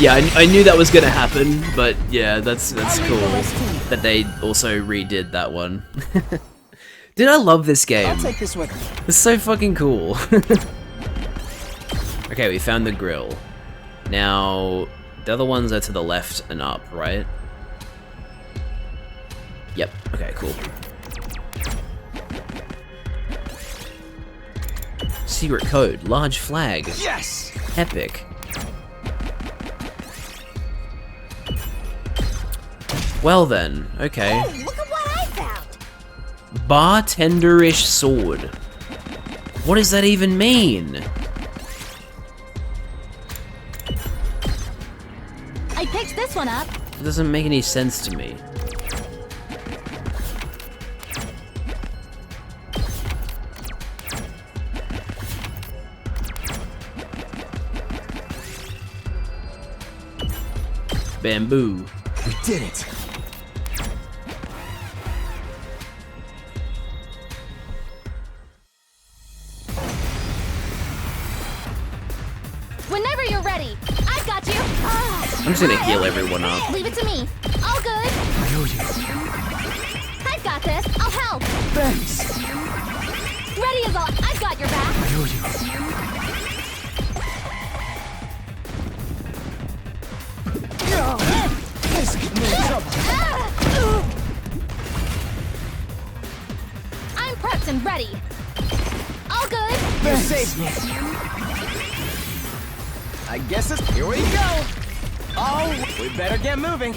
Yeah, I knew that was gonna happen, but yeah, that's cool that they also redid that one. Dude, I love this game. I'll take this with me. It's so fucking cool. Okay, we found the grill. Now, the other ones are to the left and up, right? Yep, okay, cool. Secret code, large flag. Yes! Epic. Well then, okay. Oh, look at what I found. Bartenderish sword. What does that even mean? I picked this one up. It doesn't make any sense to me. Bamboo. We did it. Whenever you're ready, I've got you. I'm just gonna heal everyone up. Leave it to me. All good. I owe you. I've got this. I'll help. Thanks. Ready as all. I've got your back. I owe you. This could mean trouble. I'm prepped and ready. All good. You saved me. I guess it's... Here we go. Oh, we better get moving.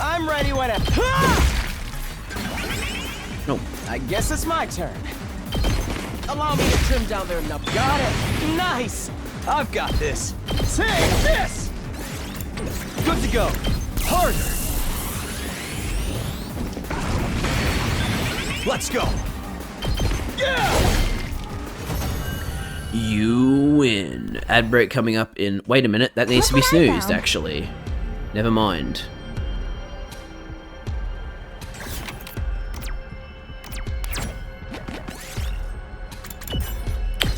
I'm ready whenever. No. I guess it's my turn. Allow me to trim down their nub. Got it. Nice. I've got this. Take this. Good to go. Harder. Let's go. Yeah. You win. Ad break coming up in... Wait a minute, that needs to be Look what I snoozed, found. actually. Never mind.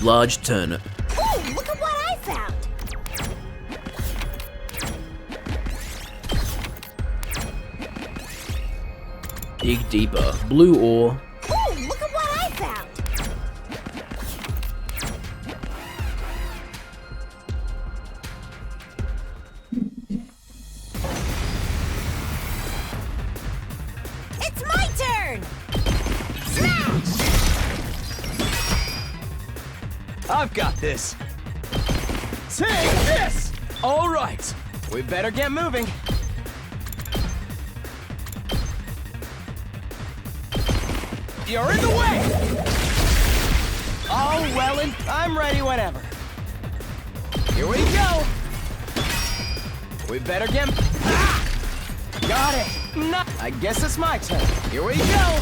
Large turnip. Oh, look at what I found. Dig deeper. Blue ore. Oh, look at what I found. It's my turn. Smash! I've got this. Take this. All right. We better get moving. You're in the way! All well and I'm ready whenever. Here we go! We better get... Ah! Got it! No, I guess it's my turn. Here we go!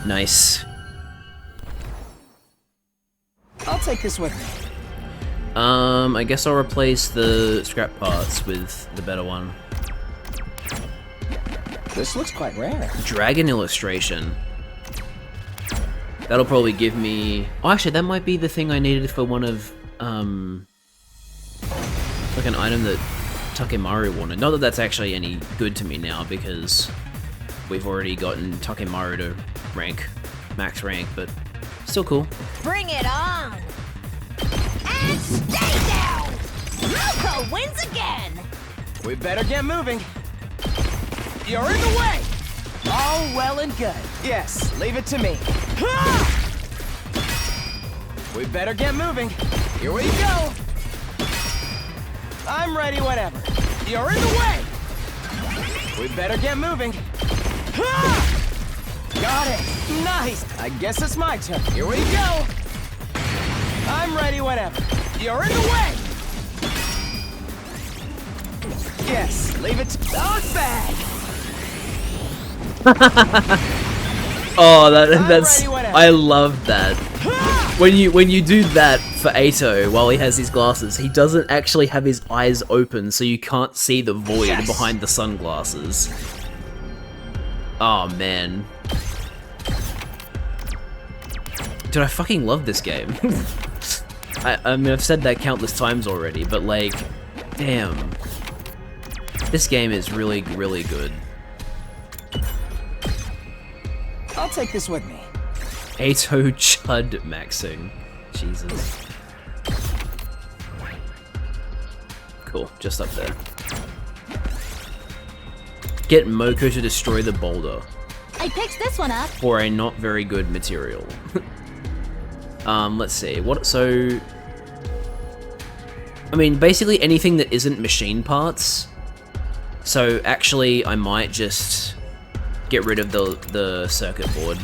Nice. I'll take this with me. I guess I'll replace the scrap parts with the better one. This looks quite rare. Dragon illustration. That'll probably give me... Oh, actually, that might be the thing I needed for one of, like an item that Takemaru wanted. Not that that's actually any good to me now, because we've already gotten Takemaru to max rank, but still cool. Bring it on! And stay down! Malco wins again! We better get moving. You're in the way! All well and good. Yes, leave it to me. Ah! We better get moving. Here we go! I'm ready whenever. You're in the way! We better get moving. Ah! Got it! Nice! I guess it's my turn. Here we go! I'm ready whenever. You're in the way! Yes, leave it to... Dog bag! Oh, that's ready whenever. I love that. When you do that for Ato while he has his glasses, he doesn't actually have his eyes open, so you can't see the void Yes. behind the sunglasses. Oh man. Dude, I fucking love this game. I mean, I've said that countless times already, but like, damn. This game is really, really good. I'll take this with me. Ato Chud maxing. Jesus. Cool, just up there. Get Moko to destroy the boulder. I picked this one up. For a not very good material. Let's see, so... I mean, basically anything that isn't machine parts. So actually, I might just get rid of the circuit board.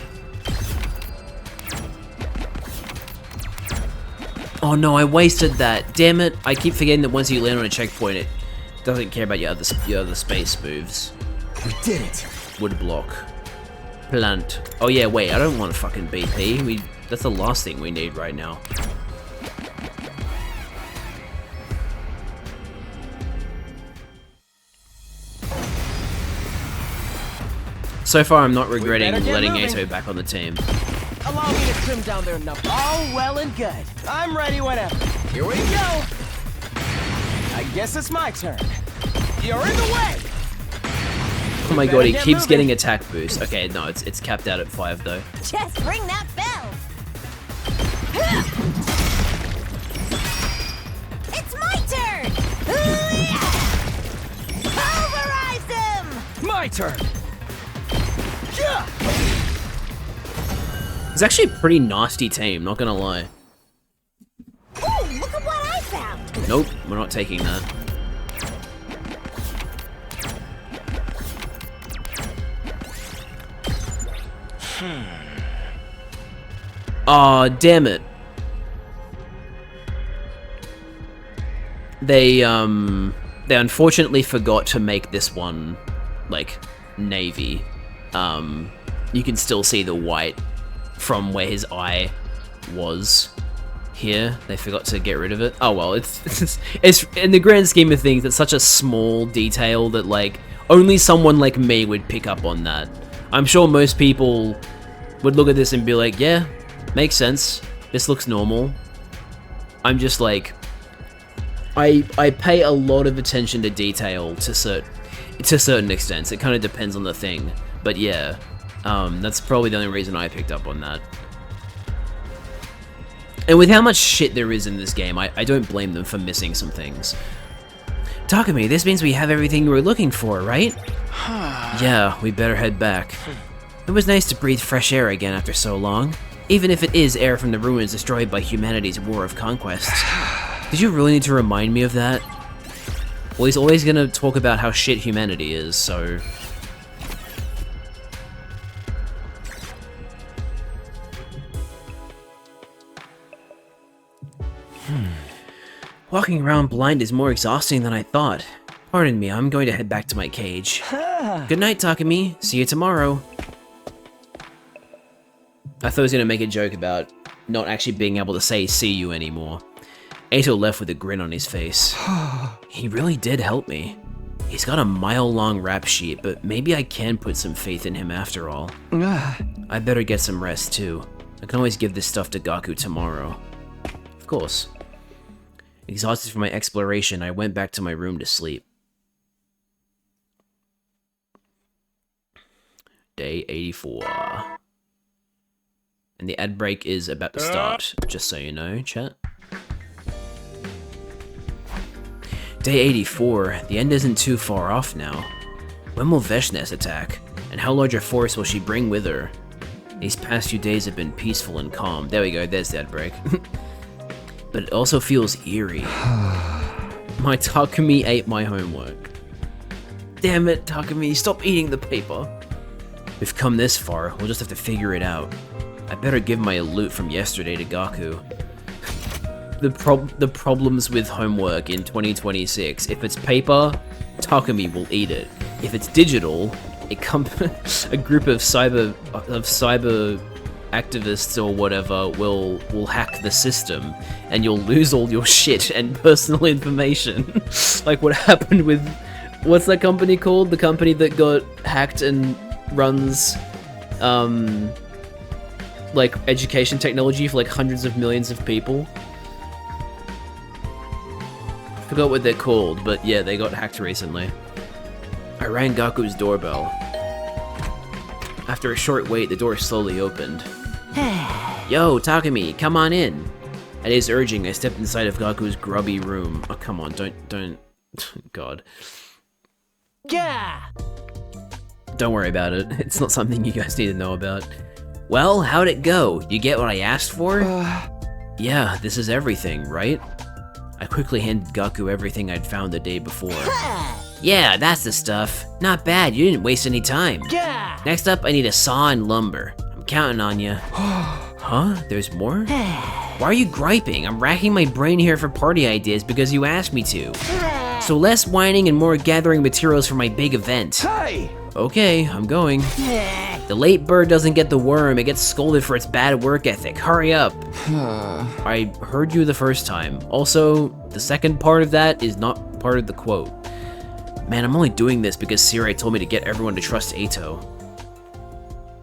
Oh no, I wasted that. Damn it, I keep forgetting that once you land on a checkpoint, it doesn't care about your other space moves. We did it. Wood block. Plant. Oh yeah, wait, I don't want fucking BP. That's the last thing we need right now. So far, I'm not regretting letting Ato back on the team. Allow me to trim down their numbers. All well and good. I'm ready whenever. Here we go. I guess it's my turn. You're in the way. Oh my god, he keeps getting attack boost. Okay, no, it's capped out at 5 though. Just ring that bell. It's my turn. Pulverize him. My turn. It's actually a pretty nasty team, not gonna lie. Ooh, look at what I found. Nope, we're not taking that. Aw, damn it. They unfortunately forgot to make this one, like, navy. You can still see the white from where his eye was here. They forgot to get rid of it. Oh well, it's in the grand scheme of things, it's such a small detail that, like, only someone like me would pick up on that. I'm sure most people would look at this and be like, yeah, makes sense. This looks normal. I'm just like, I pay a lot of attention to detail to certain extents. It kind of depends on the thing. But yeah, that's probably the only reason I picked up on that. And with how much shit there is in this game, I don't blame them for missing some things. Takumi, this means we have everything we were looking for, right? Yeah, we better head back. It was nice to breathe fresh air again after so long, even if it is air from the ruins destroyed by humanity's war of conquest. Did you really need to remind me of that? Well, he's always gonna talk about how shit humanity is, so... Walking around blind is more exhausting than I thought. Pardon me, I'm going to head back to my cage. Good night, Takumi. See you tomorrow. I thought he was going to make a joke about not actually being able to say see you anymore. Ato left with a grin on his face. He really did help me. He's got a mile-long rap sheet, but maybe I can put some faith in him after all. I better get some rest too. I can always give this stuff to Gaku tomorrow. Of course. Exhausted from my exploration, I went back to my room to sleep. Day 84. And the ad break is about to start, just so you know, chat. Day 84. The end isn't too far off now. When will Veshnes attack? And how large a force will she bring with her? These past few days have been peaceful and calm. There we go, there's the ad break. But it also feels eerie. My Takumi ate my homework. Damn it, Takumi, stop eating the paper. We've come this far, we'll just have to figure it out. I better give my loot from yesterday to Gaku. The problems with homework in 2026. If it's paper, Takumi will eat it. If it's digital, a group of cyber activists or whatever will hack the system, and you'll lose all your shit and personal information. Like what happened with, what's that company called? The company that got hacked and runs like education technology for like hundreds of millions of people. Forgot what they're called, but yeah, they got hacked recently. I rang Gaku's doorbell. After a short wait, the door slowly opened. Yo, Takumi, come on in. At his urging, I stepped inside of Gaku's grubby room. Oh, come on, don't... God. Yeah! Don't worry about it. It's not something you guys need to know about. Well, how'd it go? You get what I asked for? Yeah, this is everything, right? I quickly handed Gaku everything I'd found the day before. Yeah, that's the stuff. Not bad, you didn't waste any time. Yeah! Next up, I need a saw and lumber. I'm counting on you. Huh? There's more? Why are you griping? I'm racking my brain here for party ideas because you asked me to. So less whining and more gathering materials for my big event. Hey! Okay, I'm going. The late bird doesn't get the worm, it gets scolded for its bad work ethic. Hurry up. I heard you the first time. Also, the second part of that is not part of the quote. Man, I'm only doing this because Sirai told me to get everyone to trust Ato.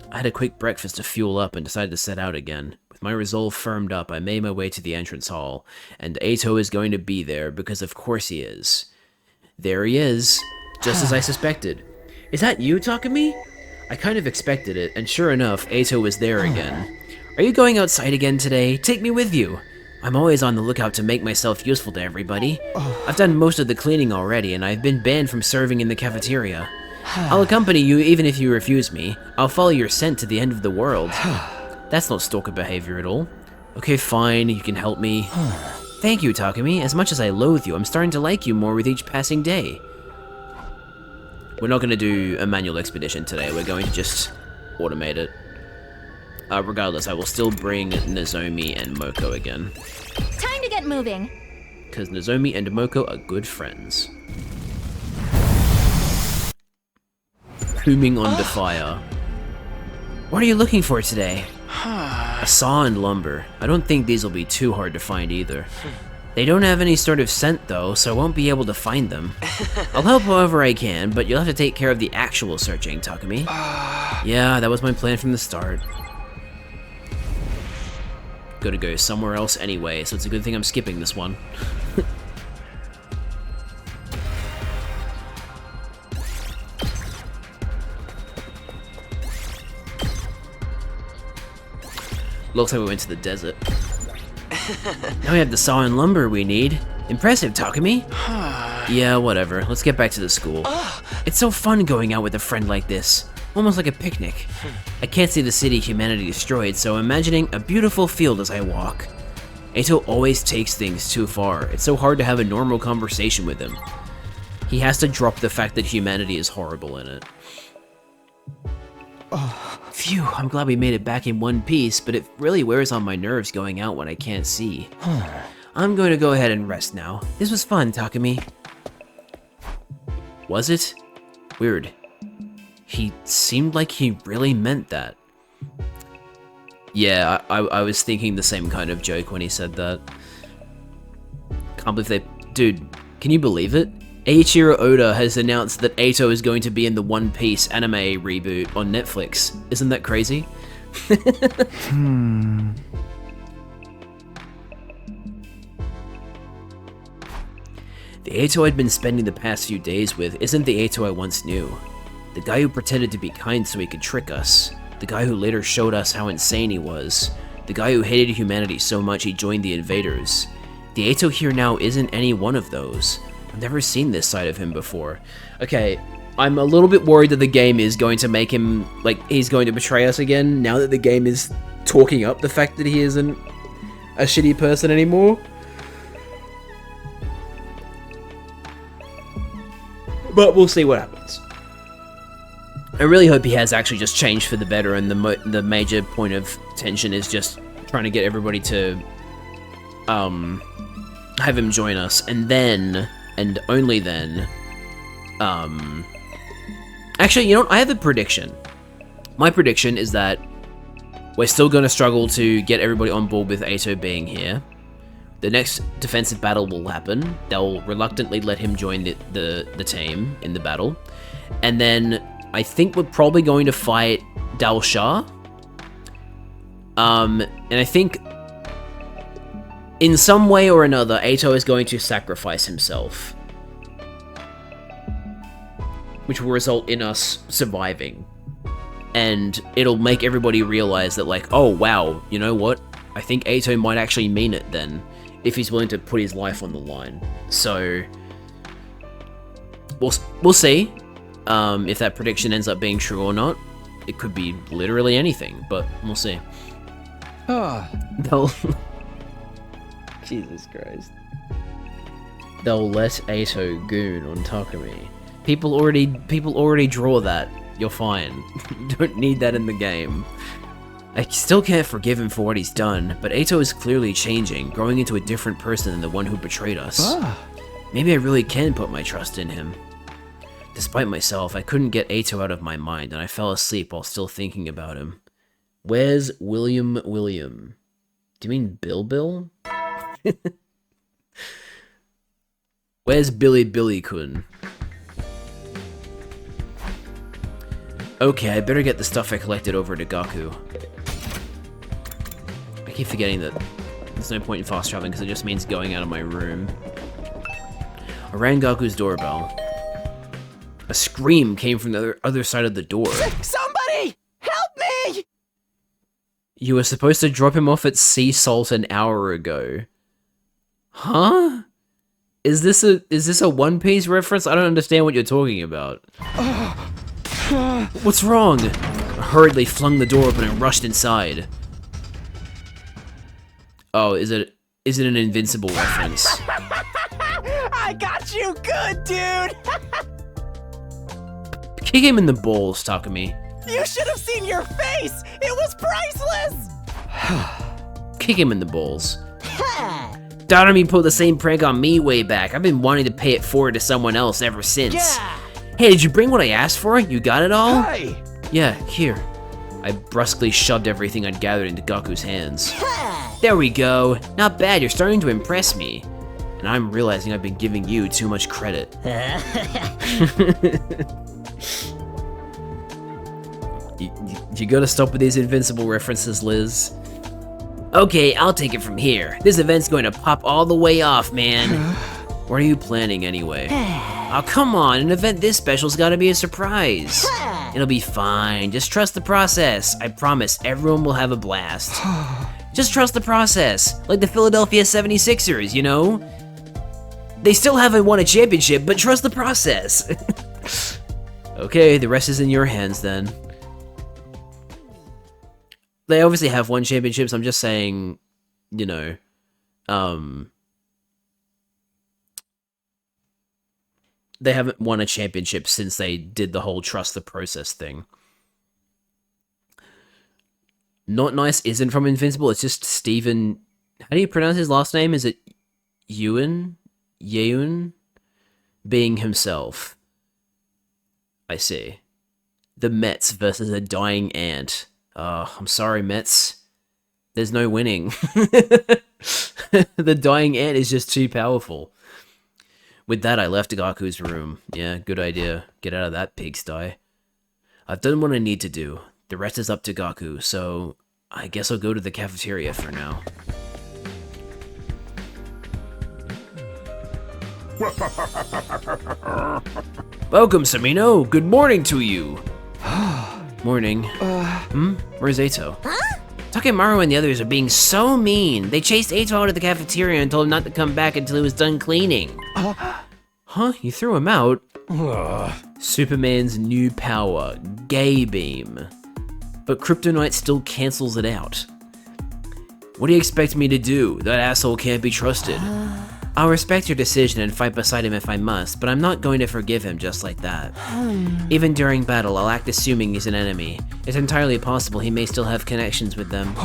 I had a quick breakfast to fuel up and decided to set out again. With my resolve firmed up, I made my way to the entrance hall, and Ato is going to be there because of course he is. There he is, just as I suspected. Is that you, Takumi? I kind of expected it, and sure enough, Ato was there again. Are you going outside again today? Take me with you. I'm always on the lookout to make myself useful to everybody. I've done most of the cleaning already, and I've been banned from serving in the cafeteria. I'll accompany you even if you refuse me. I'll follow your scent to the end of the world. That's not stalker behavior at all. Okay, fine, you can help me. Thank you, Takumi. As much as I loathe you, I'm starting to like you more with each passing day. We're not going to do a manual expedition today, we're going to just automate it. Regardless, I will still bring Nozomi and Moko again. Time to get moving. Because Nozomi and Moko are good friends. Booming on the fire. What are you looking for today? A saw and lumber. I don't think these will be too hard to find either. They don't have any sort of scent though, so I won't be able to find them. I'll help however I can, but you'll have to take care of the actual searching, Takumi. Yeah, that was my plan from the start. Gotta go somewhere else anyway, so it's a good thing I'm skipping this one. Looks like we went to the desert. Now we have the saw and lumber we need. Impressive, Takumi. Yeah, whatever. Let's get back to the school. It's so fun going out with a friend like this. Almost like a picnic. I can't see the city humanity destroyed, so I'm imagining a beautiful field as I walk. Ato always takes things too far. It's so hard to have a normal conversation with him. He has to drop the fact that humanity is horrible in it. Phew, I'm glad we made it back in one piece, but it really wears on my nerves going out when I can't see. I'm going to go ahead and rest now. This was fun, Takumi. Was it? Weird. He seemed like he really meant that. Yeah, I was thinking the same kind of joke when he said that. Can't believe they... Dude, can you believe it? Eiichiro Oda has announced that Ato is going to be in the One Piece anime reboot on Netflix. Isn't that crazy? The Ato I'd been spending the past few days with isn't the Ato I once knew. The guy who pretended to be kind so he could trick us. The guy who later showed us how insane he was. The guy who hated humanity so much he joined the invaders. The Ato here now isn't any one of those. I've never seen this side of him before. Okay, I'm a little bit worried that the game is going to make him, like, he's going to betray us again, now that the game is talking up the fact that he isn't a shitty person anymore. But we'll see what happens. I really hope he has actually just changed for the better, and the major point of tension is just trying to get everybody to have him join us, and then, and only then, actually, you know what, I have a prediction. My prediction is that we're still going to struggle to get everybody on board with Ato being here. The next defensive battle will happen. They'll reluctantly let him join the team in the battle. And then I think we're probably going to fight Dal Shah. And I think in some way or another, Ato is going to sacrifice himself, which will result in us surviving. And it'll make everybody realize that, like, oh wow, you know what? I think Ato might actually mean it then, if he's willing to put his life on the line. So we'll see if that prediction ends up being true or not. It could be literally anything, but we'll see. They'll Jesus Christ. They'll let Ato goon on Takumi. People already draw that. You're fine. Don't need that in the game. I still can't forgive him for what he's done, but Ato is clearly changing, growing into a different person than the one who betrayed us. Maybe I really can put my trust in him. Despite myself, I couldn't get Ato out of my mind, and I fell asleep while still thinking about him. Where's William? Do you mean Bill? Where's Billy-kun? Okay, I better get the stuff I collected over to Gaku. I keep forgetting that there's no point in fast traveling because it just means going out of my room. I rang Gaku's doorbell. A scream came from the other side of the door. Somebody! Help me! You were supposed to drop him off at Sea Salt an hour ago. Huh? Is this a One Piece reference? I don't understand what you're talking about. What's wrong? I hurriedly flung the door open and rushed inside. Oh, is it an Invincible reference? I got you good, dude! Kick him in the balls, Takumi. You should have seen your face! It was priceless! Kick him in the balls. Darami pulled the same prank on me way back. I've been wanting to pay it forward to someone else ever since. Yeah. Hey, did you bring what I asked for? You got it all? Hey! Yeah, here. I brusquely shoved everything I'd gathered into Gaku's hands. There we go. Not bad, you're starting to impress me. And I'm realizing I've been giving you too much credit. You gotta stop with these Invincible references, Liz. Okay, I'll take it from here. This event's going to pop all the way off, man. What are you planning anyway? Oh, come on, an event this special's gotta be a surprise. It'll be fine, just trust the process. I promise everyone will have a blast. Just trust the process, like the Philadelphia 76ers, you know? They still haven't won a championship, but trust the process. Okay, the rest is in your hands then. They obviously have won championships, I'm just saying, you know, they haven't won a championship since they did the whole trust the process thing. Not Nice isn't from Invincible, it's just Steven... How do you pronounce his last name? Is it Yeun? Being himself. I see. The Mets versus a dying ant. Oh, I'm sorry, Mets. There's no winning. The dying ant is just too powerful. With that, I left Gaku's room. Yeah, good idea. Get out of that pigsty. I've done what I need to do. The rest is up to Gaku, so I guess I'll go to the cafeteria for now. Welcome, Samino. Good morning to you. Morning. Where's Ato? Huh? Takemaru and the others are being so mean. They chased Ato out of the cafeteria and told him not to come back until he was done cleaning. Huh? You threw him out? Superman's new power, Gay Beam. But Kryptonite still cancels it out. What do you expect me to do? That asshole can't be trusted. I'll respect your decision and fight beside him if I must, but I'm not going to forgive him just like that. Even during battle, I'll act assuming he's an enemy. It's entirely possible he may still have connections with them.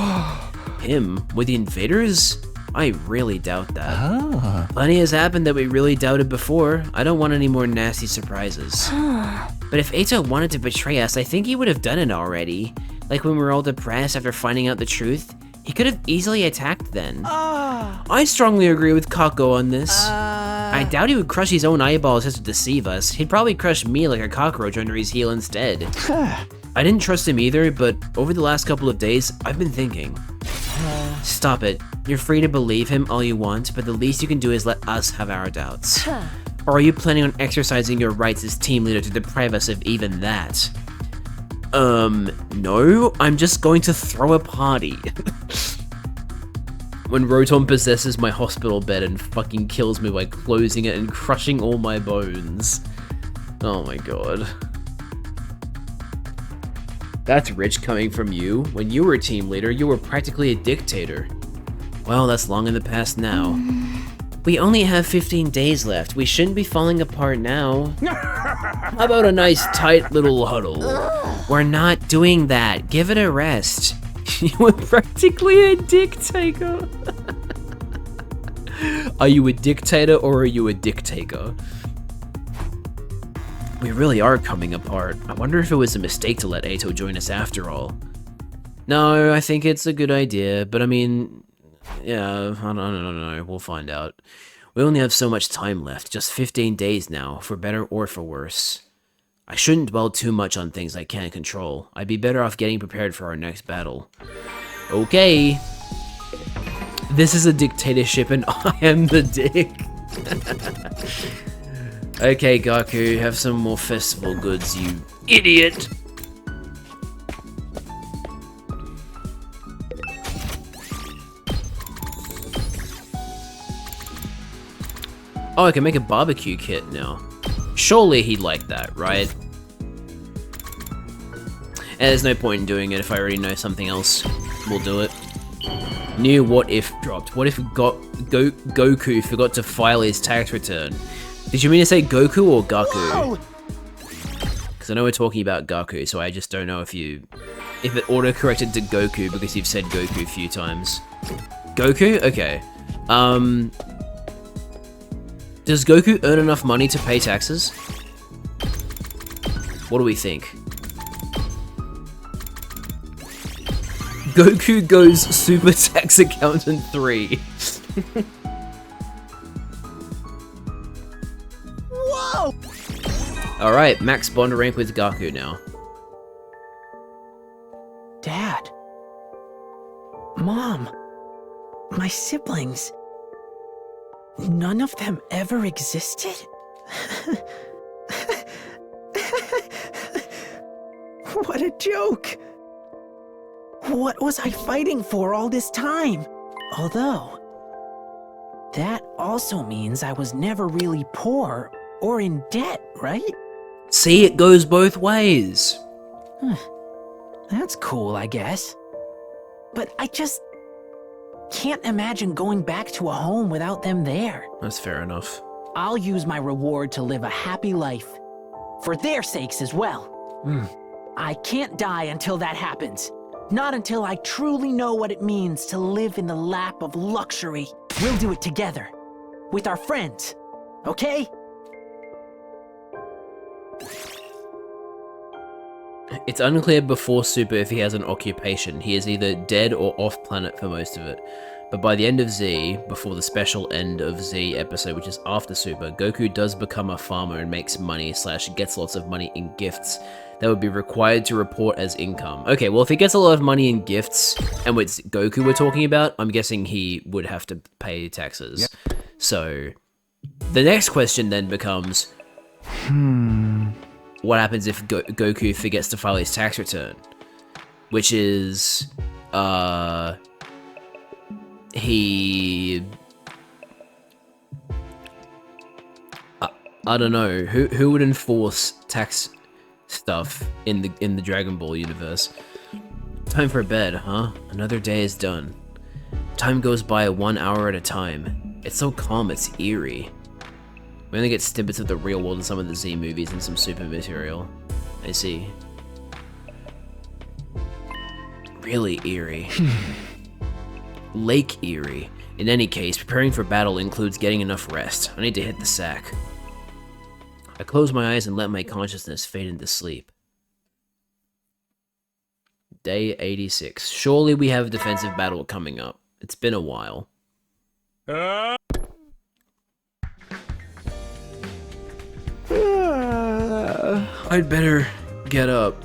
Him? With the invaders? I really doubt that. Plenty has happened that we really doubted before. I don't want any more nasty surprises. But if Ato wanted to betray us, I think he would have done it already. Like when we were all depressed after finding out the truth. He could have easily attacked then. I strongly agree with Kako on this. I doubt he would crush his own eyeballs just to deceive us. He'd probably crush me like a cockroach under his heel instead. I didn't trust him either, but over the last couple of days, I've been thinking. Stop it. You're free to believe him all you want, but the least you can do is let us have our doubts. Or are you planning on exercising your rights as team leader to deprive us of even that? No, I'm just going to throw a party. When Rotom possesses my hospital bed and fucking kills me by closing it and crushing all my bones. Oh my god. That's rich coming from you. When you were a team leader, you were practically a dictator. Well, that's long in the past now. We only have 15 days left. We shouldn't be falling apart now. How about a nice tight little huddle? We're not doing that. Give it a rest. You were practically a dictator. Are you a dictator or are you a dictator? We really are coming apart. I wonder if it was a mistake to let Ato join us after all. No, I think it's a good idea, but I mean, yeah, I don't know, we'll find out. We only have so much time left, just 15 days now, for better or for worse. I shouldn't dwell too much on things I can't control. I'd be better off getting prepared for our next battle. Okay. This is a dictatorship and I am the dick. Okay, Gaku, have some more festival goods, you idiot! Oh, I can make a barbecue kit now. Surely he'd like that, right? And there's no point in doing it if I already know something else. We'll do it. New what if dropped. What if Goku forgot to file his tax return? Did you mean to say Goku or Gaku? Because I know we're talking about Gaku, so I just don't know if it auto-corrected to Goku because you've said Goku a few times. Goku? Okay. Does Goku earn enough money to pay taxes? What do we think? Goku goes Super Tax Accountant 3. Whoa! Alright, max bond rank with Gaku now. Dad. Mom. My siblings. None of them ever existed? What a joke! What was I fighting for all this time? Although, that also means I was never really poor or in debt, right? See, it goes both ways. That's cool, I guess. But I just can't imagine going back to a home without them there. That's fair enough. I'll use my reward to live a happy life. For their sakes as well. I can't die until that happens. Not until I truly know what it means to live in the lap of luxury. We'll do it together. With our friends. Okay? It's unclear before Super if he has an occupation. He is either dead or off-planet for most of it. But by the end of Z, before the special end of Z episode, which is after Super, Goku does become a farmer and makes money / gets lots of money in gifts that would be required to report as income. Okay, well if he gets a lot of money in gifts, and it's Goku we're talking about, I'm guessing he would have to pay taxes. Yep. So, the next question then becomes, what happens if Goku forgets to file his tax return? Which is, he... I don't know, who would enforce tax stuff in the Dragon Ball universe? Time for bed, huh? Another day is done. Time goes by 1 hour at a time. It's so calm, it's eerie. We only get snippets of the real world in some of the Z movies and some Super material. I see. Really eerie. Lake Erie. In any case, preparing for battle includes getting enough rest. I need to hit the sack. I close my eyes and let my consciousness fade into sleep. Day 86. Surely we have a defensive battle coming up. It's been a while. I'd better get up.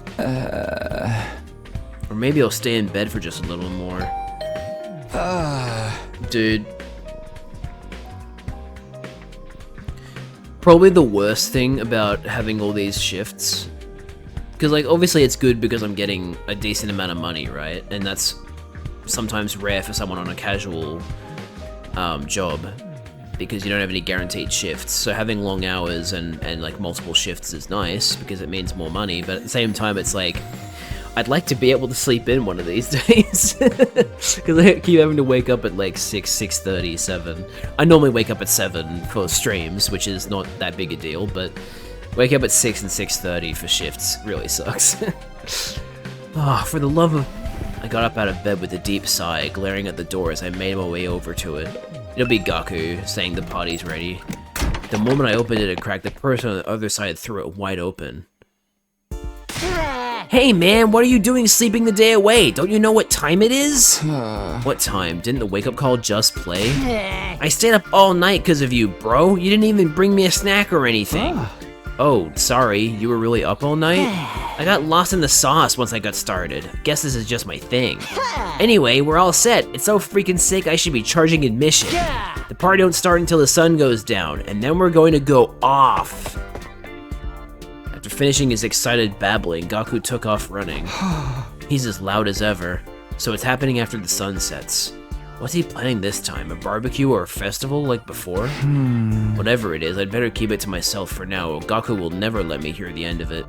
Or maybe I'll stay in bed for just a little more. Dude. Probably the worst thing about having all these shifts, because like obviously it's good because I'm getting a decent amount of money, right? And that's sometimes rare for someone on a casual job, because you don't have any guaranteed shifts. So having long hours and like multiple shifts is nice because it means more money, but at the same time it's like I'd like to be able to sleep in one of these days, because I keep having to wake up at like 6:30, 7. I normally wake up at 7 for streams, which is not that big a deal, but wake up at 6 and 6:30 for shifts really sucks. Ah, for the love of... I got up out of bed with a deep sigh, glaring at the door as I made my way over to it. It'll be Gaku, saying the party's ready. The moment I opened it and cracked, the person on the other side threw it wide open. Hey man, what are you doing sleeping the day away? Don't you know what time it is? What time? Didn't the wake-up call just play? I stayed up all night because of you, bro. You didn't even bring me a snack or anything. Oh, sorry. You were really up all night? I got lost in the sauce once I got started. Guess this is just my thing. Anyway, we're all set. It's so freaking sick I should be charging admission. The party don't start until the sun goes down, and then we're going to go off. After finishing his excited babbling, Gaku took off running. He's as loud as ever, so it's happening after the sun sets. What's he planning this time? A barbecue or a festival like before? Whatever it is, I'd better keep it to myself for now, or Gaku will never let me hear the end of it.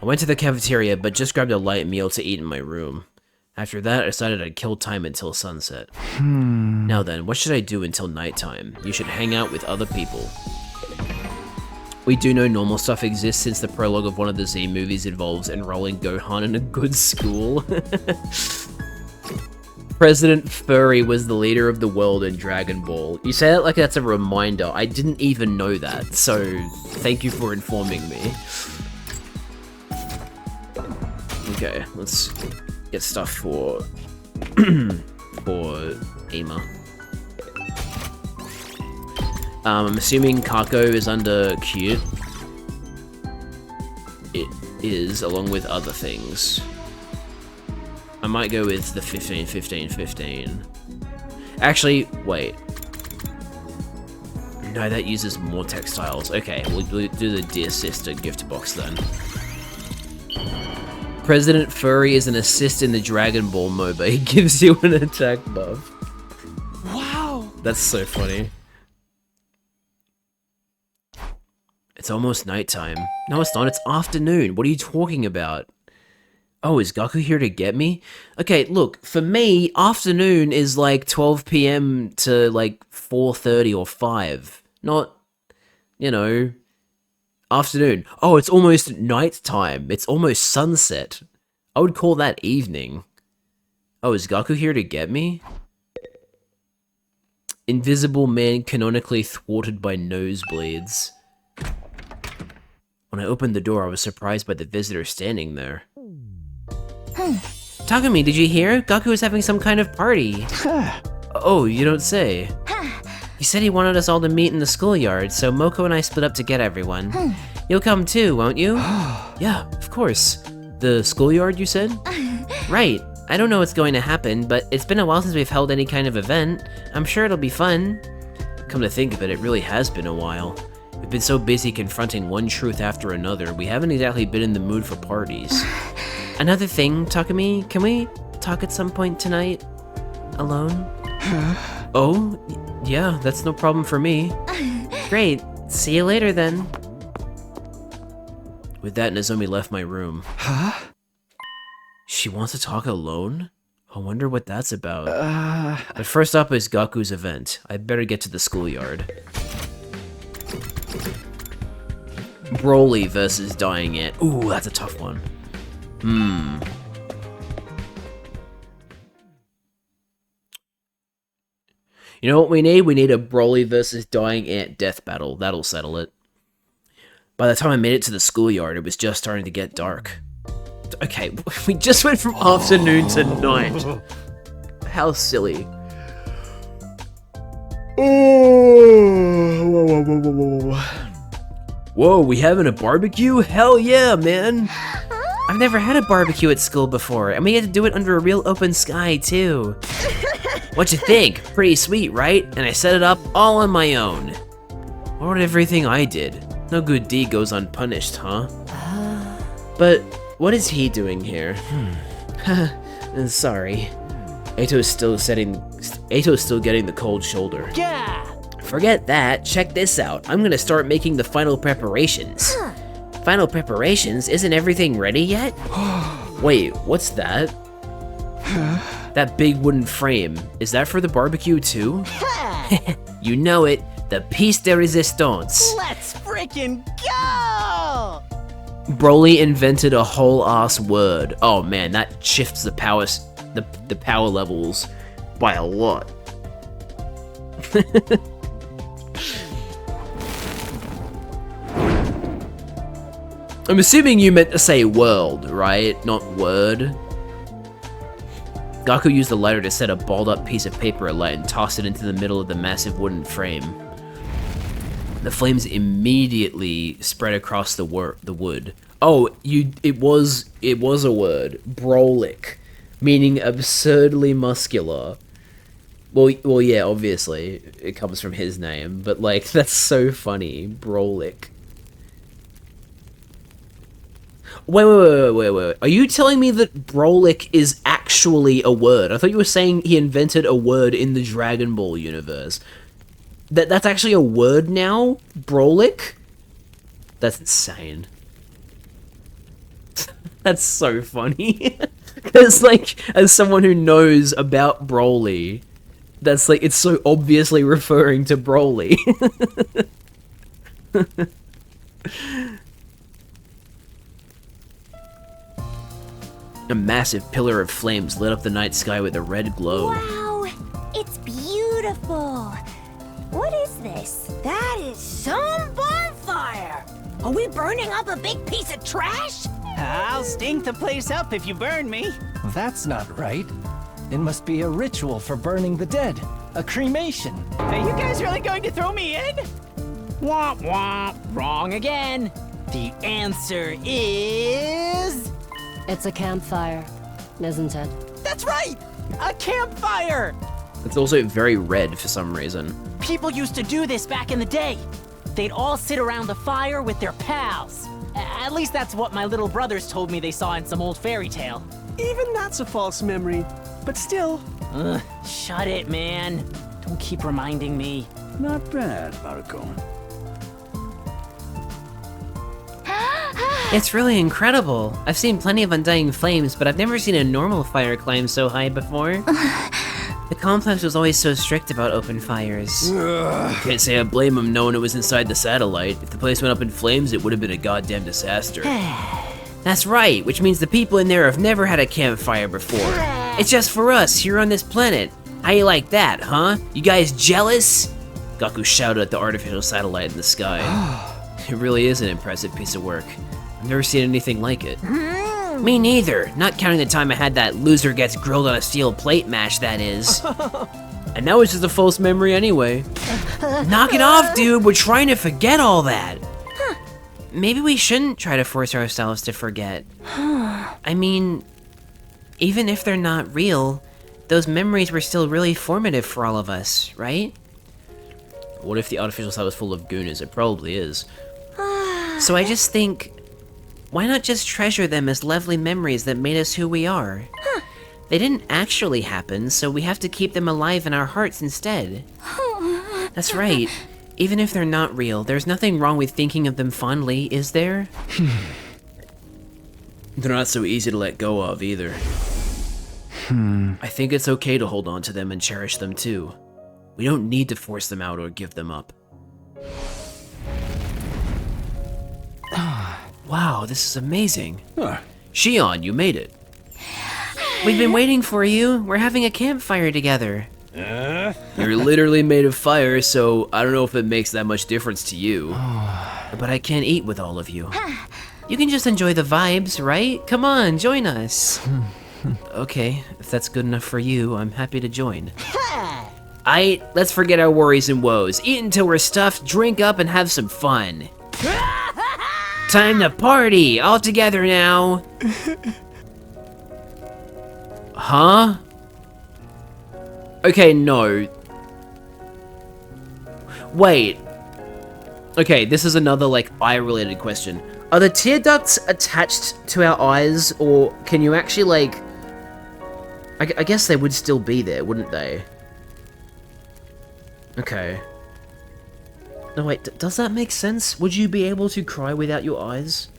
I went to the cafeteria, but just grabbed a light meal to eat in my room. After that, I decided I'd kill time until sunset. Now then, what should I do until nighttime? You should hang out with other people. We do know normal stuff exists since the prologue of one of the Z movies involves enrolling Gohan in a good school. President Furry was the leader of the world in Dragon Ball. You say that like that's a reminder. I didn't even know that, so thank you for informing me. Okay, let's get stuff for Ema. I'm assuming Kako is under cute. It is, along with other things. I might go with the 15, 15, 15. Actually, wait. No, that uses more textiles. Okay, we'll do the Dear Sister gift box then. President Furry is an assist in the Dragon Ball MOBA. He gives you an attack buff. Wow! That's so funny. It's almost nighttime. No, it's not. It's afternoon. What are you talking about? Oh, is Gaku here to get me? Okay, look, for me, afternoon is like 12 PM to like 4:30 or 5. Not, you know, afternoon. Oh, it's almost nighttime. It's almost sunset. I would call that evening. Oh, is Gaku here to get me? Invisible man canonically thwarted by nosebleeds. When I opened the door, I was surprised by the visitor standing there. Takumi, did you hear? Gaku is having some kind of party. Oh, you don't say. He said he wanted us all to meet in the schoolyard, so Moko and I split up to get everyone. You'll come too, won't you? Yeah, of course. The schoolyard, you said? Right. I don't know what's going to happen, but it's been a while since we've held any kind of event. I'm sure it'll be fun. Come to think of it, it really has been a while. We've been so busy confronting one truth after another, we haven't exactly been in the mood for parties. Another thing, Takumi, can we talk at some point tonight? Alone? Oh, yeah, that's no problem for me. Great, see you later then. With that, Nozomi left my room. Huh? She wants to talk alone? I wonder what that's about. But first up is Gaku's event. I'd better get to the schoolyard. Broly versus Dying Ant. Ooh, that's a tough one. You know what we need? We need a Broly versus Dying Ant death battle. That'll settle it. By the time I made it to the schoolyard, it was just starting to get dark. Okay, we just went from afternoon to night. How silly. Whoa, we having a barbecue? Hell yeah, man. I've never had a barbecue at school before, and we had to do it under a real open sky, too. What'd you think? Pretty sweet, right? And I set it up all on my own. What about everything I did? No good deed goes unpunished, huh? But what is he doing here? Sorry. Ato's still getting the cold shoulder. Yeah! Forget that, check this out. I'm gonna start making the final preparations. Final preparations? Isn't everything ready yet? Wait, what's that? That big wooden frame. Is that for the barbecue too? You know it, the piece de resistance. Let's freaking go! Broly invented a whole ass word. Oh man, that shifts the power levels by a lot. I'm assuming you meant to say world, right? Not word. Gaku used the lighter to set a balled up piece of paper alight and tossed it into the middle of the massive wooden frame. The flames immediately spread across the wood. Oh, it was a word, Brolic, meaning absurdly muscular. Well, yeah, obviously it comes from his name, but like that's so funny, Brolic. Wait. Are you telling me that Brolic is actually a word? I thought you were saying he invented a word in the Dragon Ball universe. That's actually a word now? Brolic? That's insane. That's so funny. Because, like, as someone who knows about Broly, that's like, it's so obviously referring to Broly. A massive pillar of flames lit up the night sky with a red glow. Wow, it's beautiful. What is this? That is some bonfire! Are we burning up a big piece of trash? I'll stink the place up if you burn me. That's not right. It must be a ritual for burning the dead. A cremation. Are you guys really going to throw me in? Womp womp. Wrong again. The answer is... It's a campfire, isn't it? That's right! A campfire! It's also very red for some reason. People used to do this back in the day. They'd all sit around the fire with their pals. At least that's what my little brothers told me they saw in some old fairy tale. Even that's a false memory. But still. Shut it, man. Don't keep reminding me. Not bad, Maruko. It's really incredible. I've seen plenty of undying flames, but I've never seen a normal fire climb so high before. The complex was always so strict about open fires. Can't say I blame them knowing it was inside the satellite. If the place went up in flames, it would have been a goddamn disaster. That's right, which means the people in there have never had a campfire before. It's just for us, here on this planet. How you like that, huh? You guys jealous? Gaku shouted at the artificial satellite in the sky. It really is an impressive piece of work. I've never seen anything like it. Me neither, not counting the time I had that loser gets grilled on a steel plate match, that is. And now it's just a false memory anyway. Knock it off, dude, we're trying to forget all that. Maybe we shouldn't try to force ourselves to forget. I mean, even if they're not real, those memories were still really formative for all of us, right? What if the artificial side was full of gooners? It probably is. So I just think, why not just treasure them as lovely memories that made us who we are? They didn't actually happen, so we have to keep them alive in our hearts instead. That's right. Even if they're not real, there's nothing wrong with thinking of them fondly, is there? They're not so easy to let go of, either. I think it's okay to hold on to them and cherish them too. We don't need to force them out or give them up. Wow, this is amazing. Shion, you made it. We've been waiting for you. We're having a campfire together. You're literally made of fire, so I don't know if it makes that much difference to you. But I can't eat with all of you. You can just enjoy the vibes, right? Come on, join us. Okay, if that's good enough for you, I'm happy to join. Let's forget our worries and woes. Eat until we're stuffed, drink up, and have some fun. Time to party! All together now! Huh? Okay, no. Wait. Okay, this is another, like, eye-related question. Are the tear ducts attached to our eyes, or can you actually, like... I guess they would still be there, wouldn't they? Okay. No, wait, does that make sense? Would you be able to cry without your eyes?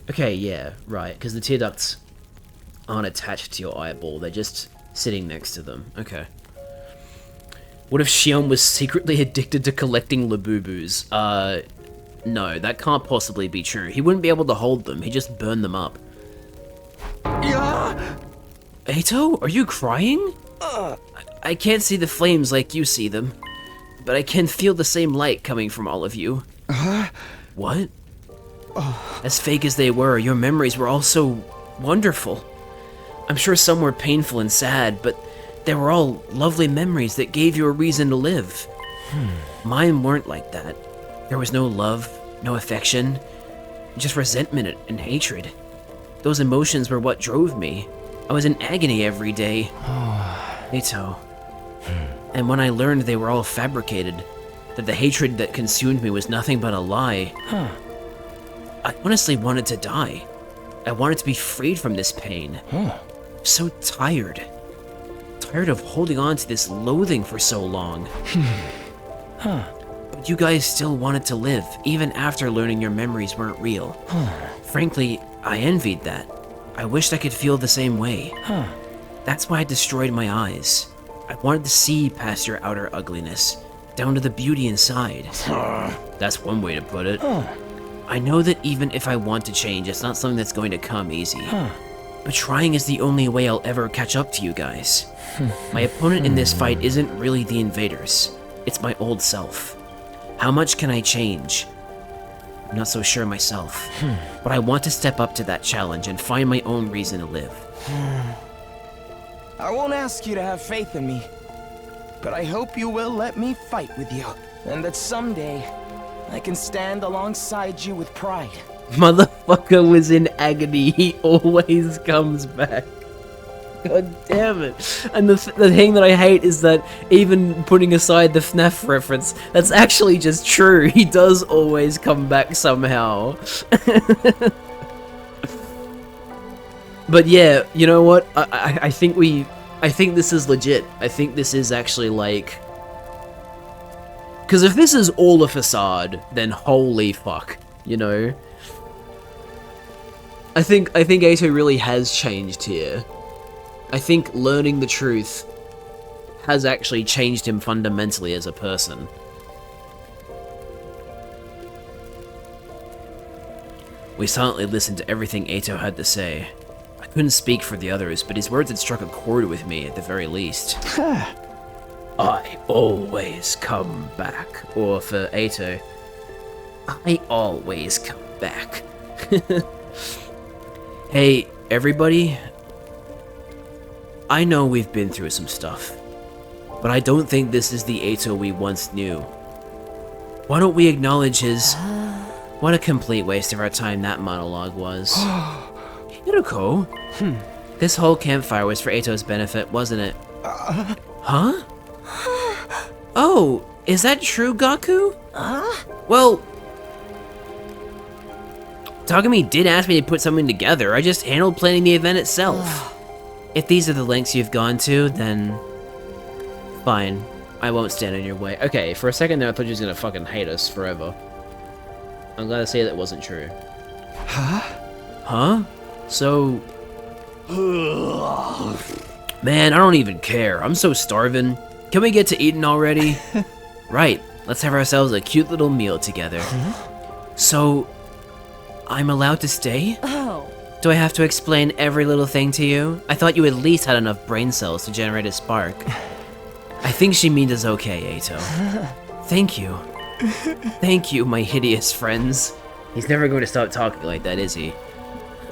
Okay, yeah, right, because the tear ducts aren't attached to your eyeball, they're just sitting next to them. Okay. What if Xion was secretly addicted to collecting Labubus? No, that can't possibly be true. He wouldn't be able to hold them, he just burned them up. Yeah. Eito, are you crying? I can't see the flames like you see them, but I can feel the same light coming from all of you. What? As fake as they were, your memories were all so wonderful. I'm sure some were painful and sad, but they were all lovely memories that gave you a reason to live. Mine weren't like that. There was no love, no affection, just resentment and hatred. Those emotions were what drove me. I was in agony every day. Eito. And when I learned they were all fabricated, that the hatred that consumed me was nothing but a lie, I honestly wanted to die. I wanted to be freed from this pain. So tired. Tired of holding on to this loathing for so long. But you guys still wanted to live, even after learning your memories weren't real. Frankly, I envied that. I wished I could feel the same way. That's why I destroyed my eyes. I wanted to see past your outer ugliness, down to the beauty inside. That's one way to put it. I know that even if I want to change, it's not something that's going to come easy. But trying is the only way I'll ever catch up to you guys. My opponent in this fight isn't really the invaders. It's my old self. How much can I change? I'm not so sure myself. But I want to step up to that challenge and find my own reason to live. I won't ask you to have faith in me, but I hope you will let me fight with you, and that someday I can stand alongside you with pride. Motherfucker was in agony, he always comes back. God damn it. And the thing that I hate is that, even putting aside the FNAF reference, that's actually just true. He does always come back somehow. But yeah, you know what? I think this is legit. I think this is actually like... Because if this is all a facade, then holy fuck, you know? I think Eito really has changed here. I think learning the truth has actually changed him fundamentally as a person. We silently listened to everything Eito had to say. I couldn't speak for the others, but his words had struck a chord with me at the very least. I always come back. Or for Eito, I always come back. Hey, everybody. I know we've been through some stuff, but I don't think this is the Eito we once knew. Why don't we acknowledge his... What a complete waste of our time that monologue was. Hiruko? This whole campfire was for Eito's benefit, wasn't it? Huh? Oh, is that true, Gaku? Well... Takumi did ask me to put something together, I just handled planning the event itself. If these are the lengths you've gone to, then... Fine. I won't stand in your way. Okay, for a second there I thought you was gonna fucking hate us forever. I'm glad to say that wasn't true. Huh? So... Man, I don't even care. I'm so starving. Can we get to eating already? Right, let's have ourselves a cute little meal together. So... I'm allowed to stay? Oh. Do I have to explain every little thing to you? I thought you at least had enough brain cells to generate a spark. I think she means us okay, Eito. Thank you. Thank you, my hideous friends. He's never going to stop talking like that, is he?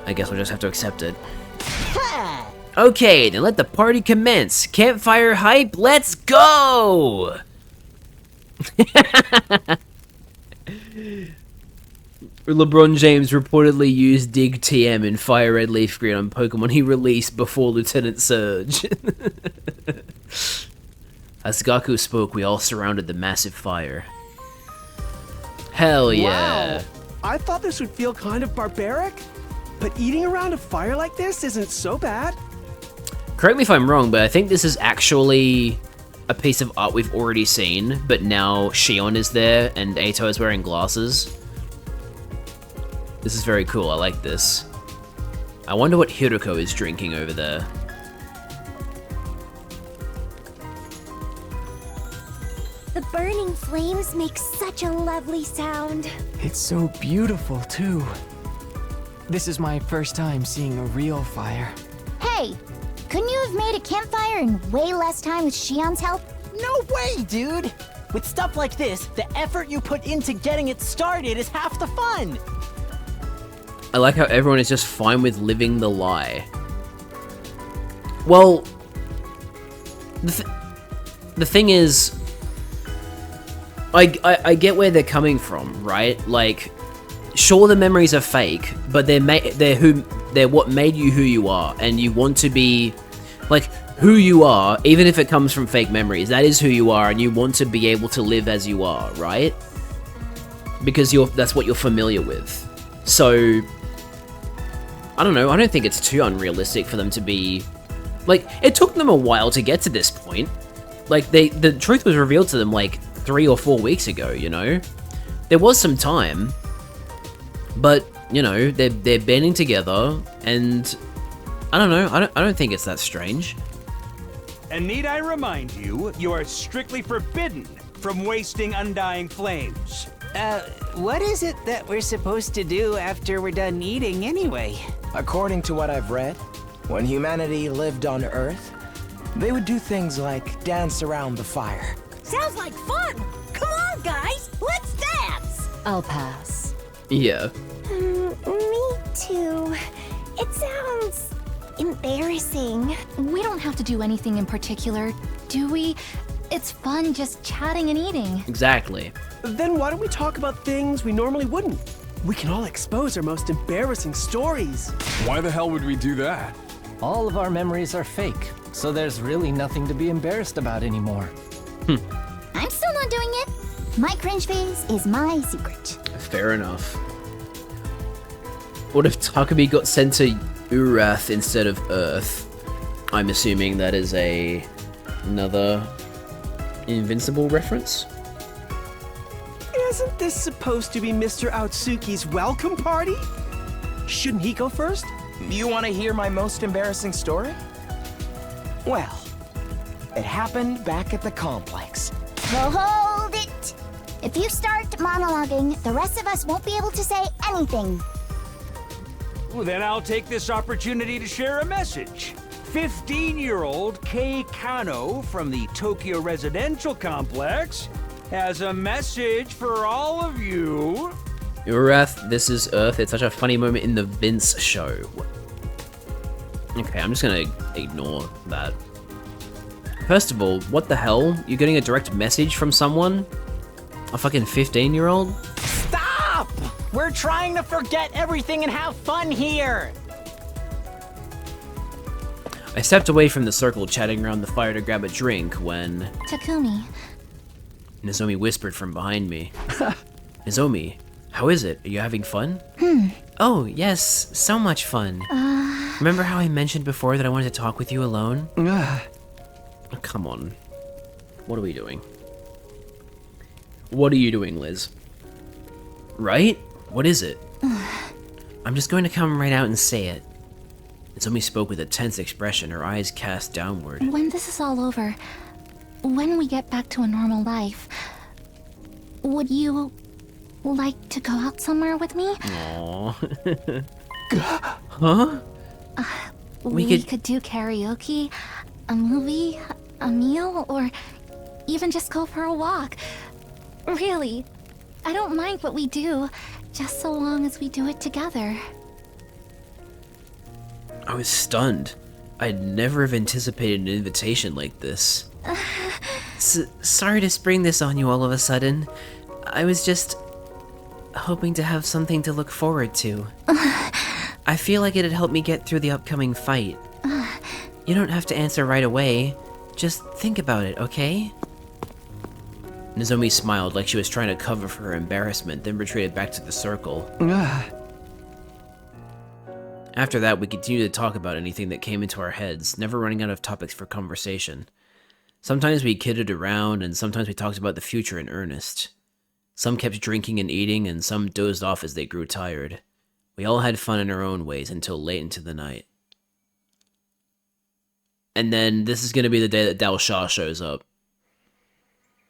I guess we'll just have to accept it. Okay, then let the party commence. Campfire hype, let's go! LeBron James reportedly used Dig TM in Fire Red Leaf Green on Pokemon he released before Lieutenant Surge. As Gaku spoke, we all surrounded the massive fire. Hell yeah. Wow. I thought this would feel kind of barbaric, but eating around a fire like this isn't so bad. Correct me if I'm wrong, but I think this is actually a piece of art we've already seen, but now Shion is there and Eito is wearing glasses. This is very cool, I like this. I wonder what Hiroko is drinking over there. The burning flames make such a lovely sound. It's so beautiful, too. This is my first time seeing a real fire. Hey, couldn't you have made a campfire in way less time with Shion's help? No way, dude! With stuff like this, the effort you put into getting it started is half the fun! I like how everyone is just fine with living the lie. Well, the thing is, I get where they're coming from, right? Like, sure the memories are fake, but they're what made you who you are, and you want to be, like, who you are, even if it comes from fake memories. That is who you are, and you want to be able to live as you are, right? Because that's what you're familiar with. So, I don't know, I don't think it's too unrealistic for them to be, like, it took them a while to get to this point. Like, the truth was revealed to them, like, 3 or 4 weeks ago, you know? There was some time, but, you know, they're banding together, and I don't know, I don't think it's that strange. And need I remind you, you are strictly forbidden from wasting undying flames. What is it that we're supposed to do after we're done eating anyway? According to what I've read, when humanity lived on Earth, they would do things like dance around the fire. Sounds like fun! Come on, guys, let's dance! I'll pass. Yeah. Me too. It sounds embarrassing. We don't have to do anything in particular, do we? It's fun just chatting and eating. Exactly. Then why don't we talk about things we normally wouldn't? We can all expose our most embarrassing stories. Why the hell would we do that? All of our memories are fake, so there's really nothing to be embarrassed about anymore. I'm still not doing it. My cringe phase is my secret. Fair enough. What if Takumi got sent to Urath instead of Earth? I'm assuming that is another Invincible reference? Isn't this supposed to be Mr. Outsuki's welcome party? Shouldn't he go first? You want to hear my most embarrassing story? Well, it happened back at the complex. Well, hold it! If you start monologuing, the rest of us won't be able to say anything. Well, then I'll take this opportunity to share a message. 15-year-old Kei Kano from the Tokyo Residential Complex has a message for all of you. Urath, this is Earth. It's such a funny moment in the Vince show. Okay, I'm just gonna ignore that. First of all, what the hell? You're getting a direct message from someone? A fucking 15-year-old? Stop! We're trying to forget everything and have fun here! I stepped away from the circle chatting around the fire to grab a drink when... Takumi. Nozomi whispered from behind me. Nozomi, how is it? Are you having fun? Oh, yes, so much fun. Remember how I mentioned before that I wanted to talk with you alone? Oh, come on. What are we doing? What are you doing, Liz? Right? What is it? I'm just going to come right out and say it. Nozomi spoke with a tense expression, her eyes cast downward. When this is all over, when we get back to a normal life, would you like to go out somewhere with me? Aww. Huh? We could do karaoke, a movie, a meal, or even just go for a walk. Really, I don't mind what we do, just so long as we do it together. I was stunned. I'd never have anticipated an invitation like this. Sorry to spring this on you all of a sudden. I was just... hoping to have something to look forward to. I feel like it'd help me get through the upcoming fight. You don't have to answer right away. Just think about it, okay? Nozomi smiled like she was trying to cover for her embarrassment, then retreated back to the circle. After that, we continued to talk about anything that came into our heads, never running out of topics for conversation. Sometimes we kidded around, and sometimes we talked about the future in earnest. Some kept drinking and eating, and some dozed off as they grew tired. We all had fun in our own ways until late into the night. And then this is going to be the day that Dao Sha shows up.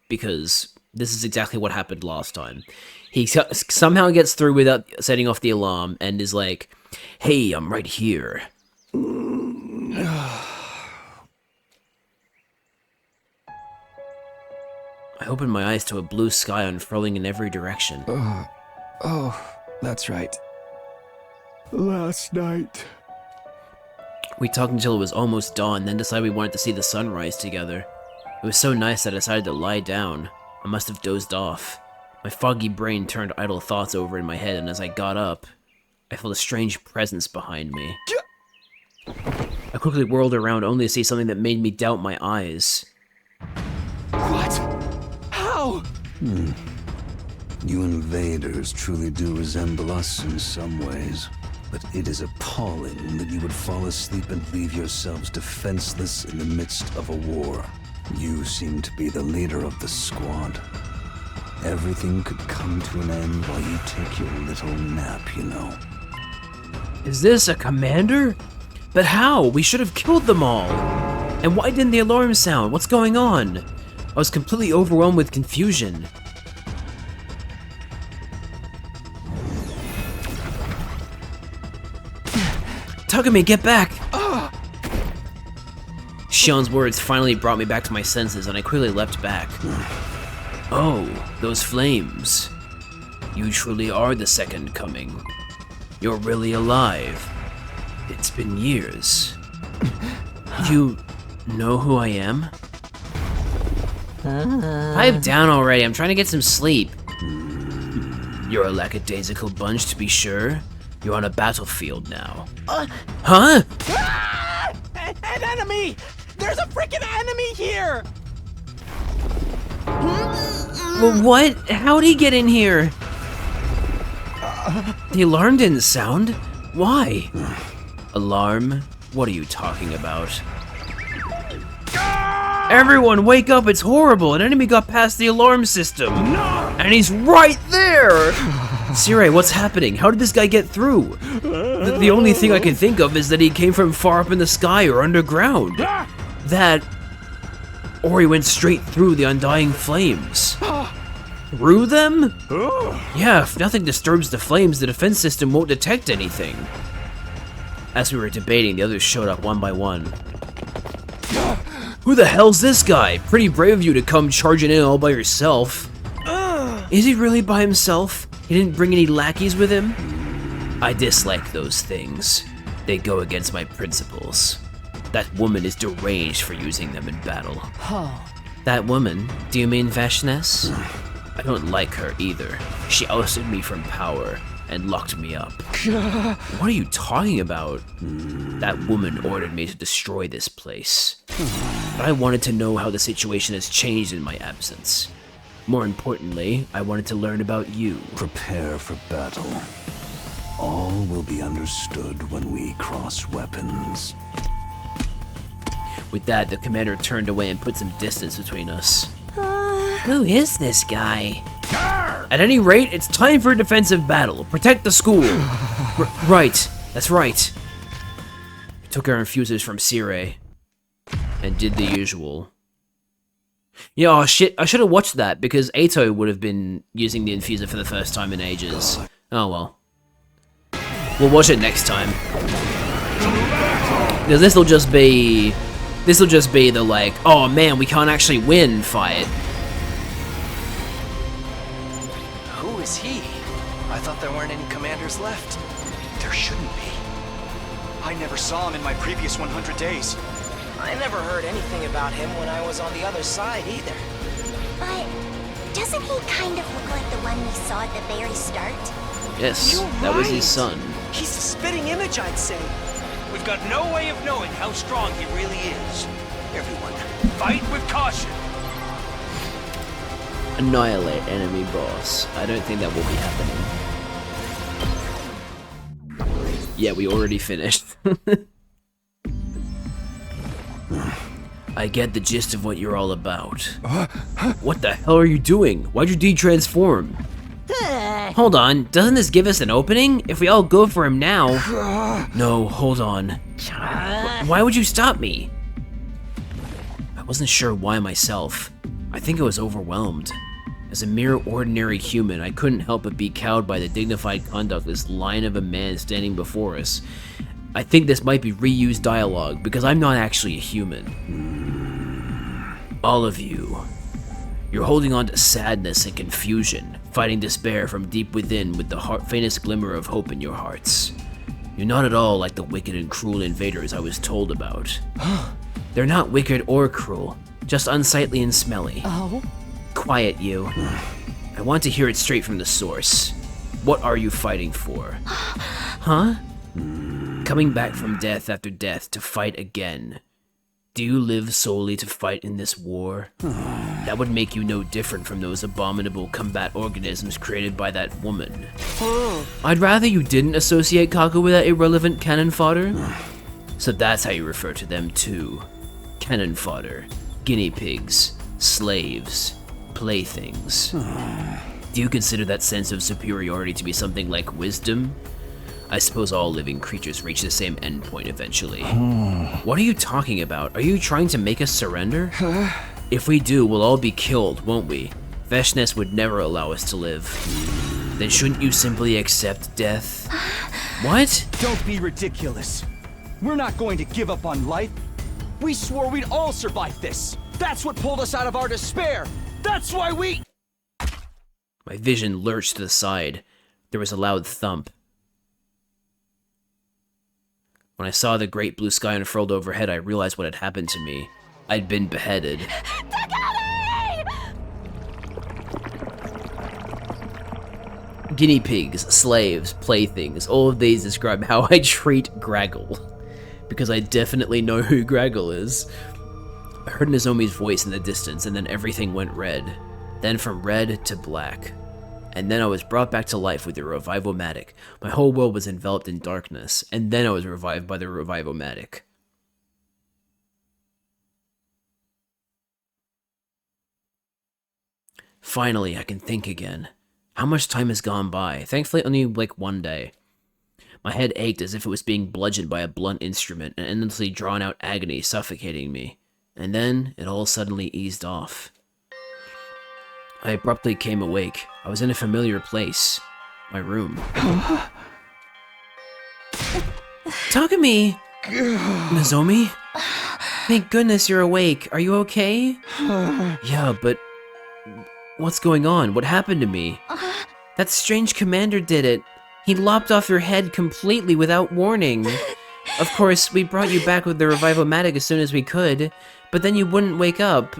Because this is exactly what happened last time. He somehow gets through without setting off the alarm and is like, "Hey, I'm right here." I opened my eyes to a blue sky unfurling in every direction. Oh, that's right. Last night. We talked until it was almost dawn, then decided we wanted to see the sunrise together. It was so nice that I decided to lie down. I must have dozed off. My foggy brain turned idle thoughts over in my head, and as I got up, I felt a strange presence behind me. I quickly whirled around only to see something that made me doubt my eyes. What? How? You invaders truly do resemble us in some ways. But it is appalling that you would fall asleep and leave yourselves defenseless in the midst of a war. You seem to be the leader of the squad. Everything could come to an end while you take your little nap, you know. Is this a commander? But how? We should have killed them all. And why didn't the alarm sound? What's going on? I was completely overwhelmed with confusion. Tugami, get back! Shion's words finally brought me back to my senses, and I quickly leapt back. Oh, those flames. You truly are the second coming. You're really alive. It's been years. You know who I am? Pipe down already, I'm trying to get some sleep. You're a lackadaisical bunch, to be sure. You're on a battlefield now. Huh? Ah! An enemy! There's a freaking enemy here! Well, what? How'd he get in here? The alarm didn't sound. Why? Alarm? What are you talking about? Everyone, wake up! It's horrible! An enemy got past the alarm system! And he's right there! Sirei, what's happening? How did this guy get through? The only thing I can think of is that he came from far up in the sky or underground. That... or he went straight through the undying flames. Through them? Yeah, if nothing disturbs the flames, the defense system won't detect anything. As we were debating, the others showed up one by one. Who the hell's this guy? Pretty brave of you to come charging in all by yourself. Is he really by himself? He didn't bring any lackeys with him? I dislike those things. They go against my principles. That woman is deranged for using them in battle. That woman? Do you mean Vashness? I don't like her either. She ousted me from power and locked me up. What are you talking about? That woman ordered me to destroy this place. But I wanted to know how the situation has changed in my absence. More importantly, I wanted to learn about you. Prepare for battle. All will be understood when we cross weapons. With that, the commander turned away and put some distance between us. Who is this guy? At any rate, it's time for a defensive battle. Protect the school. Right, that's right. We took our infusers from Sirei and did the usual. Yeah, oh shit, I should have watched that because Ato would have been using the infuser for the first time in ages. Oh well. We'll watch it next time. Because this'll just be the like, oh man, we can't actually win fight. Who is he? I thought there weren't any commanders left. There shouldn't be. I never saw him in my previous 100 days. I never heard anything about him when I was on the other side either. But Doesn't he kind of look like the one we saw at the very start? Yes, that was his son. He's a spitting image, I'd say. We've got no way of knowing how strong he really is. Everyone, fight with caution. Annihilate enemy boss. I don't think that will be happening. Yeah, we already finished. I get the gist of what you're all about. What the hell are you doing? Why'd you de-transform? Hold on, doesn't this give us an opening? If we all go for him now... No, hold on. Why would you stop me? I wasn't sure why myself. I think I was overwhelmed. As a mere ordinary human, I couldn't help but be cowed by the dignified conduct of this lion of a man standing before us. I think this might be reused dialogue, because I'm not actually a human. All of you. You're holding on to sadness and confusion, fighting despair from deep within with the faintest glimmer of hope in your hearts. You're not at all like the wicked and cruel invaders I was told about. They're not wicked or cruel, just unsightly and smelly. Oh? Quiet, you. I want to hear it straight from the source. What are you fighting for? Huh? Coming back from death after death to fight again. Do you live solely to fight in this war? That would make you no different from those abominable combat organisms created by that woman. I'd rather you didn't associate Kaku with that irrelevant cannon fodder. So that's how you refer to them too. Cannon fodder, guinea pigs, slaves, playthings. Do you consider that sense of superiority to be something like wisdom? I suppose all living creatures reach the same endpoint eventually. What are you talking about? Are you trying to make us surrender? If we do, we'll all be killed, won't we? Veshness would never allow us to live. Then shouldn't you simply accept death? What? Don't be ridiculous. We're not going to give up on life. We swore we'd all survive this. That's what pulled us out of our despair. That's why we... My vision lurched to the side. There was a loud thump. When I saw the great blue sky unfurled overhead, I realized what had happened to me. I'd been beheaded. Guinea pigs, slaves, playthings, all of these describe how I treat Graggle. Because I definitely know who Graggle is. I heard Nozomi's voice in the distance, and then everything went red. Then from red to black. And then I was brought back to life with the Revivomatic. My whole world was enveloped in darkness, and then I was revived by the Revivomatic. Finally, I can think again. How much time has gone by? Thankfully, only like 1 day. My head ached as if it was being bludgeoned by a blunt instrument, an endlessly drawn-out agony suffocating me. And then, it all suddenly eased off. I abruptly came awake. I was in a familiar place. My room. Takumi! Nozomi? Thank goodness you're awake. Are you okay? Yeah, but... what's going on? What happened to me? That strange commander did it. He lopped off your head completely without warning. Of course, we brought you back with the Revivomatic as soon as we could, but then you wouldn't wake up.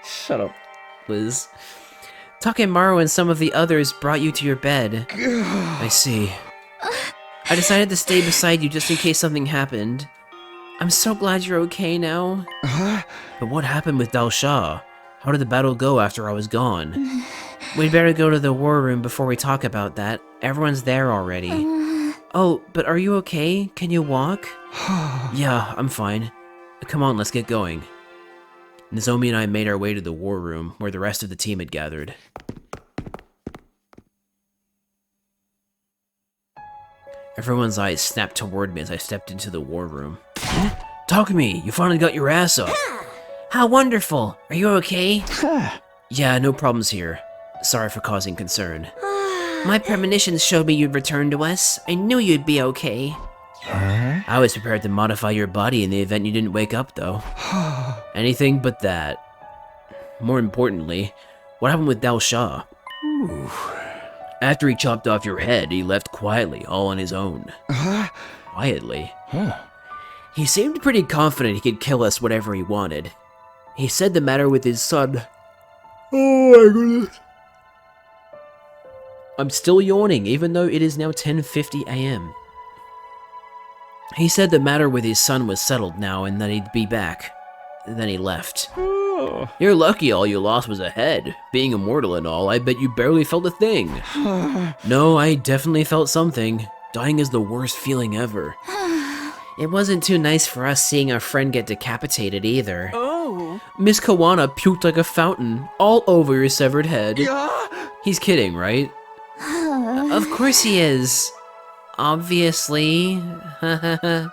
Shut up, Liz. Takemaru and some of the others brought you to your bed. I see. I decided to stay beside you just in case something happened. I'm so glad you're okay now. But what happened with Dalsha? How did the battle go after I was gone? We'd better go to the war room before we talk about that. Everyone's there already. Oh, but are you okay? Can you walk? Yeah, I'm fine. Come on, let's get going. Nozomi and I made our way to the war room, where the rest of the team had gathered. Everyone's eyes snapped toward me as I stepped into the war room. Takumi, you finally got your ass up. How wonderful! Are you okay? Yeah, no problems here. Sorry for causing concern. My premonitions showed me you'd return to us. I knew you'd be okay. I was prepared to modify your body in the event you didn't wake up, though. Anything but that. More importantly, what happened with Dalsha? After he chopped off your head, he left quietly, all on his own. Quietly? He seemed pretty confident he could kill us whatever he wanted. He said the matter with his son. Oh my goodness. I'm still yawning, even though it is now 10:50 a.m. He said the matter with his son was settled now and that he'd be back. Then he left. You're lucky all you lost was a head. Being immortal and all, I bet you barely felt a thing. No, I definitely felt something. Dying is the worst feeling ever. It wasn't too nice for us seeing our friend get decapitated either. Oh. Miss Kawana puked like a fountain, all over your severed head. He's kidding, right? Of course he is. Obviously. I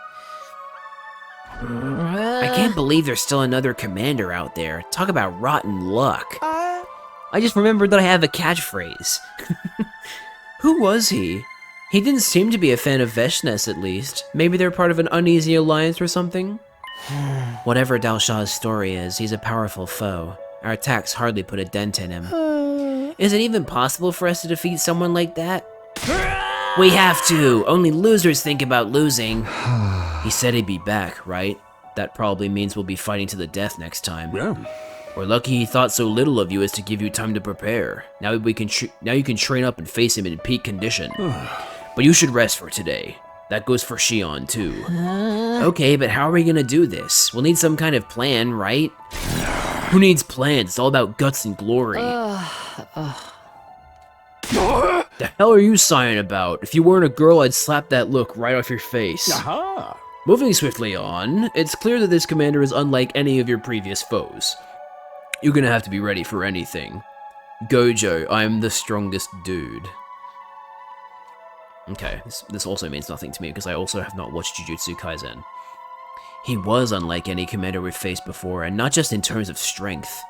can't believe there's still another commander out there. Talk about rotten luck. I just remembered that I have a catchphrase. Who was he? He didn't seem to be a fan of Veshness, at least. Maybe they're part of an uneasy alliance or something? Whatever Dalshah's story is, he's a powerful foe. Our attacks hardly put a dent in him. Is it even possible for us to defeat someone like that? We have to! Only losers think about losing. He said he'd be back, right? That probably means we'll be fighting to the death next time. Yeah. We're lucky he thought so little of you as to give you time to prepare. Now you can train up and face him in peak condition. But you should rest for today. That goes for Shion too. Okay, but how are we gonna do this? We'll need some kind of plan, right? Who needs plans? It's all about guts and glory. The hell are you sighing about? If you weren't a girl, I'd slap that look right off your face. Moving swiftly on, it's clear that this commander is unlike any of your previous foes. You're gonna have to be ready for anything. Gojo, I am the strongest dude. Okay, this also means nothing to me because I also have not watched Jujutsu Kaisen. He was unlike any commander we've faced before, and not just in terms of strength.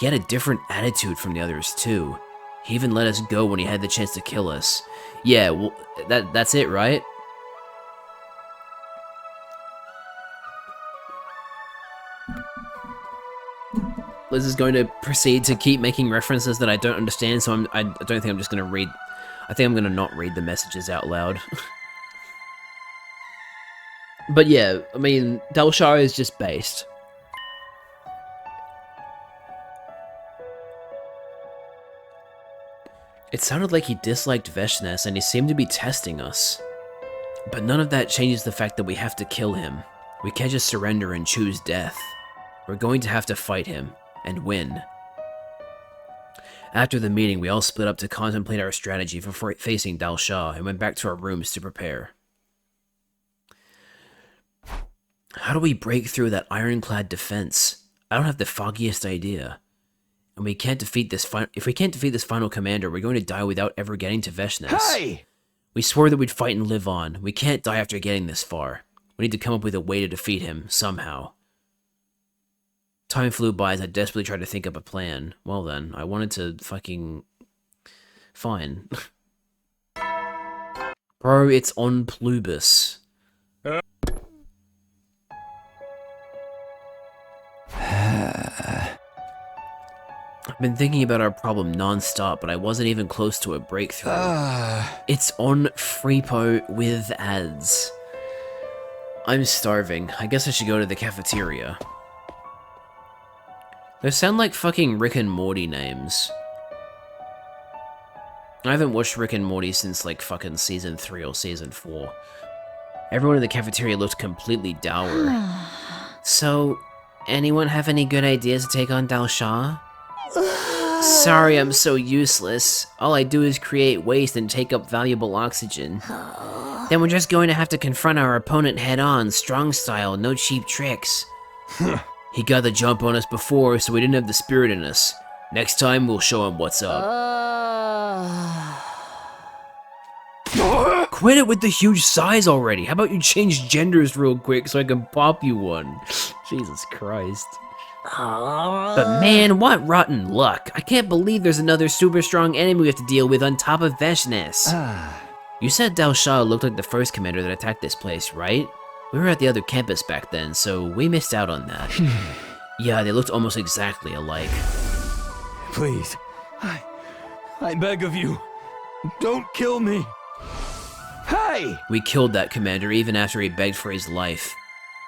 He had a different attitude from the others too. He even let us go when he had the chance to kill us. Yeah, well, that's it, right? Liz is going to proceed to keep making references that I don't understand, so I don't think I'm just going to read... I think I'm going to not read the messages out loud. But yeah, I mean, Dalshah is just based. It sounded like he disliked Veshness and he seemed to be testing us. But none of that changes the fact that we have to kill him. We can't just surrender and choose death. We're going to have to fight him, and win. After the meeting, we all split up to contemplate our strategy for facing Dalshah and went back to our rooms to prepare. How do we break through that ironclad defense? I don't have the foggiest idea. And we can't defeat this if we can't defeat this final commander, we're going to die without ever getting to Veshness. Hey! We swore that we'd fight and live on. We can't die after getting this far. We need to come up with a way to defeat him, somehow. Time flew by as I desperately tried to think up a plan. Well then, I wanted to fucking... Fine. Bro, it's on Plubus. I've been thinking about our problem non-stop, but I wasn't even close to a breakthrough. It's on Freepo with ads. I'm starving. I guess I should go to the cafeteria. Those sound like fucking Rick and Morty names. I haven't watched Rick and Morty since like fucking season 3 or season 4. Everyone in the cafeteria looked completely dour. So, anyone have any good ideas to take on Dalshah? Sorry, I'm so useless. All I do is create waste and take up valuable oxygen. Then we're just going to have to confront our opponent head-on, strong style, no cheap tricks. He got the jump on us before, so we didn't have the spirit in us. Next time, we'll show him what's up. Quit it with the huge size already. How about you change genders real quick so I can pop you one? Jesus Christ. But man, what rotten luck. I can't believe there's another super strong enemy we have to deal with on top of Veshness. You said Dalshah looked like the first commander that attacked this place, right? We were at the other campus back then, so we missed out on that. Yeah, they looked almost exactly alike. Please, I beg of you, don't kill me. Hey! We killed that commander even after he begged for his life.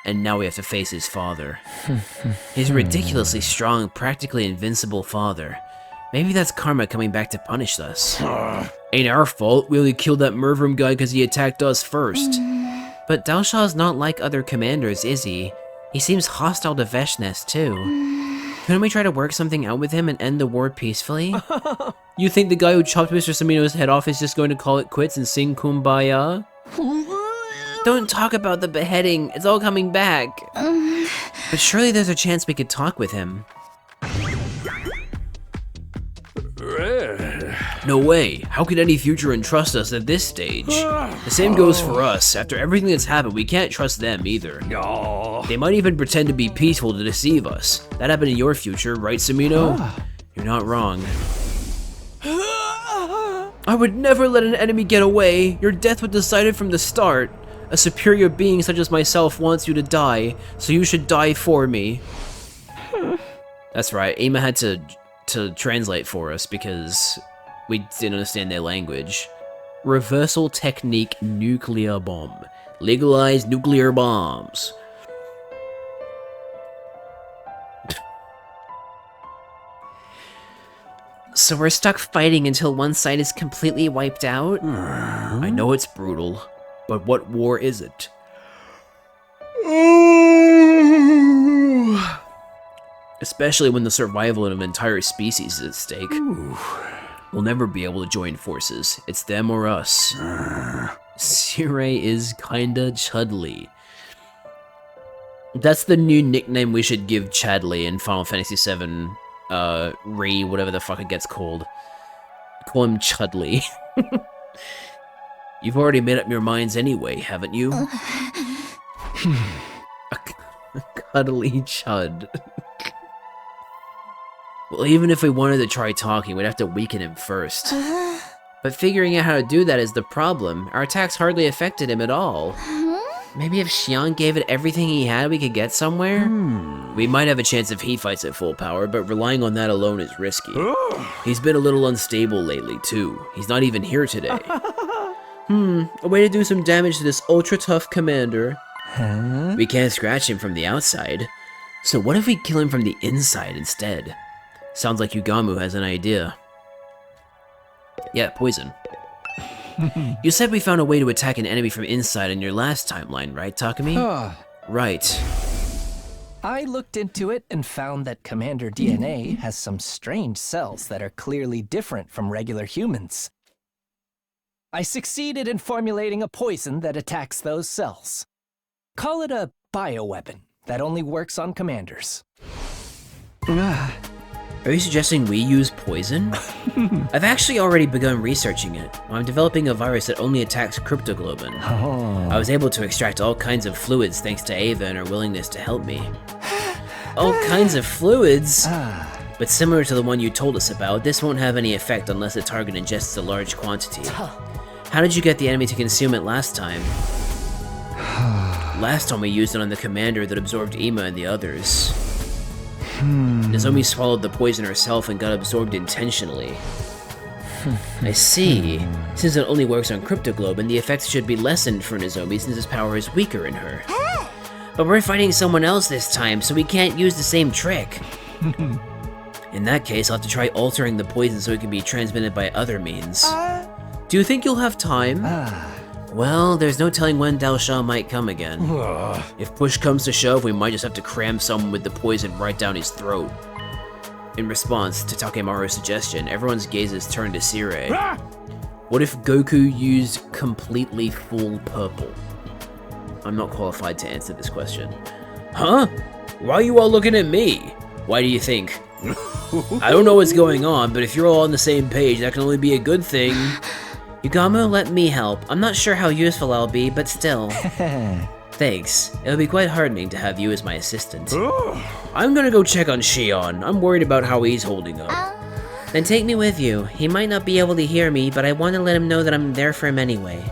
And now we have to face his father. His ridiculously strong, practically invincible father. Maybe that's karma coming back to punish us. Ain't our fault, we only killed that Mervrim guy because he attacked us first. But Dalshaw's not like other commanders, is he? He seems hostile to Veshness, too. Couldn't we try to work something out with him and end the war peacefully? You think the guy who chopped Mr. Samino's head off is just going to call it quits and sing Kumbaya? Don't talk about the beheading, it's all coming back. But surely there's a chance we could talk with him. No way. How could any future entrust us at this stage? The same goes for us. After everything that's happened, we can't trust them either. They might even pretend to be peaceful to deceive us. That happened in your future, right, Samino? You're not wrong. I would never let an enemy get away. Your death was decided from the start. A superior being such as myself wants you to die, so you should die for me. That's right, Ima had to translate for us because we didn't understand their language. Reversal technique nuclear bomb. Legalize nuclear bombs. So we're stuck fighting until one side is completely wiped out? I know it's brutal, but what war is it? Especially when the survival of an entire species is at stake. We'll never be able to join forces. It's them or us. Sire is kinda Chudley. That's the new nickname we should give Chadley in Final Fantasy VII, whatever the fuck it gets called. Call him Chudley. You've already made up your minds anyway, haven't you? A cuddly Chud. Well, even if we wanted to try talking, we'd have to weaken him first. But figuring out how to do that is the problem. Our attacks hardly affected him at all. Maybe if Xion gave it everything he had, we could get somewhere? We might have a chance if he fights at full power, but relying on that alone is risky. He's been a little unstable lately, too. He's not even here today. A way to do some damage to this ultra-tough commander. We can't scratch him from the outside. So what if we kill him from the inside instead? Sounds like Yugamu has an idea. Yeah, poison. You said we found a way to attack an enemy from inside in your last timeline, right, Takumi? Right. I looked into it and found that Commander DNA has some strange cells that are clearly different from regular humans. I succeeded in formulating a poison that attacks those cells. Call it a bioweapon that only works on commanders. Are you suggesting we use poison? I've actually already begun researching it. I'm developing a virus that only attacks cryptoglobin. I was able to extract all kinds of fluids thanks to Ava and her willingness to help me. All kinds of fluids? But similar to the one you told us about, this won't have any effect unless the target ingests a large quantity. How did you get the enemy to consume it last time? Last time we used it on the commander that absorbed Ima and the others. Nozomi swallowed the poison herself and got absorbed intentionally. I see. Since it only works on cryptoglobin, the effects should be lessened for Nozomi since his power is weaker in her. But we're fighting someone else this time, so we can't use the same trick. In that case, I'll have to try altering the poison so it can be transmitted by other means. Do you think you'll have time? Well, there's no telling when Dalsha might come again. If push comes to shove, we might just have to cram someone with the poison right down his throat. In response to Takemaru's suggestion, everyone's gazes turned to Sire. What if Goku used completely full purple? I'm not qualified to answer this question. Huh? Why are you all looking at me? Why do you think? I don't know what's going on, but if you're all on the same page, that can only be a good thing. Yugamu, let me help. I'm not sure how useful I'll be, but still. Thanks. It'll be quite heartening to have you as my assistant. I'm gonna go check on Xion. I'm worried about how he's holding up. Then take me with you. He might not be able to hear me, but I want to let him know that I'm there for him anyway.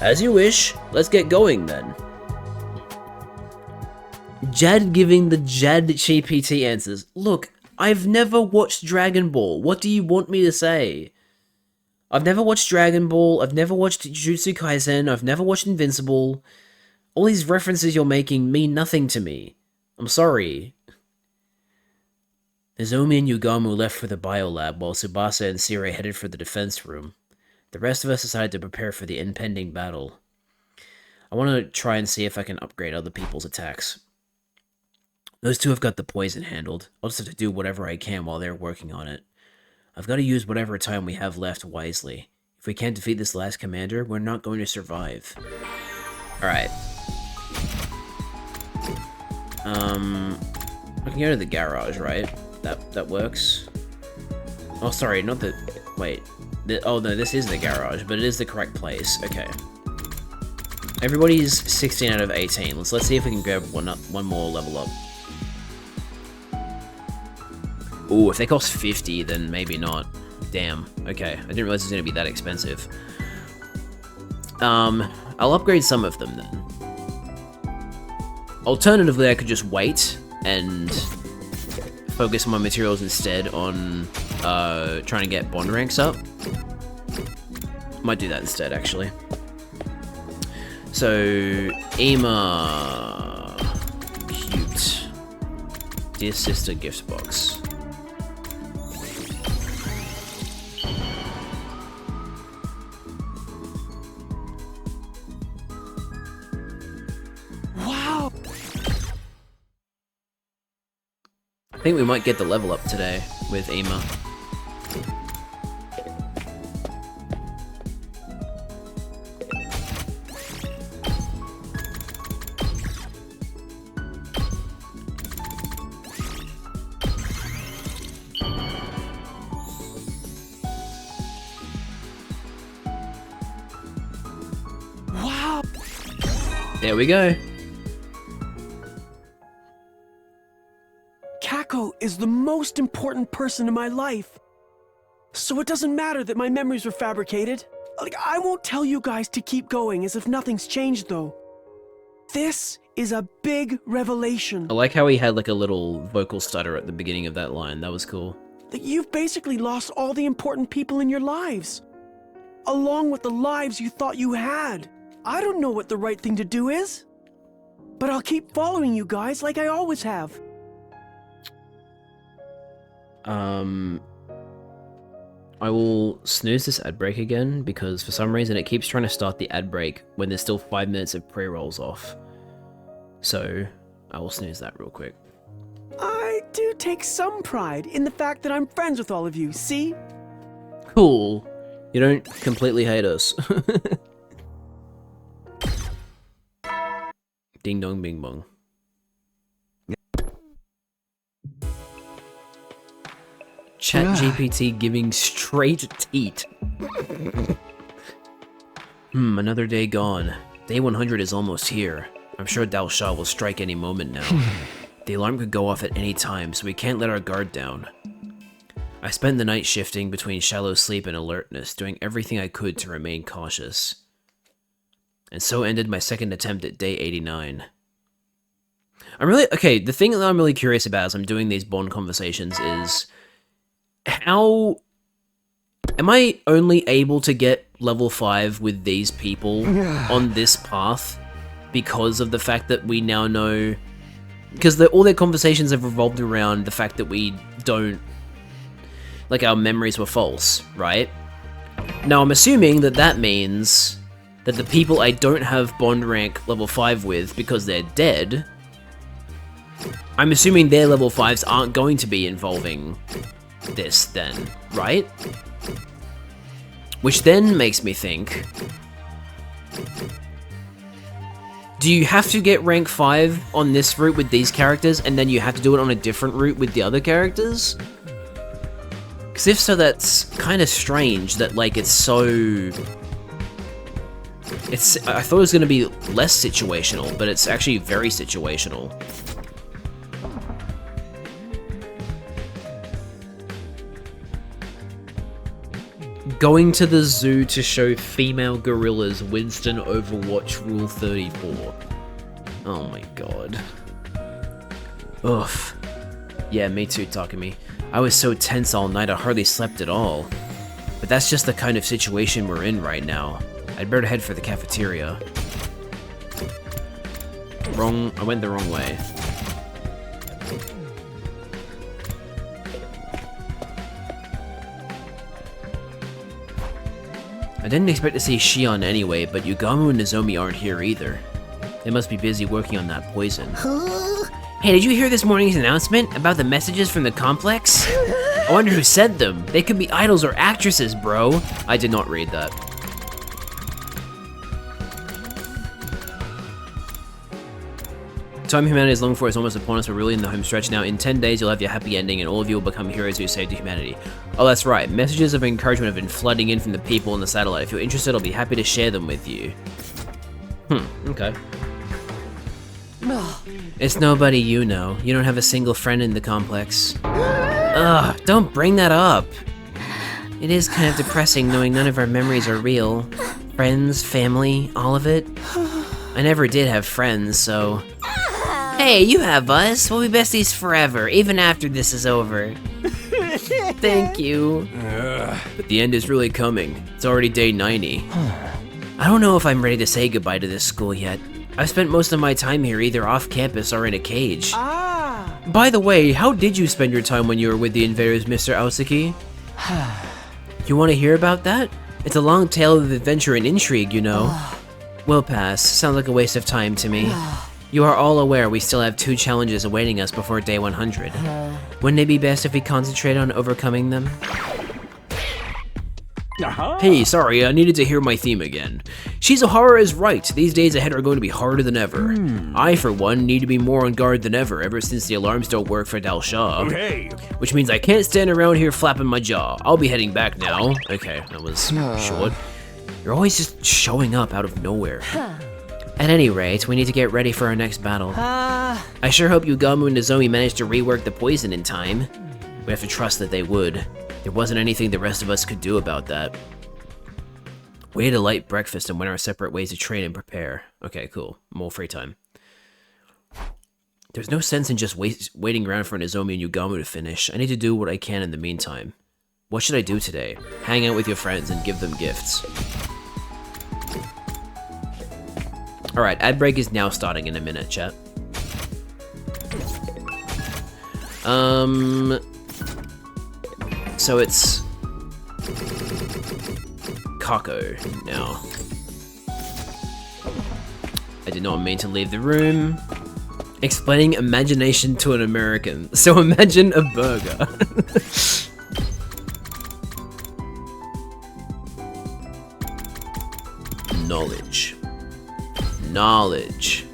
As you wish. Let's get going then. Jad giving the Jad GPT answers. Look, I've never watched Dragon Ball. What do you want me to say? I've never watched Dragon Ball, I've never watched Jujutsu Kaisen, I've never watched Invincible. All these references you're making mean nothing to me. I'm sorry. Nozomi and Yugamu left for the biolab, while Tsubasa and Sire headed for the defense room. The rest of us decided to prepare for the impending battle. I want to try and see if I can upgrade other people's attacks. Those two have got the poison handled. I'll just have to do whatever I can while they're working on it. I've got to use whatever time we have left wisely. If we can't defeat this last commander, we're not going to survive. Alright. I can go to the garage, right? That works. Oh, sorry, not the... Wait. Oh, no, this is the garage, but it is the correct place. Okay. Everybody's 16 out of 18. Let's see if we can grab one more level up. Ooh, if they cost 50, then maybe not. Damn. Okay, I didn't realize it was going to be that expensive. I'll upgrade some of them then. Alternatively, I could just wait and focus my materials instead on trying to get bond ranks up. Might do that instead, actually. So, Ema... Cute. Dear Sister gift box. Wow! I think we might get the level up today with Ema. Wow! There we go. Kako is the most important person in my life. So it doesn't matter that my memories were fabricated. Like, I won't tell you guys to keep going as if nothing's changed, though. This is a big revelation. I like how he had like a little vocal stutter at the beginning of that line. That was cool. That you've basically lost all the important people in your lives, along with the lives you thought you had. I don't know what the right thing to do is, but I'll keep following you guys like I always have. I will snooze this ad break again because for some reason it keeps trying to start the ad break when there's still 5 minutes of pre-rolls off. So, I will snooze that real quick. I do take some pride in the fact that I'm friends with all of you, see? Cool. You don't completely hate us. Ding dong bing bong. ChatGPT giving straight teat. Another day gone. Day 100 is almost here. I'm sure Dal Shah will strike any moment now. The alarm could go off at any time, so we can't let our guard down. I spent the night shifting between shallow sleep and alertness, doing everything I could to remain cautious. And so ended my second attempt at day 89. Okay, the thing that I'm really curious about as I'm doing these Bond conversations is... how... am I only able to get level 5 with these people on this path because of the fact that we now know... because all their conversations have revolved around the fact that we don't... like, our memories were false, right? Now, I'm assuming that that means that the people I don't have Bond rank level 5 with because they're dead... I'm assuming their level 5s aren't going to be involving this then, right? Which then makes me think... do you have to get rank 5 on this route with these characters, and then you have to do it on a different route with the other characters? Because if so, that's kind of strange that, like, it's so... I thought it was going to be less situational, but it's actually very situational. Going to the zoo to show female gorillas Winston Overwatch Rule 34. Oh my god. Oof. Yeah, me too, Takumi. I was so tense all night I hardly slept at all. But that's just the kind of situation we're in right now. I'd better head for the cafeteria. I went the wrong way. I didn't expect to see Shion anyway, but Yugamu and Nozomi aren't here either. They must be busy working on that poison. Hey, did you hear this morning's announcement about the messages from the complex? I wonder who sent them. They could be idols or actresses, bro. I did not read that. The time humanity is longing for is almost upon us. We're really in the home stretch now. In 10 days, you'll have your happy ending, and all of you will become heroes who saved humanity. Oh, that's right. Messages of encouragement have been flooding in from the people on the satellite. If you're interested, I'll be happy to share them with you. Okay. It's nobody you know. You don't have a single friend in the complex. Ugh, don't bring that up. It is kind of depressing knowing none of our memories are real. Friends, family, all of it. I never did have friends, so... Hey, you have us. We'll be besties forever, even after this is over. Thank you. But the end is really coming. It's already day 90. I don't know if I'm ready to say goodbye to this school yet. I've spent most of my time here either off campus or in a cage. By the way, how did you spend your time when you were with the invaders, Mr. Aosaki? You want to hear about that? It's a long tale of adventure and intrigue, you know. We'll pass. Sounds like a waste of time to me. You are all aware we still have 2 challenges awaiting us before day 100. Wouldn't it be best if we concentrate on overcoming them? Hey, sorry, I needed to hear my theme again. Shizuhara is right. These days ahead are going to be harder than ever. I, for one, need to be more on guard than ever since the alarms don't work for Dal Shah. Hey. Which means I can't stand around here flapping my jaw. I'll be heading back now. Okay, that was short. You're always just showing up out of nowhere. At any rate, we need to get ready for our next battle. I sure hope Yugamu and Nozomi managed to rework the poison in time. We have to trust that they would. There wasn't anything the rest of us could do about that. We ate a light breakfast and went our separate ways to train and prepare. Okay, cool. More free time. There's no sense in just waiting around for Nozomi and Yugamu to finish. I need to do what I can in the meantime. What should I do today? Hang out with your friends and give them gifts. Alright, ad break is now starting in a minute, chat. So it's Kako now. I did not mean to leave the room. Explaining imagination to an American. So imagine a burger. Knowledge. Knowledge.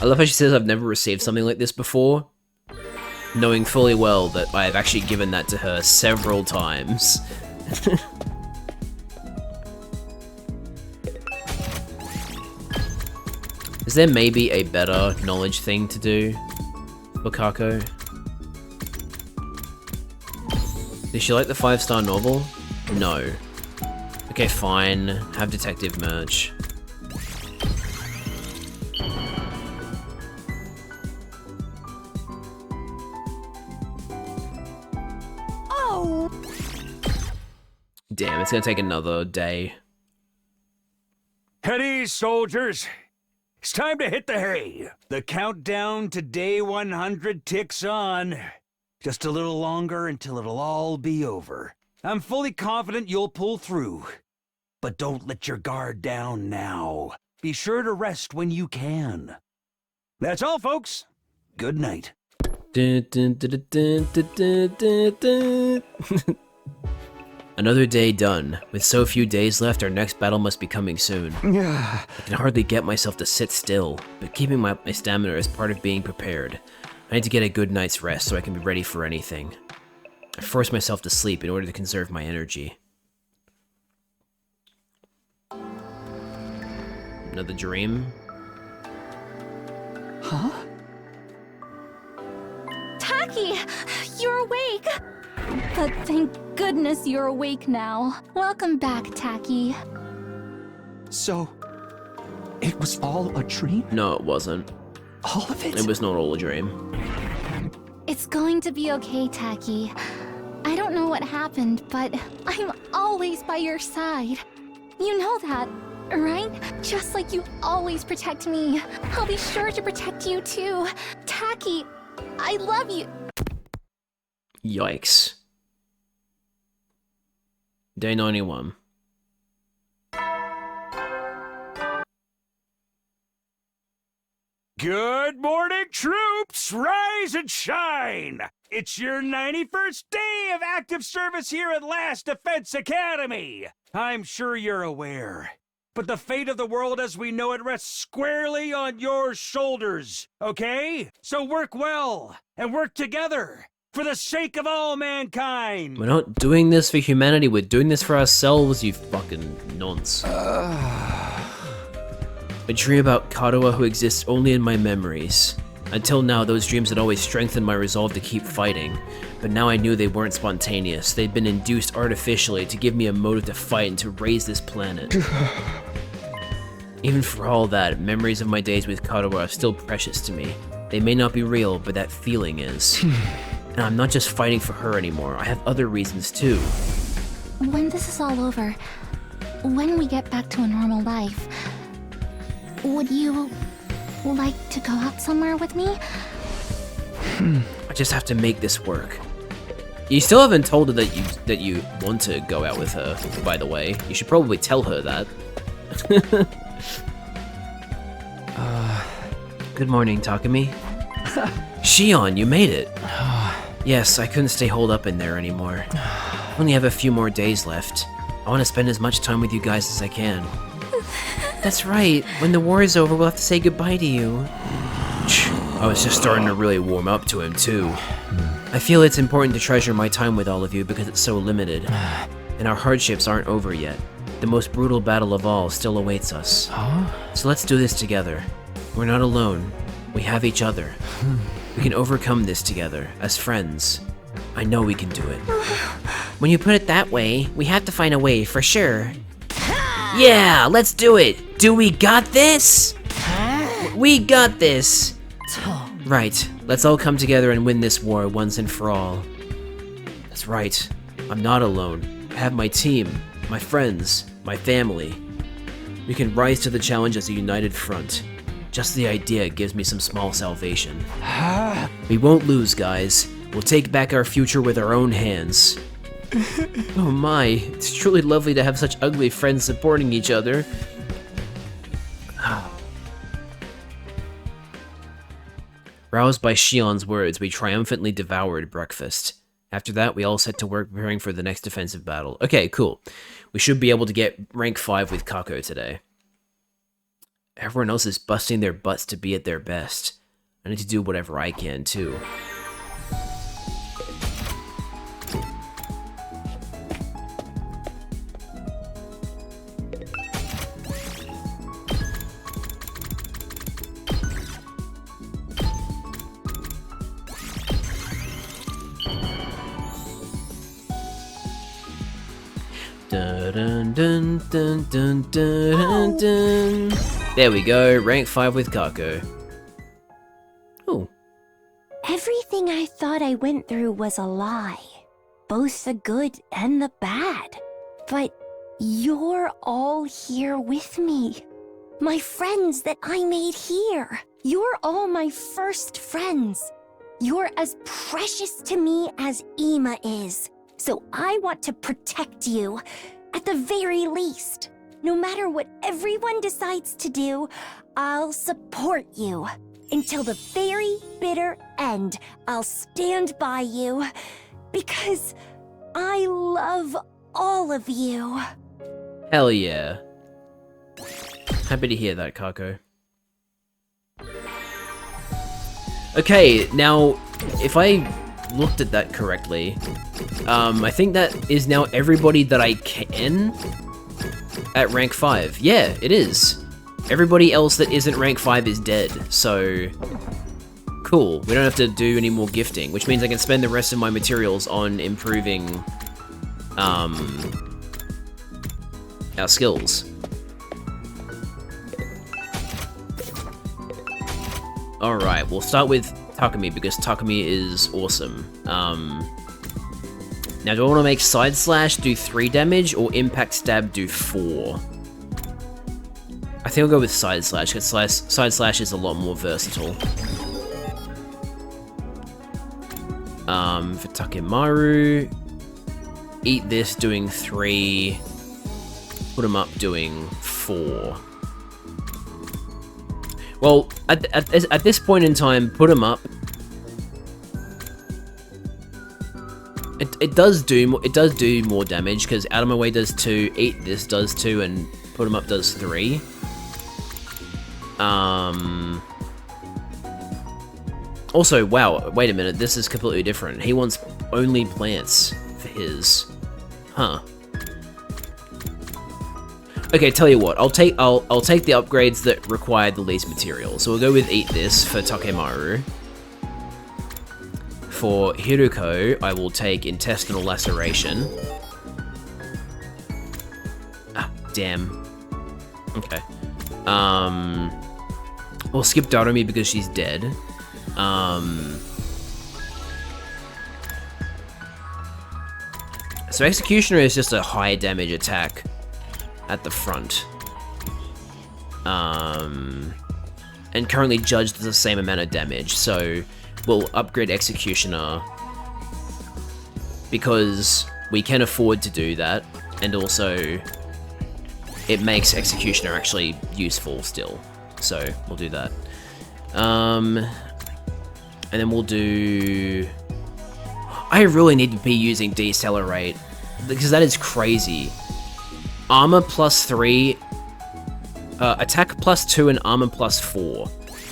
I love how she says I've never received something like this before, knowing fully well that I have actually given that to her several times. Is there maybe a better knowledge thing to do for Kako? Does she like the 5-star novel? No. Okay, fine. Have detective merch. Damn, it's gonna take another day. At ease, soldiers. It's time to hit the hay. The countdown to day 100 ticks on. Just a little longer until it'll all be over. I'm fully confident you'll pull through. But don't let your guard down now. Be sure to rest when you can. That's all, folks. Good night. Another day done. With so few days left, our next battle must be coming soon. I can hardly get myself to sit still, but keeping my stamina is part of being prepared. I need to get a good night's rest so I can be ready for anything. I force myself to sleep in order to conserve my energy. Another dream? Huh? Taki! You're awake! But thank goodness you're awake now. Welcome back, Taki. So, it was all a dream? No, it wasn't. All of it? It was not all a dream. It's going to be okay, Taki. I don't know what happened, but I'm always by your side. You know that, right? Just like you always protect me. I'll be sure to protect you too. Taki, I love you. Yikes. Day 91. Good morning, troops! Rise and shine! It's your 91st day of active service here at Last Defense Academy! I'm sure you're aware, but the fate of the world as we know it rests squarely on your shoulders, okay? So work well, and work together, for the sake of all mankind! We're not doing this for humanity, we're doing this for ourselves, you fucking nonce. I dream about Kadoa who exists only in my memories. Until now, those dreams had always strengthened my resolve to keep fighting, but now I knew they weren't spontaneous. They'd been induced artificially to give me a motive to fight and to raise this planet. Even for all that, memories of my days with Kadoa are still precious to me. They may not be real, but that feeling is. And I'm not just fighting for her anymore, I have other reasons too. When this is all over, when we get back to a normal life, would you like to go out somewhere with me? I just have to make this work. You still haven't told her that you want to go out with her, by the way. You should probably tell her that. Good morning, Takumi. Shion, you made it. Yes, I couldn't stay holed up in there anymore. I only have a few more days left. I want to spend as much time with you guys as I can. That's right. When the war is over, we'll have to say goodbye to you. I was just starting to really warm up to him, too. I feel it's important to treasure my time with all of you because it's so limited. And our hardships aren't over yet. The most brutal battle of all still awaits us. So let's do this together. We're not alone. We have each other. We can overcome this together, as friends. I know we can do it. When you put it that way, we have to find a way, for sure. Yeah, let's do it! Do we got this? We got this! Right, let's all come together and win this war once and for all. That's right, I'm not alone. I have my team, my friends, my family. We can rise to the challenge as a united front. Just the idea gives me some small salvation. We won't lose, guys. We'll take back our future with our own hands. Oh my, it's truly lovely to have such ugly friends supporting each other. Roused by Shion's words, we triumphantly devoured breakfast. After that, we all set to work preparing for the next defensive battle. Okay, cool. We should be able to get rank 5 with Kako today. Everyone else is busting their butts to be at their best. I need to do whatever I can, too. Dun, dun, dun, dun, dun, dun. There we go, rank 5 with Kako. Oh. Everything I thought I went through was a lie. Both the good and the bad. But you're all here with me. My friends that I made here. You're all my first friends. You're as precious to me as Ima is. So I want to protect you, at the very least. No matter what everyone decides to do, I'll support you. Until the very bitter end, I'll stand by you. Because I love all of you. Hell yeah. Happy to hear that, Kako. Okay, now, if I looked at that correctly, I think that is now everybody that I can at rank 5. Yeah, it is. Everybody else that isn't rank 5 is dead, so cool. We don't have to do any more gifting, which means I can spend the rest of my materials on improving our skills. Alright, we'll start with Takumi, because Takumi is awesome. Now, do I want to make Side Slash do 3 damage, or Impact Stab do 4? think I'll go with Side Slash, because Side Slash is a lot more versatile. For Takemaru, Eat This doing 3, Put 'em Up doing 4. Well, at this point in time, Put 'em Up, it does do more damage, because Out of My Way does 2, Eat This does 2, and Put 'em Up does 3. Also, wow, wait a minute, this is completely different. He wants only plants for his. Huh. Okay, tell you what, I'll take the upgrades that require the least material. So we'll go with Eat This for Takemaru. For Hiruko, I will take Intestinal Laceration. Ah, damn. Okay. We'll skip Darumi because she's dead. So Executioner is just a high damage attack at the front. And currently judged the same amount of damage, so we'll upgrade Executioner because we can afford to do that, and also it makes Executioner actually useful still. So we'll do that. And then we'll do... I really need to be using Decelerate, because that is crazy. Armor plus 3, attack plus 2, and armor plus 4.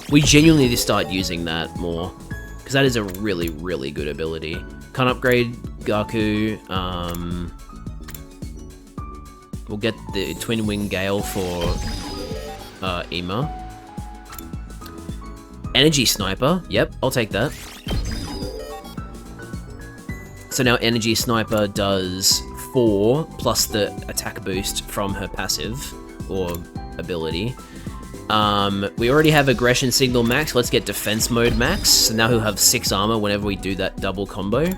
We genuinely need to start using that more, because that is a really, really good ability. Can't upgrade Gaku. We'll get the Twin Wing Gale for Ima. Energy Sniper. Yep, I'll take that. So now Energy Sniper does 4 plus the attack boost from her passive or ability. We already have Aggression Signal max. Let's get Defense Mode max. So now he'll have 6 armor whenever we do that double combo.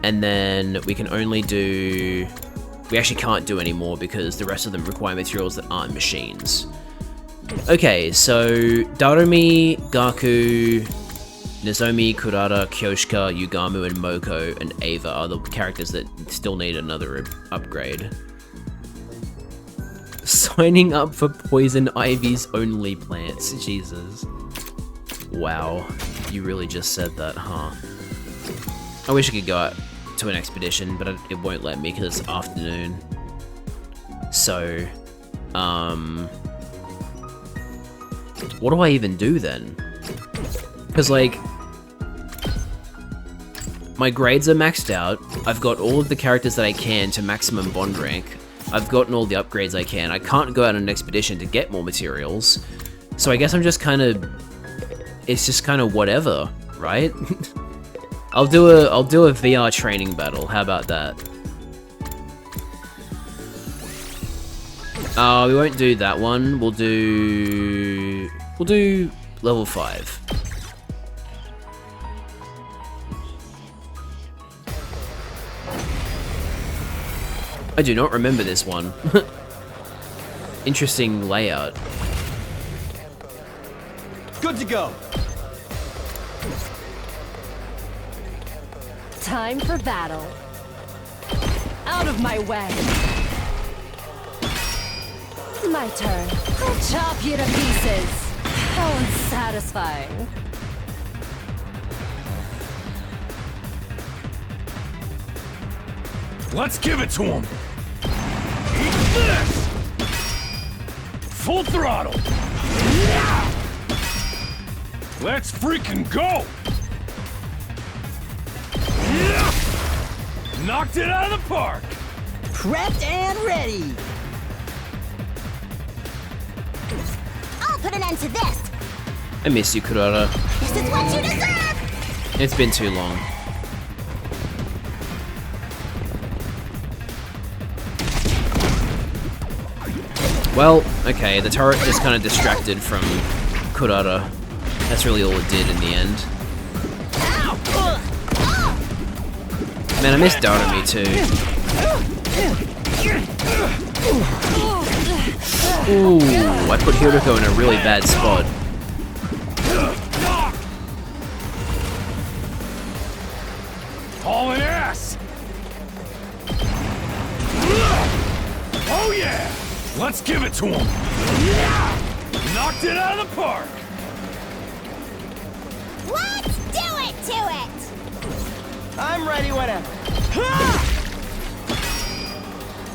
And then we can only do... We actually can't do any more because the rest of them require materials that aren't machines. Okay, so Darumi, Gaku, Nozomi, Kurata, Kyoshika, Yugamu, and Moko, and Ava are the characters that still need another upgrade. Signing up for Poison Ivy's only plants. Jesus. Wow. You really just said that, huh? I wish I could go out to an expedition, but it won't let me because it's afternoon. So, what do I even do then? Because, like, my grades are maxed out. I've got all of the characters that I can to maximum bond rank. I've gotten all the upgrades I can. I can't go out on an expedition to get more materials. So I guess I'm just kind of... It's just kind of whatever, right? I'll do a VR training battle. How about that? We won't do that one. We'll do level 5. I do not remember this one. Interesting layout. Good to go. Time for battle. Out of my way. My turn. I'll chop you to pieces. How unsatisfying. Let's give it to him. Eat this! Full throttle. Let's freaking go! Knocked it out of the park! Prepped and ready! I'll put an end to this! I miss you, Kurata. This is what you deserve! It's been too long. Well, okay, the turret just kind of distracted from Kurata. That's really all it did in the end. Man, I miss Darumi too. Ooh, I put Hiroko in a really bad spot. Hauling ass! Oh yeah! Let's give it to him! Knocked it out of the park! Let's do it to it! I'm ready whenever.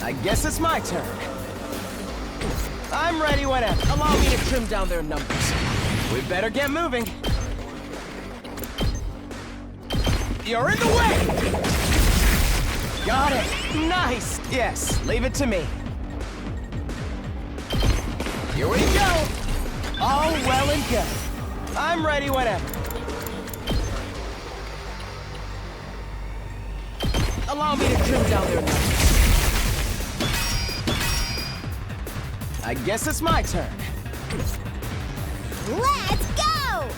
I guess it's my turn. I'm ready whenever. Allow me to trim down their numbers. We better get moving. You're in the way! Got it! Nice! Yes, leave it to me. Here we go! All well and good. I'm ready whenever. Allow me to trim down their numbers. I guess it's my turn. Let's go!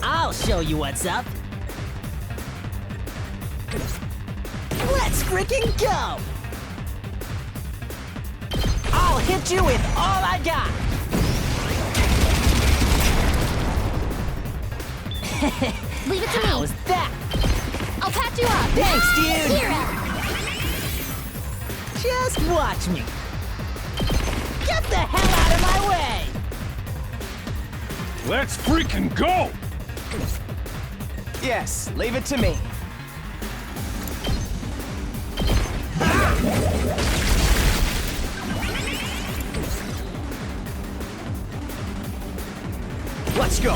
I'll show you what's up. Let's freaking go! I'll hit you with all I got! Leave it to me. How's that? I'll patch you up. Thanks, dude! Here. Just watch me. Get the hell out of my way! Let's freaking go! Yes, leave it to me. Let's go!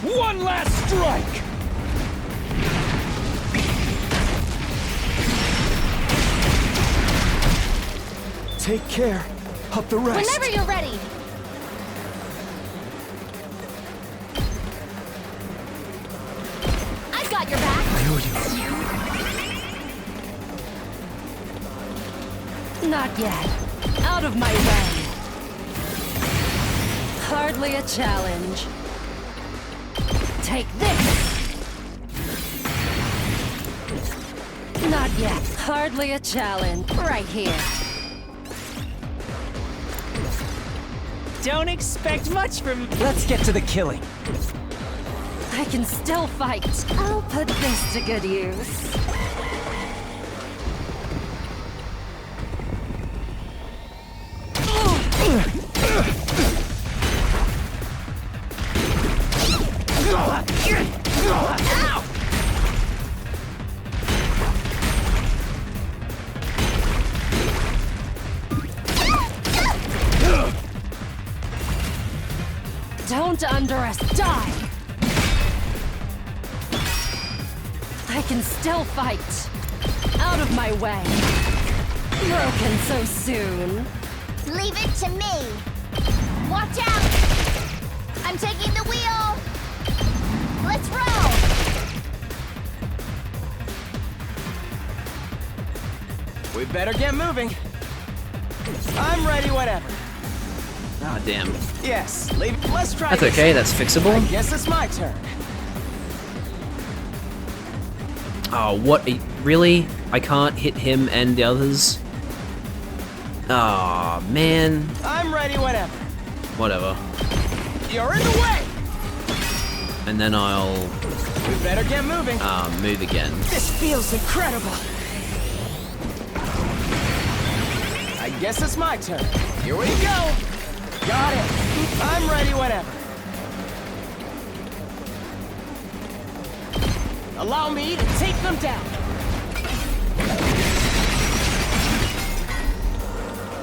One last strike! Take care of the rest. Whenever you're ready. I've got your back. I owe you. Not yet. Out of my way. Hardly a challenge. Take this! Not yet. Hardly a challenge. Right here. Don't expect much from... Let's get to the killing. I can still fight. I'll put this to good use. Don't underestimate. Die! I can still fight. Out of my way. Broken so soon. Leave it to me. Watch out! I'm taking the wheel. Let's roll. We better get moving. I'm ready whenever. Ah, damn. Yes, leave. Let's try That's this. okay, that's fixable. I guess it's my turn. Oh, what? Really? I can't hit him and the others? Aw, man. I'm ready whenever. Whatever. You're in the way! And then I'll... We better get moving. Move again. This feels incredible. I guess it's my turn. Here we go. Got it. I'm ready whenever. Allow me to take them down.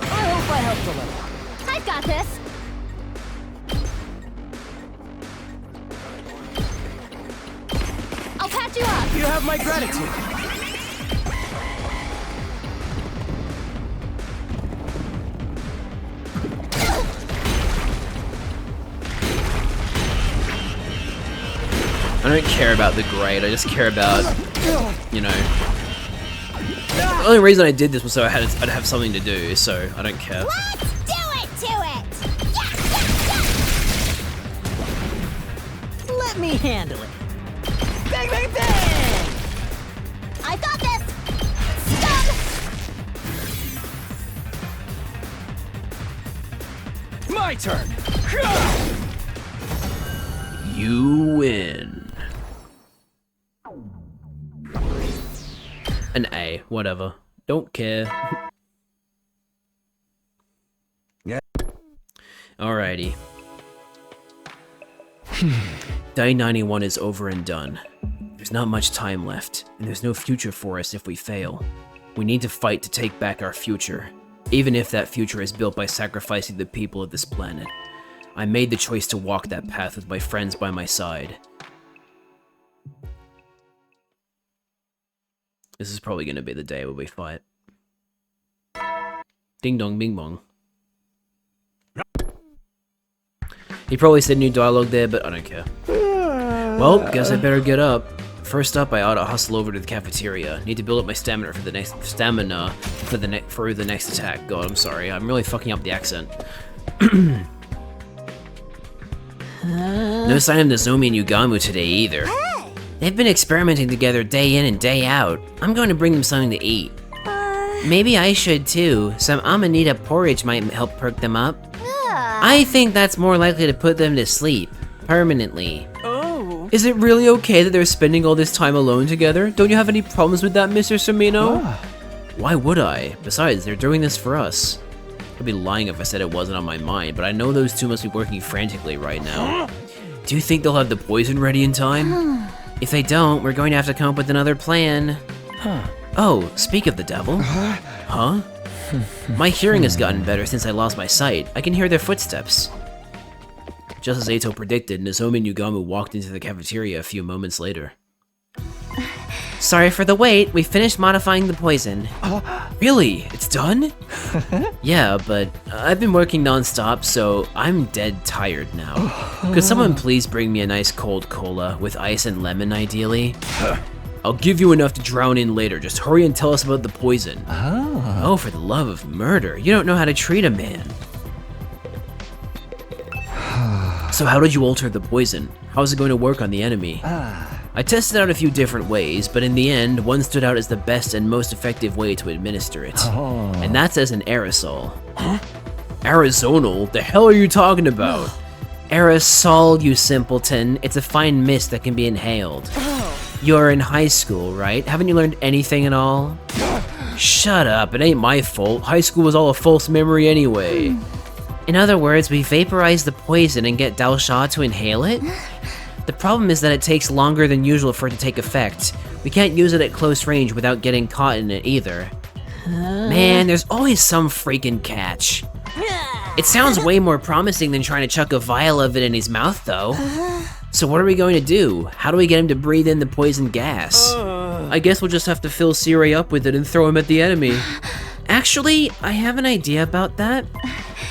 I hope I helped a little. I've got this. I'll patch you up. You have my gratitude. I don't care about the grade, I just care about, you know... The only reason I did this was so I'd have something to do, so I don't care. Let's do it to it! Let me handle it. Bang, bang, bang! my turn! You win. An A, whatever. Don't care. Yeah. Alrighty. Day 91 is over and done. There's not much time left, and there's no future for us if we fail. We need to fight to take back our future, even if that future is built by sacrificing the people of this planet. I made the choice to walk that path with my friends by my side. This is probably going to be the day where we fight. Ding dong bing bong. He probably said new dialogue there, but I don't care. Well, guess I better get up. First up, I ought to hustle over to the cafeteria. Need to build up my stamina for the next attack. God, I'm sorry. I'm really fucking up the accent. No sign of Nozomi and Yugamu today either. They've been experimenting together day in and day out. I'm going to bring them something to eat. Maybe I should too. Some amanita porridge might help perk them up. I think that's more likely to put them to sleep. Permanently. Oh. Is it really okay that they're spending all this time alone together? Don't you have any problems with that, Mr. Sumino? Why would I? Besides, they're doing this for us. I'd be lying if I said it wasn't on my mind, but I know those two must be working frantically right now. Do you think they'll have the poison ready in time? If they don't, we're going to have to come up with another plan. Oh, speak of the devil. Huh? My hearing has gotten better since I lost my sight. I can hear their footsteps. Just as Eito predicted, Nozomi and Yugamu walked into the cafeteria a few moments later. Sorry for the wait, we finished modifying the poison. Really? It's done? Yeah, but I've been working non-stop, so I'm dead tired now. Could someone please bring me a nice cold cola, with ice and lemon ideally? I'll give you enough to drown in later, just hurry and tell us about the poison. Oh, for the love of murder, you don't know how to treat a man. So how did you alter the poison? How is it going to work on the enemy? I tested out a few different ways, but in the end, one stood out as the best and most effective way to administer it. And that's as an aerosol. Arizonal? The hell are you talking about? Aerosol, you simpleton. It's a fine mist that can be inhaled. You're in high school, right? Haven't you learned anything at all? Shut up, it ain't my fault. High school was all a false memory anyway. In other words, we vaporize the poison and get Dalsha to inhale it? The problem is that it takes longer than usual for it to take effect. We can't use it at close range without getting caught in it either. Man, there's always some freaking catch. It sounds way more promising than trying to chuck a vial of it in his mouth, though. So what are we going to do? How do we get him to breathe in the poison gas? I guess we'll just have to fill Siri up with it and throw him at the enemy. Actually, I have an idea about that.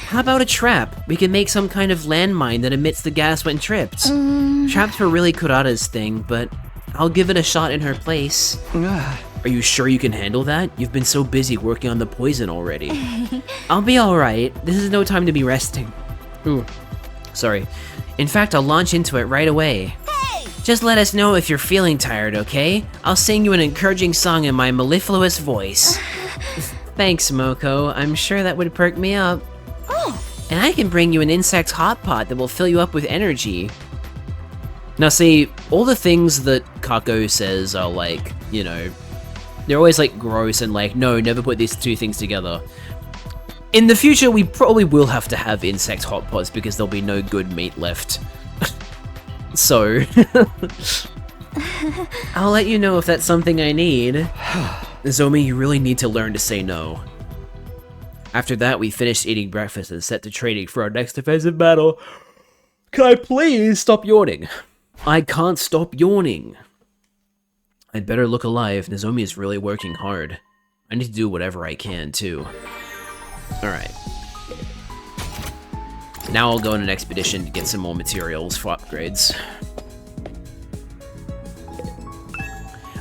How about a trap? We can make some kind of landmine that emits the gas when tripped. Traps were really Kurata's thing, but I'll give it a shot in her place. Are you sure you can handle that? You've been so busy working on the poison already. I'll be alright. This is no time to be resting. Ooh, sorry. In fact, I'll launch into it right away. Hey! Just let us know if you're feeling tired, okay? I'll sing you an encouraging song in my mellifluous voice. Thanks, Moko. I'm sure that would perk me up. Oh! And I can bring you an insect hot pot that will fill you up with energy. Now see, all the things that Kako says are like, you know, they're always like gross and like, no, never put these two things together. In the future, we probably will have to have insect hot pots because there'll be no good meat left. So, I'll let you know if that's something I need. Nozomi, you really need to learn to say no. After that, we finished eating breakfast and set to training for our next defensive battle. Can I please stop yawning? I can't stop yawning. I'd better look alive. Nozomi is really working hard. I need to do whatever I can, too. Alright. Now I'll go on an expedition to get some more materials for upgrades.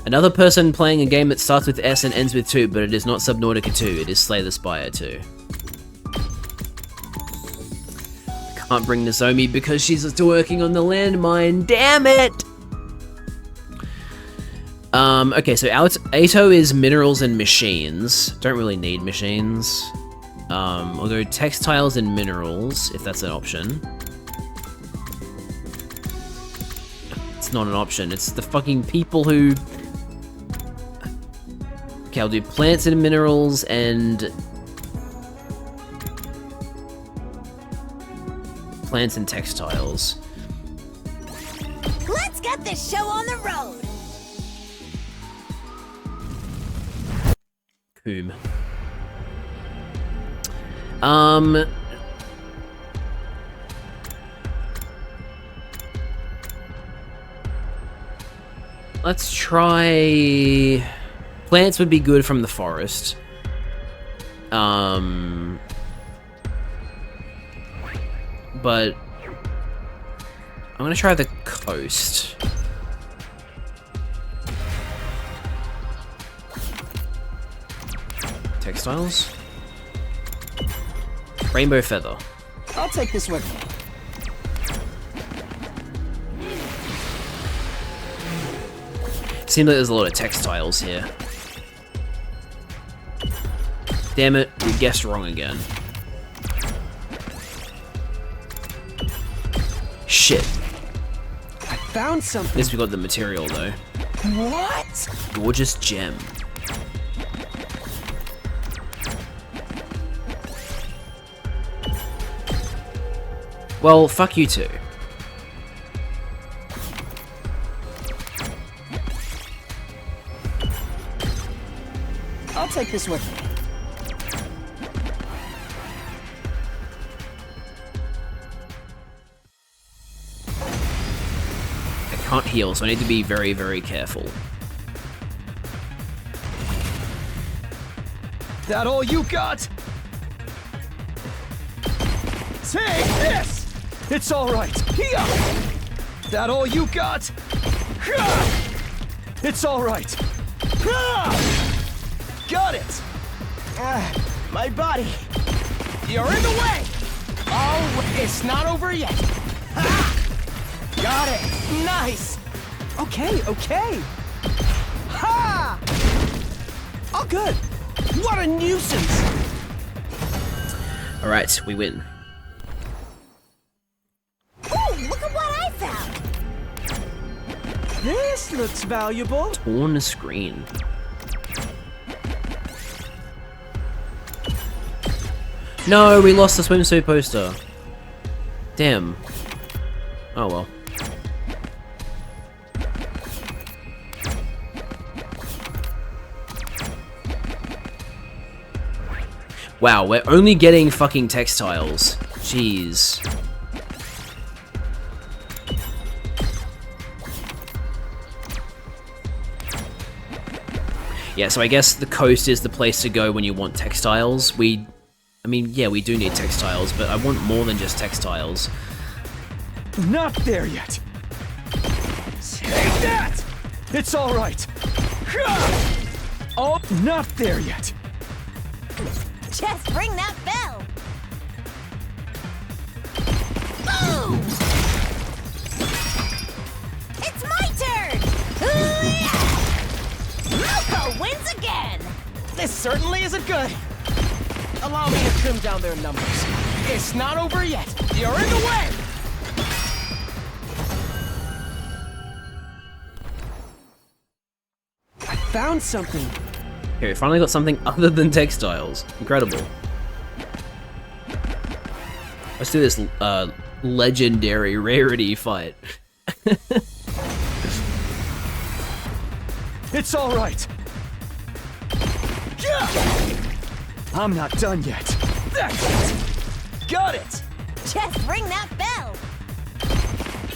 Another person playing a game that starts with S and ends with 2, but it is not Subnautica 2, it is Slay the Spire 2. I can't bring Nozomi because she's still working on the landmine, damn it! Okay, so Eito is minerals and machines. Don't really need machines. We'll go textiles and minerals, if that's an option. It's not an option, it's the fucking people who... Okay, I'll do plants and minerals and... plants and textiles. Let's get this show on the road. Coom. Let's try... Plants would be good from the forest. But I'm gonna try the coast. Textiles? Rainbow feather. I'll take this with me. Seems like there's a lot of textiles here. Damn it, we guessed wrong again. Shit. I found something. At least we got the material though. What? Gorgeous gem. Well, fuck you too. I'll take this with me. I can't heal, so I need to be very, very careful. That all you got? Take this! It's all right. Here! That all you got? It's all right. Got it! My body. You're in the way! Oh, it's not over yet. Ha! Got it. Nice. Okay, okay. Ha! Oh, good. What a nuisance. Alright, we win. Ooh, look at what I found! This looks valuable. Torn screen. No, we lost the swimsuit poster. Damn. Oh well. Wow, we're only getting fucking textiles. Jeez. Yeah, so I guess the coast is the place to go when you want textiles. I mean, yeah, we do need textiles, but I want more than just textiles. Not there yet. Take that! It's all right. Oh, not there yet. Just ring that bell. Boom! It's my turn! Loco wins again! This certainly isn't good. Allow me to trim down their numbers. It's not over yet. You're in the way! I found something. Okay, we finally got something other than textiles. Incredible. Let's do this legendary rarity fight. It's all right. I'm not done yet. That's it. Got it. Just ring that bell.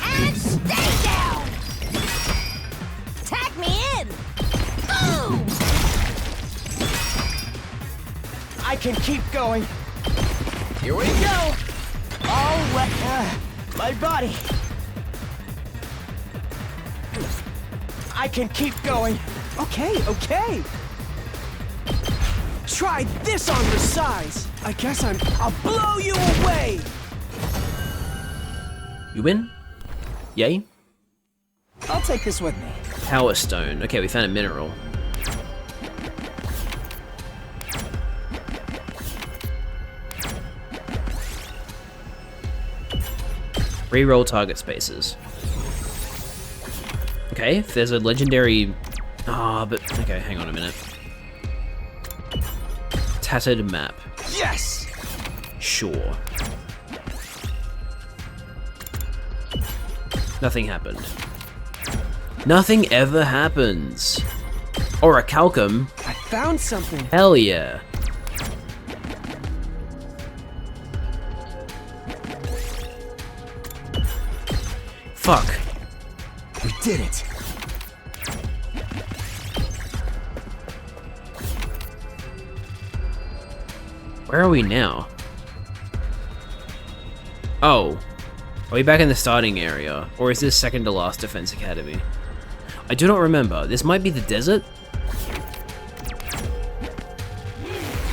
And stay down! Tag me in! Boom! I can keep going. Here we go. Oh, my body. I can keep going. Okay, okay. Try this on the size. I guess I'll blow you away. You win? Yay? I'll take this with me. Power stone. Okay, we found a mineral. Reroll target spaces. Okay, if there's a legendary... but... Okay, hang on a minute. Tattered map. Yes! Sure. Nothing happened. Nothing ever happens. Or a Calcum. I found something. Hell yeah. Fuck. We did it. Where are we now? Oh. Are we back in the starting area? Or is this second to last Defense Academy? I do not remember. This might be the desert?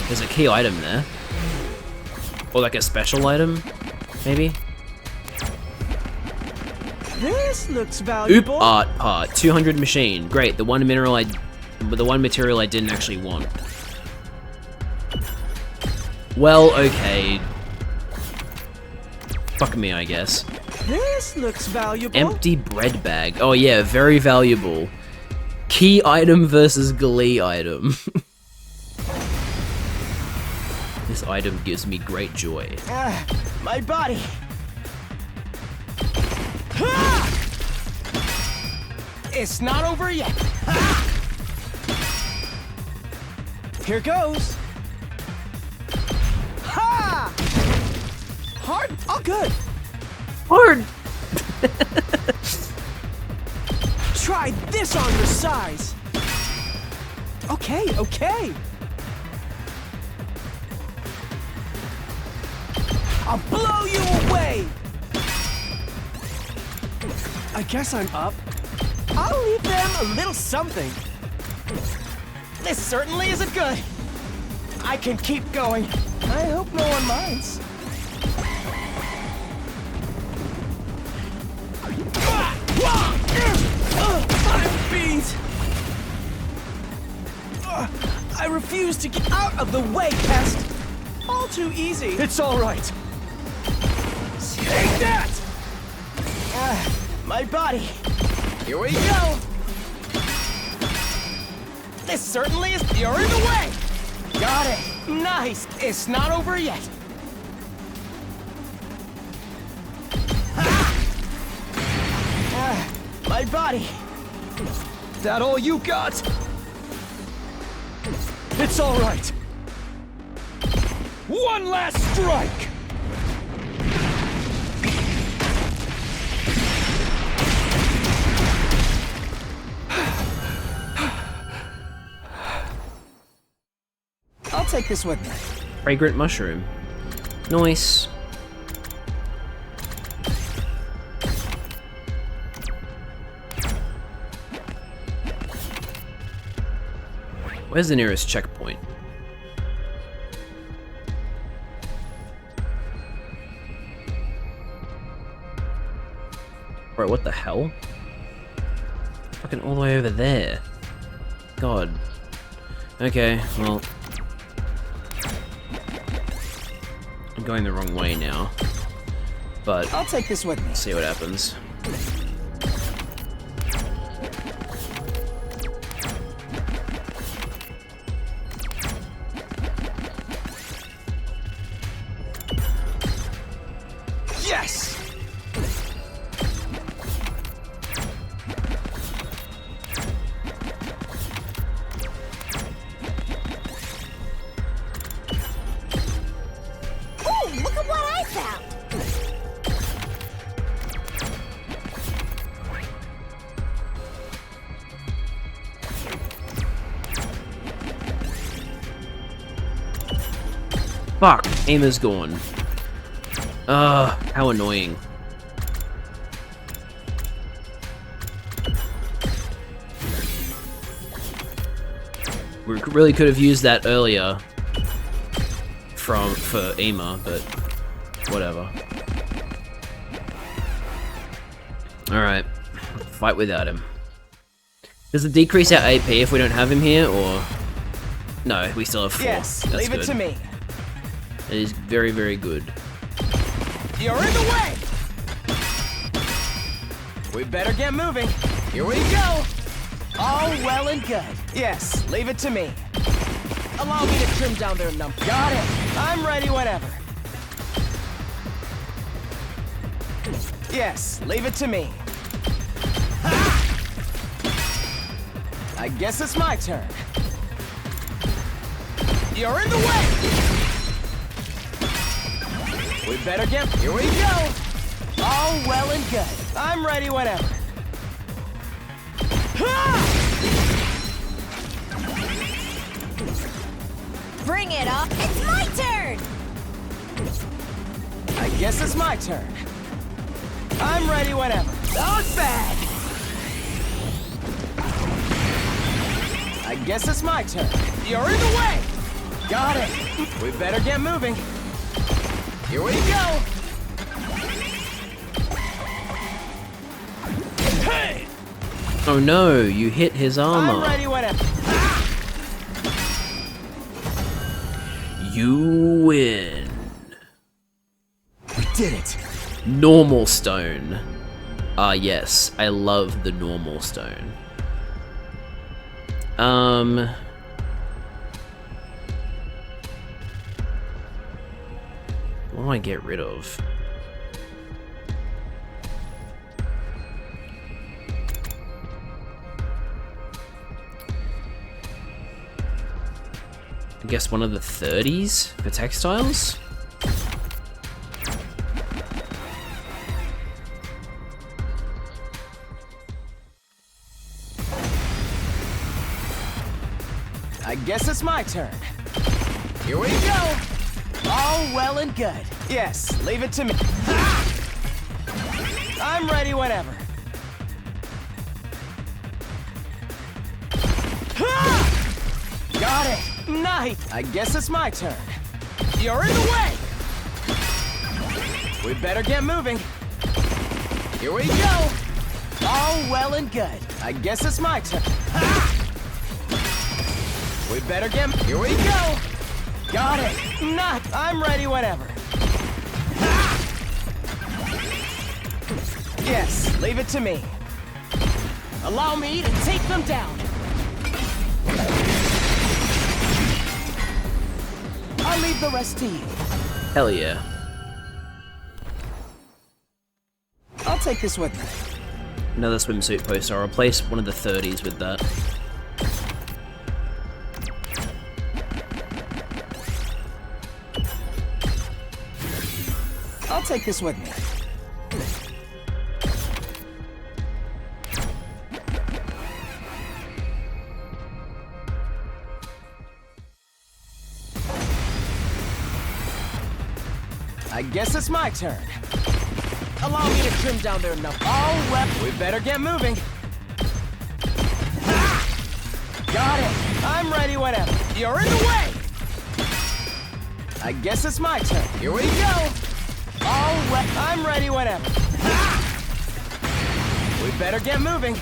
There's a key item there. Or like a special item, maybe? This looks valuable. Oop art part, 200 machine. Great, the one material I didn't actually want. Well, okay. Fuck me, I guess. This looks valuable. Empty bread bag. Oh yeah, very valuable. Key item versus Glee item. This item gives me great joy. My body. It's not over yet. Here goes. Ha! Hard. Oh, good. Hard. Try this on your size. Okay, okay. I'll blow you away. I guess I'm up. I'll leave them a little something. This certainly isn't good. I can keep going. I hope no one minds. I'm beat. I refuse to get out of the way, pest. All too easy. It's all right. Take that! My body. Here we go. This certainly is. You're in the way. Got it. Nice. It's not over yet. My body. That all you got? It's all right. One last strike. I'll take this with me. Fragrant mushroom. Nice. Where's the nearest checkpoint? Bro, what the hell? Fucking all the way over there. God. Okay, well. I'm going the wrong way now. But I'll take this with me. See what happens. Yes! Oh, look at what I found! Fuck, aim is gone. How annoying. We really could have used that earlier for Ema, but whatever. Alright, fight without him. Does it decrease our AP if we don't have him here, or... No, we still have 4. Yes, That's leave good. it to me. It is very, very good. You're in the way! We better get moving. Here we go. All well and good. Yes, leave it to me. Allow me to trim down their number. Got it. I'm ready whenever. Yes, leave it to me. Ha! I guess it's my turn. You're in the way! We better get... Here we go! All well and good. I'm ready whenever. Bring it up! It's my turn! I guess it's my turn. I'm ready whenever. Not bad! I guess it's my turn. You're in the way! Got it! We better get moving. Here we go! Hey! Oh no, you hit his armor. I'm ready whenever. You win. We did it. Normal stone. Ah yes, I love the normal stone. What do I get rid of? I guess one of the 30s for textiles? I guess it's my turn. Here we go! All well and good. Yes, leave it to me. Ha! I'm ready whenever. Ha! Got it! Nice! I guess it's my turn. You're in the way! We better get moving. Here we go! All well and good. I guess it's my turn. Ha! We better get... Here we go! Got it! Not... I'm ready whenever. Ha! Yes, leave it to me. Allow me to take them down. I'll leave the rest to you. Hell yeah. I'll take this with me. Another swimsuit poster. I'll replace one of the 30s with that. I'll take this with me. I guess it's my turn. Allow me to trim down their number. All well. We better get moving. Ha! Got it. I'm ready whenever. You're in the way. I guess it's my turn. Here we go. All well. I'm ready whenever. Ha! We better get moving.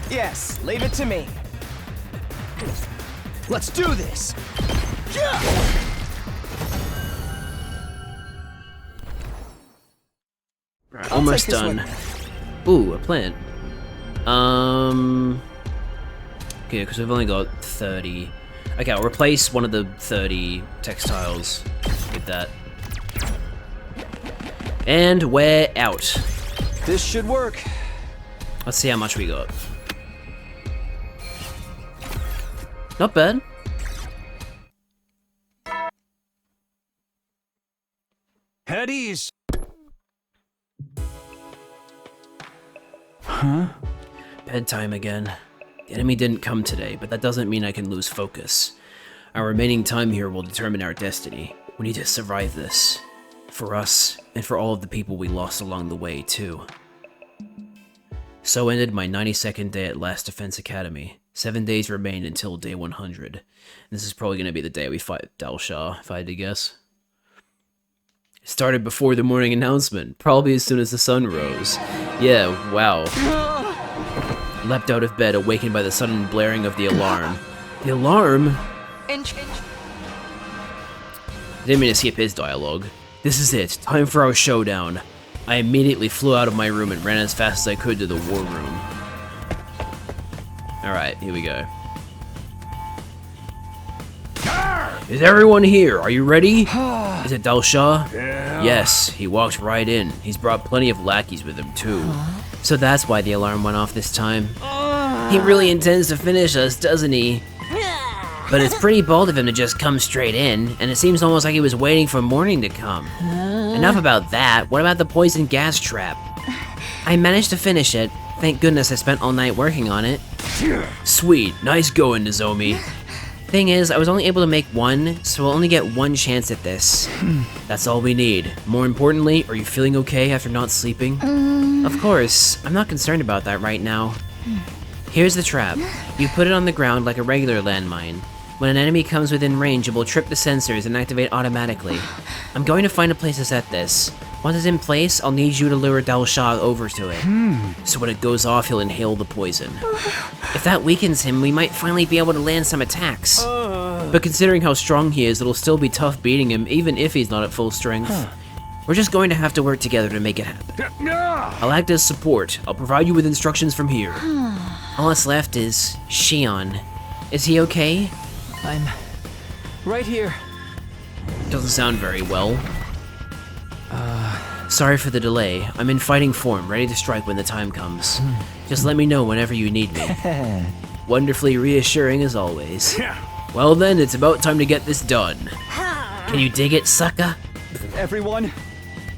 Yes, leave it to me. Let's do this. Yeah! Right, almost done. Ooh, a plant. Okay, because we've only got 30. Okay, I'll replace one of the 30 textiles with that. And we're out. This should work. Let's see how much we got. Not bad. Head ease. Huh? Bedtime again. The enemy didn't come today, but that doesn't mean I can lose focus. Our remaining time here will determine our destiny. We need to survive this. For us, and for all of the people we lost along the way, too. So ended my 92nd day at Last Defense Academy. 7 days remain until day 100. This is probably going to be the day we fight Dalshah, if I had to guess. It started before the morning announcement, probably as soon as the sun rose. Yeah, wow. Leapt out of bed, awakened by the sudden blaring of the alarm. The alarm? Inch. Didn't mean to skip his dialogue. This is it. Time for our showdown. I immediately flew out of my room and ran as fast as I could to the war room. Alright, here we go. Is everyone here? Are you ready? Is it Dalsha? Yeah. Yes, he walked right in. He's brought plenty of lackeys with him, too. So that's why the alarm went off this time. He really intends to finish us, doesn't he? But it's pretty bold of him to just come straight in, and it seems almost like he was waiting for morning to come. Enough about that, what about the poison gas trap? I managed to finish it. Thank goodness I spent all night working on it. Sweet, nice going, Nozomi. Thing is, I was only able to make one, so we'll only get one chance at this. That's all we need. More importantly, are you feeling okay after not sleeping? Of course, I'm not concerned about that right now. Here's the trap. You put it on the ground like a regular landmine. When an enemy comes within range, it will trip the sensors and activate automatically. I'm going to find a place to set this. Once it's in place, I'll need you to lure Dalsha over to it. So when it goes off, he'll inhale the poison. If that weakens him, we might finally be able to land some attacks. But considering how strong he is, it'll still be tough beating him, even if he's not at full strength. We're just going to have to work together to make it happen. I'll act as support. I'll provide you with instructions from here. All that's left is Shion. Is he okay? I'm right here. Doesn't sound very well. Sorry for the delay. I'm in fighting form, ready to strike when the time comes. Just let me know whenever you need me. Wonderfully reassuring as always. Well then, it's about time to get this done. Can you dig it, sucker? Everyone,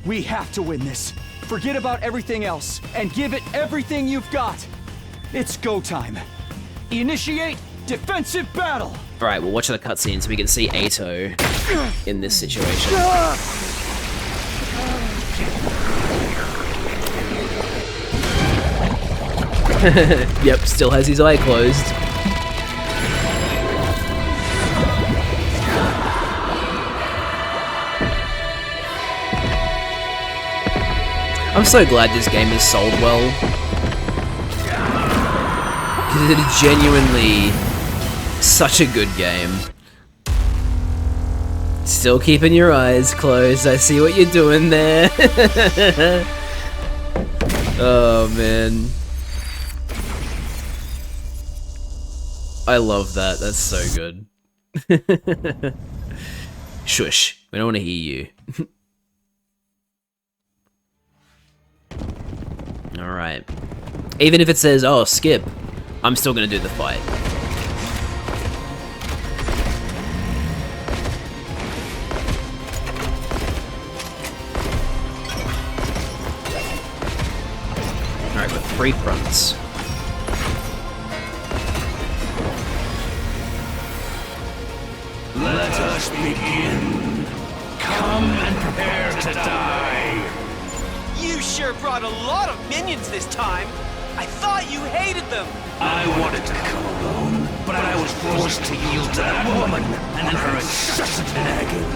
we have to win this. Forget about everything else, and give it everything you've got. It's go time. Initiate defensive battle! Alright, we'll watch the cutscene so we can see Ato in this situation. Yep, still has his eye closed. I'm so glad this game is sold well. Because it is genuinely such a good game. Still keeping your eyes closed. I see what you're doing there. Oh, man. I love that. That's so good. Shush. We don't want to hear you. Alright. Even if it says, oh, skip, I'm still gonna do the fight. Alright, with 3 fronts. Let us begin. Come and prepare to die. You sure brought a lot of minions this time. I thought you hated them. I wanted to come alone, but I was forced to yield to that woman and her incessant nagging.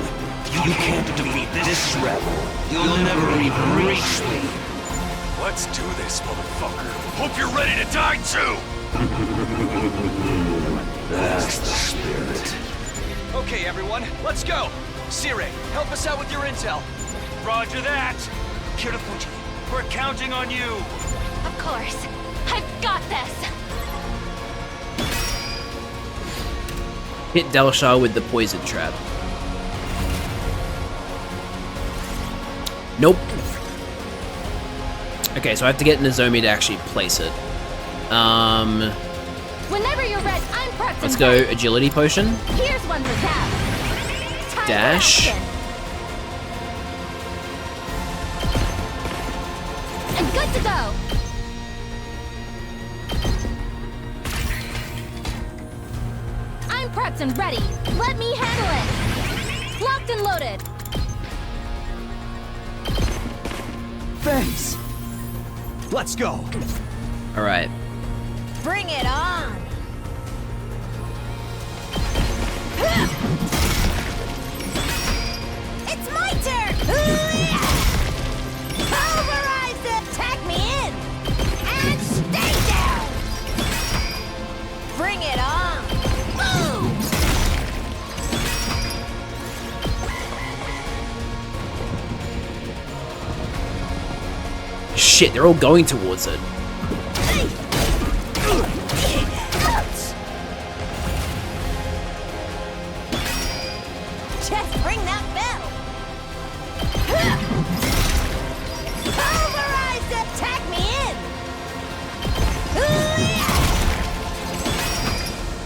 You can't defeat this rebel. You'll never even reach me. Let's do this, motherfucker. Hope you're ready to die too! That's the spirit. Okay, everyone, let's go. Sire, help us out with your intel. Roger that. Kirafuji, we're counting on you. Of course. I've got this. Hit Dalsha with the poison trap. Nope. Okay, so I have to get Nozomi to actually place it. Whenever you're ready, I'm prepped. Let's go agility potion. Here's one for Zap. Dash. And good to go. I'm prepped and ready. Let me handle it. Locked and loaded. Thanks. Let's go. All right. Bring it on. It's my turn. Pulverize it. Tack me in. And stay down. Bring it on. Boom. shit, they're all going towards it. Just ring that bell. Pulverize it! Tag me in!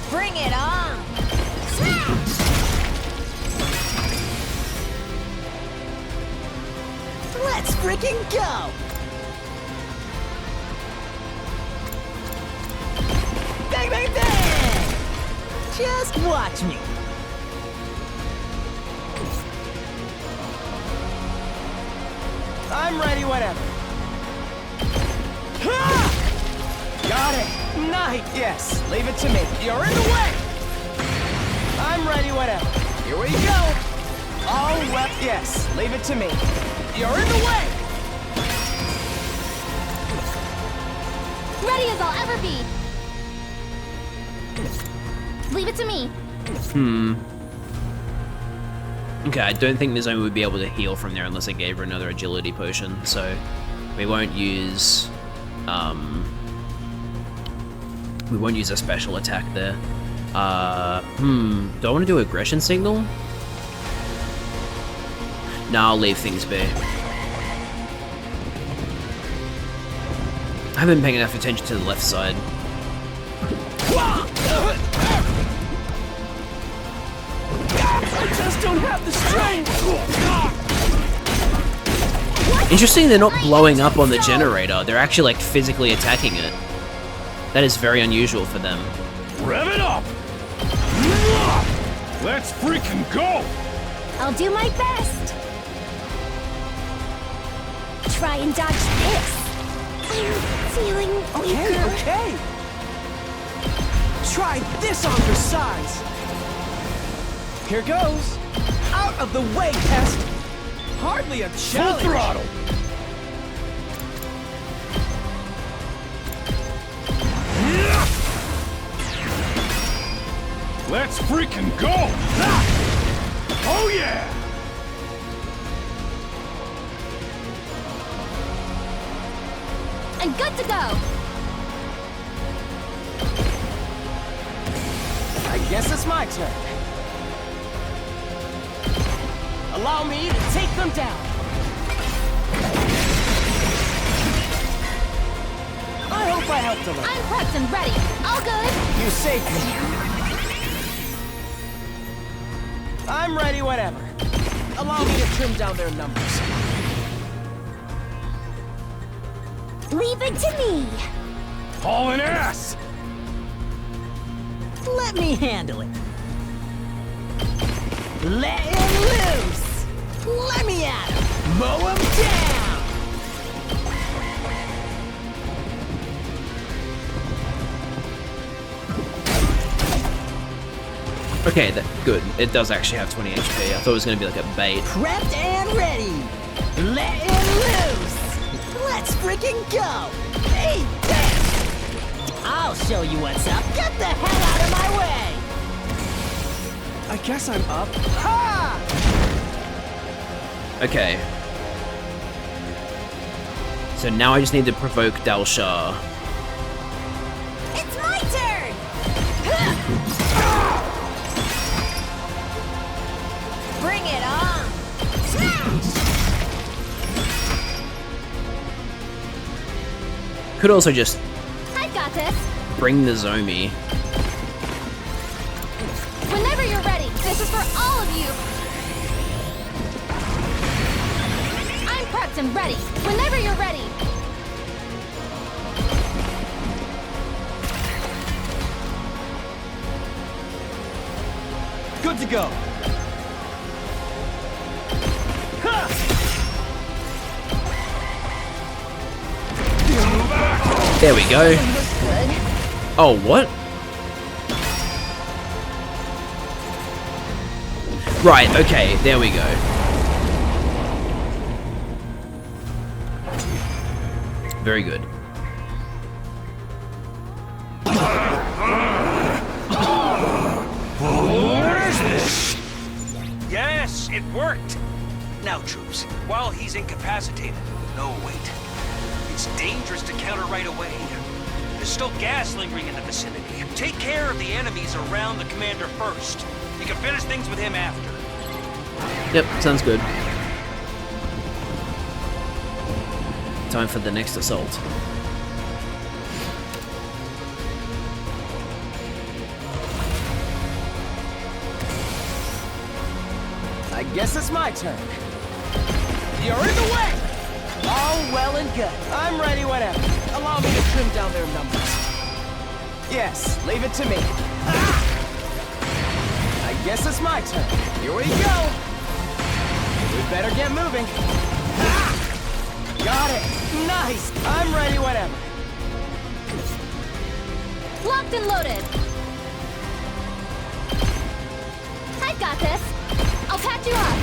Bring it on! Let's freaking go! Bang, bang, bang! Just watch me. I'm ready, whatever. Ha! Got it. Nice. Yes, leave it to me. You're in the way. I'm ready, whatever. Here we go. All left. Yes, leave it to me. You're in the way. Ready as I'll ever be. Leave it to me. Okay, I don't think Nozomi would be able to heal from there unless I gave her another agility potion, so we won't use a special attack there. Do I want to do aggression signal? No, I'll leave things be. I haven't been paying enough attention to the left side. I just don't have the strength! Interesting they're not blowing up on the generator. They're actually, like, physically attacking it. That is very unusual for them. Rev it up! Let's freaking go! I'll do my best. Try and dodge this. I'm feeling weaker. Okay. Try this on for size. Here goes. Out of the way, Pest. Hardly a challenge. Full throttle. Let's freaking go! Oh yeah! I'm good to go. I guess it's my turn. Allow me to take them down. I hope I helped a little. I'm prepped and ready. All good. You saved me. I'm ready, whatever. Allow me to trim down their numbers. Leave it to me. Hauling ass! Let me handle it. Let him loose. Let me at him. Mow him down. Okay, good. It does actually have 20 HP. I thought it was going to be like a bait. Prepped and ready. Let him loose. Let's freaking go. Eat this. I'll show you what's up. Get the hell out of my way. I guess I'm up. Ha! Okay. So now I just need to provoke Dalshar. It's my turn. Bring it on. Could also just I've got this. bring the Nozomi. Whenever you're ready, this is for all of you. I'm prepped and ready. Whenever you're ready. Good to go. There we go. Oh, what? Right, okay, there we go. Very good. Yes, it worked. Now, troops, while he's incapacitated. No, wait. It's It's dangerous to counter right away. There's still gas lingering in the vicinity. Take care of the enemies around the commander first. You can finish things with him after. Yep, sounds good. Time for the next assault. I guess it's my turn. You're in the way! All well and good. I'm ready whenever. Allow me to trim down their numbers. Yes, leave it to me. Ah! I guess it's my turn. Here we go. We better get moving. Ah! Got it. Nice. I'm ready whenever. Locked and loaded. I've got this. I'll patch you up.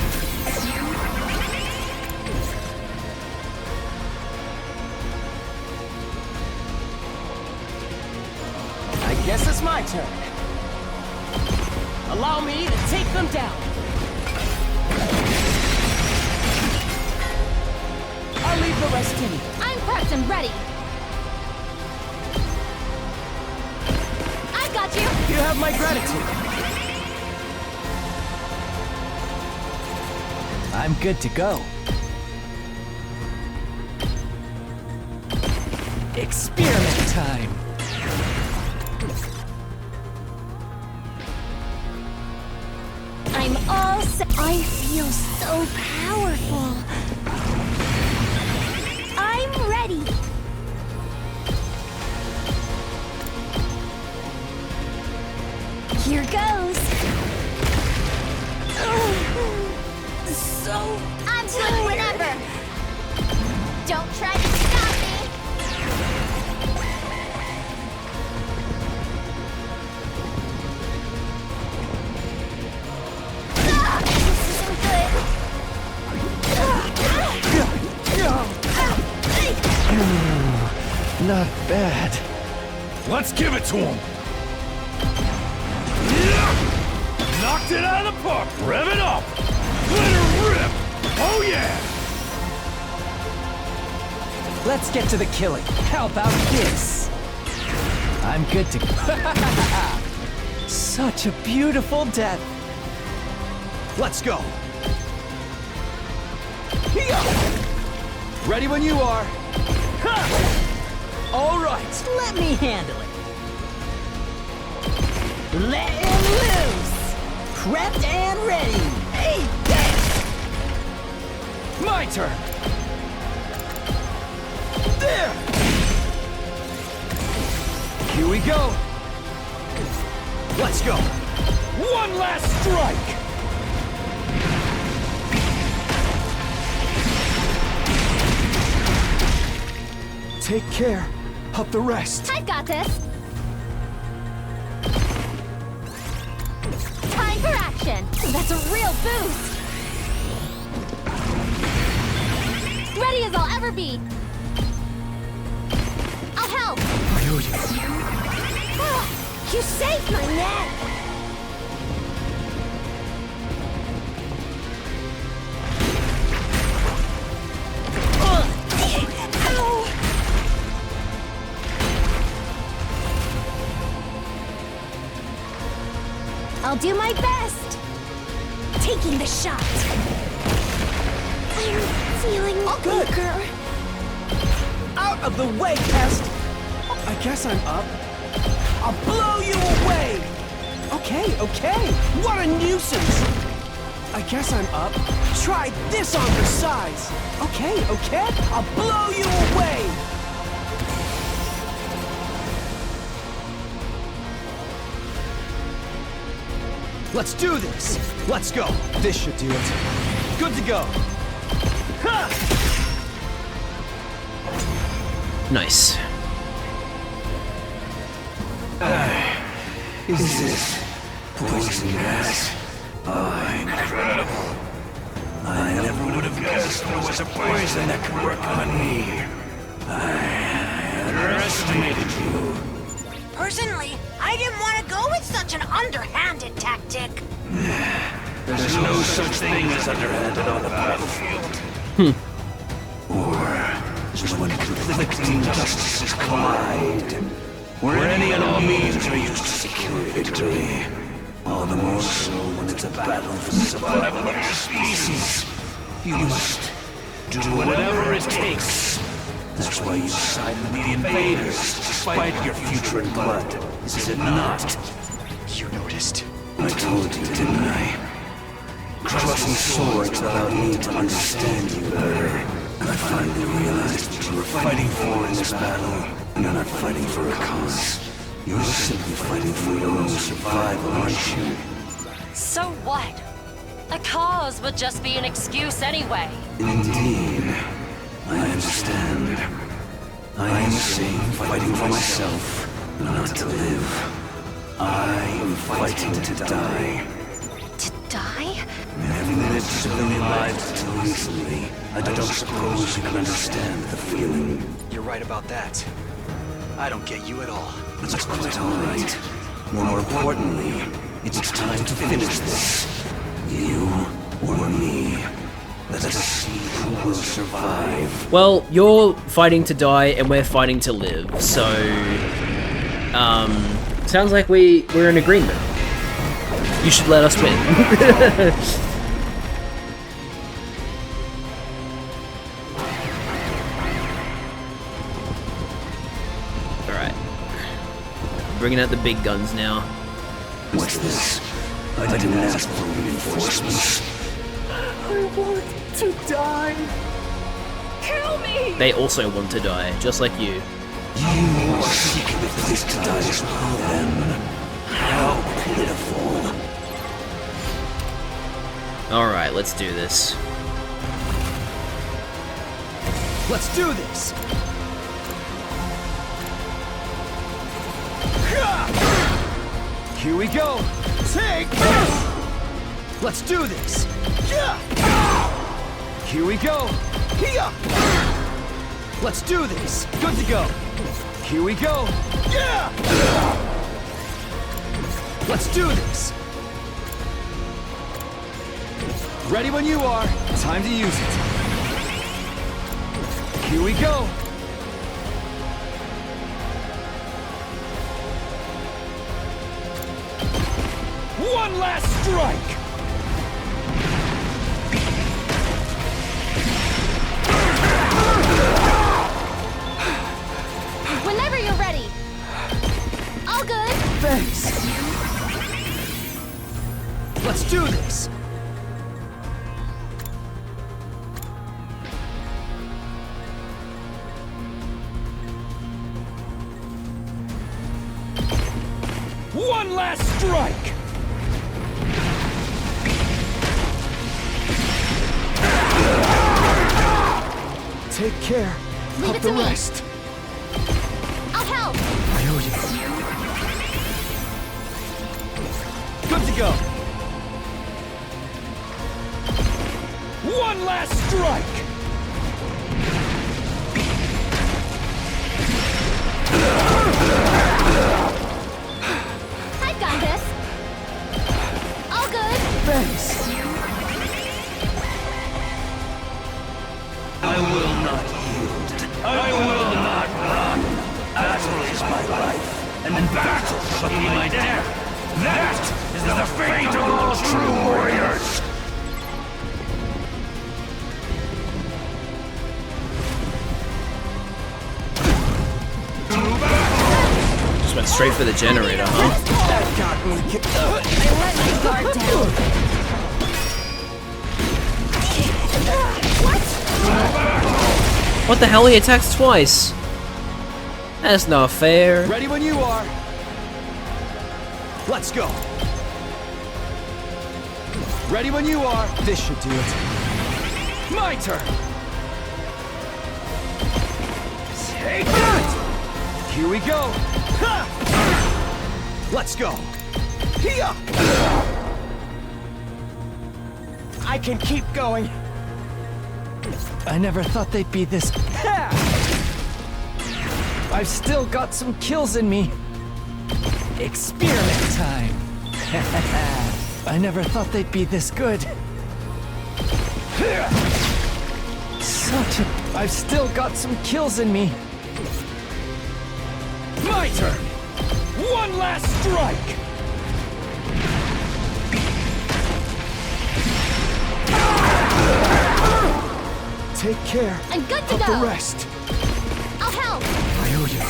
I guess it's my turn. Allow me to take them down. I'll leave the rest to you. I'm prepped and ready. I've got you. You have my gratitude. I'm good to go. Experiment time. I'm all set. I feel so powerful. I'm ready. Here goes. So I'm good whenever. Don't try to stop me. This isn't good. Not bad. Let's give it to him. Knocked it out of the park. Rev it up. Let her rip. Oh yeah. Let's get to the killing. How about this? I'm good to go. Such a beautiful death. Let's go. Ready when you are. All right. Let me handle it. Let him loose. Prepped and ready. Eat this. My turn. There. Here we go. Let's go. One last strike. Take care of the rest. I've got this. Time for action. That's a real boost. Ready as I'll ever be. I'll help. Oh, you saved my neck. Ow. I'll do my best. Taking the shot. I'm feeling weaker. Out of the way, pest. I guess I'm up. I'll blow you away. Okay. What a nuisance! I guess I'm up. Try this on your size. Okay. I'll blow you away. Let's do this. Let's go. This should do it. Good to go. Ha! Nice. Is this poison gas? Oh, incredible. I never would have guessed there was a poison that could work on me. I underestimated you. Personally, I didn't want to go with such an underhanded tactic. There's no such thing as underhanded on the battlefield. Or is when conflicting justices collide, where any and all means are used to secure victory. All the more so when it's a battle for the survival of your species. You must do whatever it takes. That's why you side with the invaders, despite your future in blood, is it not? You noticed? I told you, didn't I? Crossing swords allowed me to understand you better. I finally realized what you were fighting for in this battle. You're not fighting for a cause. You're simply fighting for your own survival, aren't you? So what? A cause would just be an excuse anyway. Indeed. I understand. I am the same, fighting for myself, not to live. I am fighting to die. To die? Having lived civilian lives until recently, I don't suppose you can understand the feeling. You're right about that. I don't get you at all. That's quite all right. More importantly, it's time to finish this. You or me. Let us see who will survive. Well, you're fighting to die and we're fighting to live, so sounds like we're in agreement. You should let us win. Alright. Bringing out the big guns now. What's this? I didn't ask for reinforcements. I want to die. Kill me! They also want to die, just like you. You are seeking a place to die as well, then. How pitiful. Alright, let's do this. Let's do this! Here we go! Take this! Let's do this! Here we go! Let's do this! Good to go! Here we go! Let's do this! Ready when you are. Time to use it. Here we go! One last strike! Whenever you're ready. All good. Thanks. Let's do this. One last strike! Take care Leave of it the to me. rest. I'll help. I owe you. Good to go. One last strike! I got this. All good. Thanks. I will not yield. I will not run. Battle is my life, and battle shall be my death. That is the fate of all true warriors. Just went straight for the generator, huh? I let my guard down. What the hell? He attacks twice. That's not fair. Ready when you are. Let's go. Ready when you are. This should do it. My turn. Take that! Here we go. Ha! Let's go. Here. I can keep going. I never thought they'd be this. I've still got some kills in me. Experiment time. I never thought they'd be this good. Such a I've still got some kills in me. My turn! One last strike! Take care I'm good to of go. the rest. I'll help. I owe you.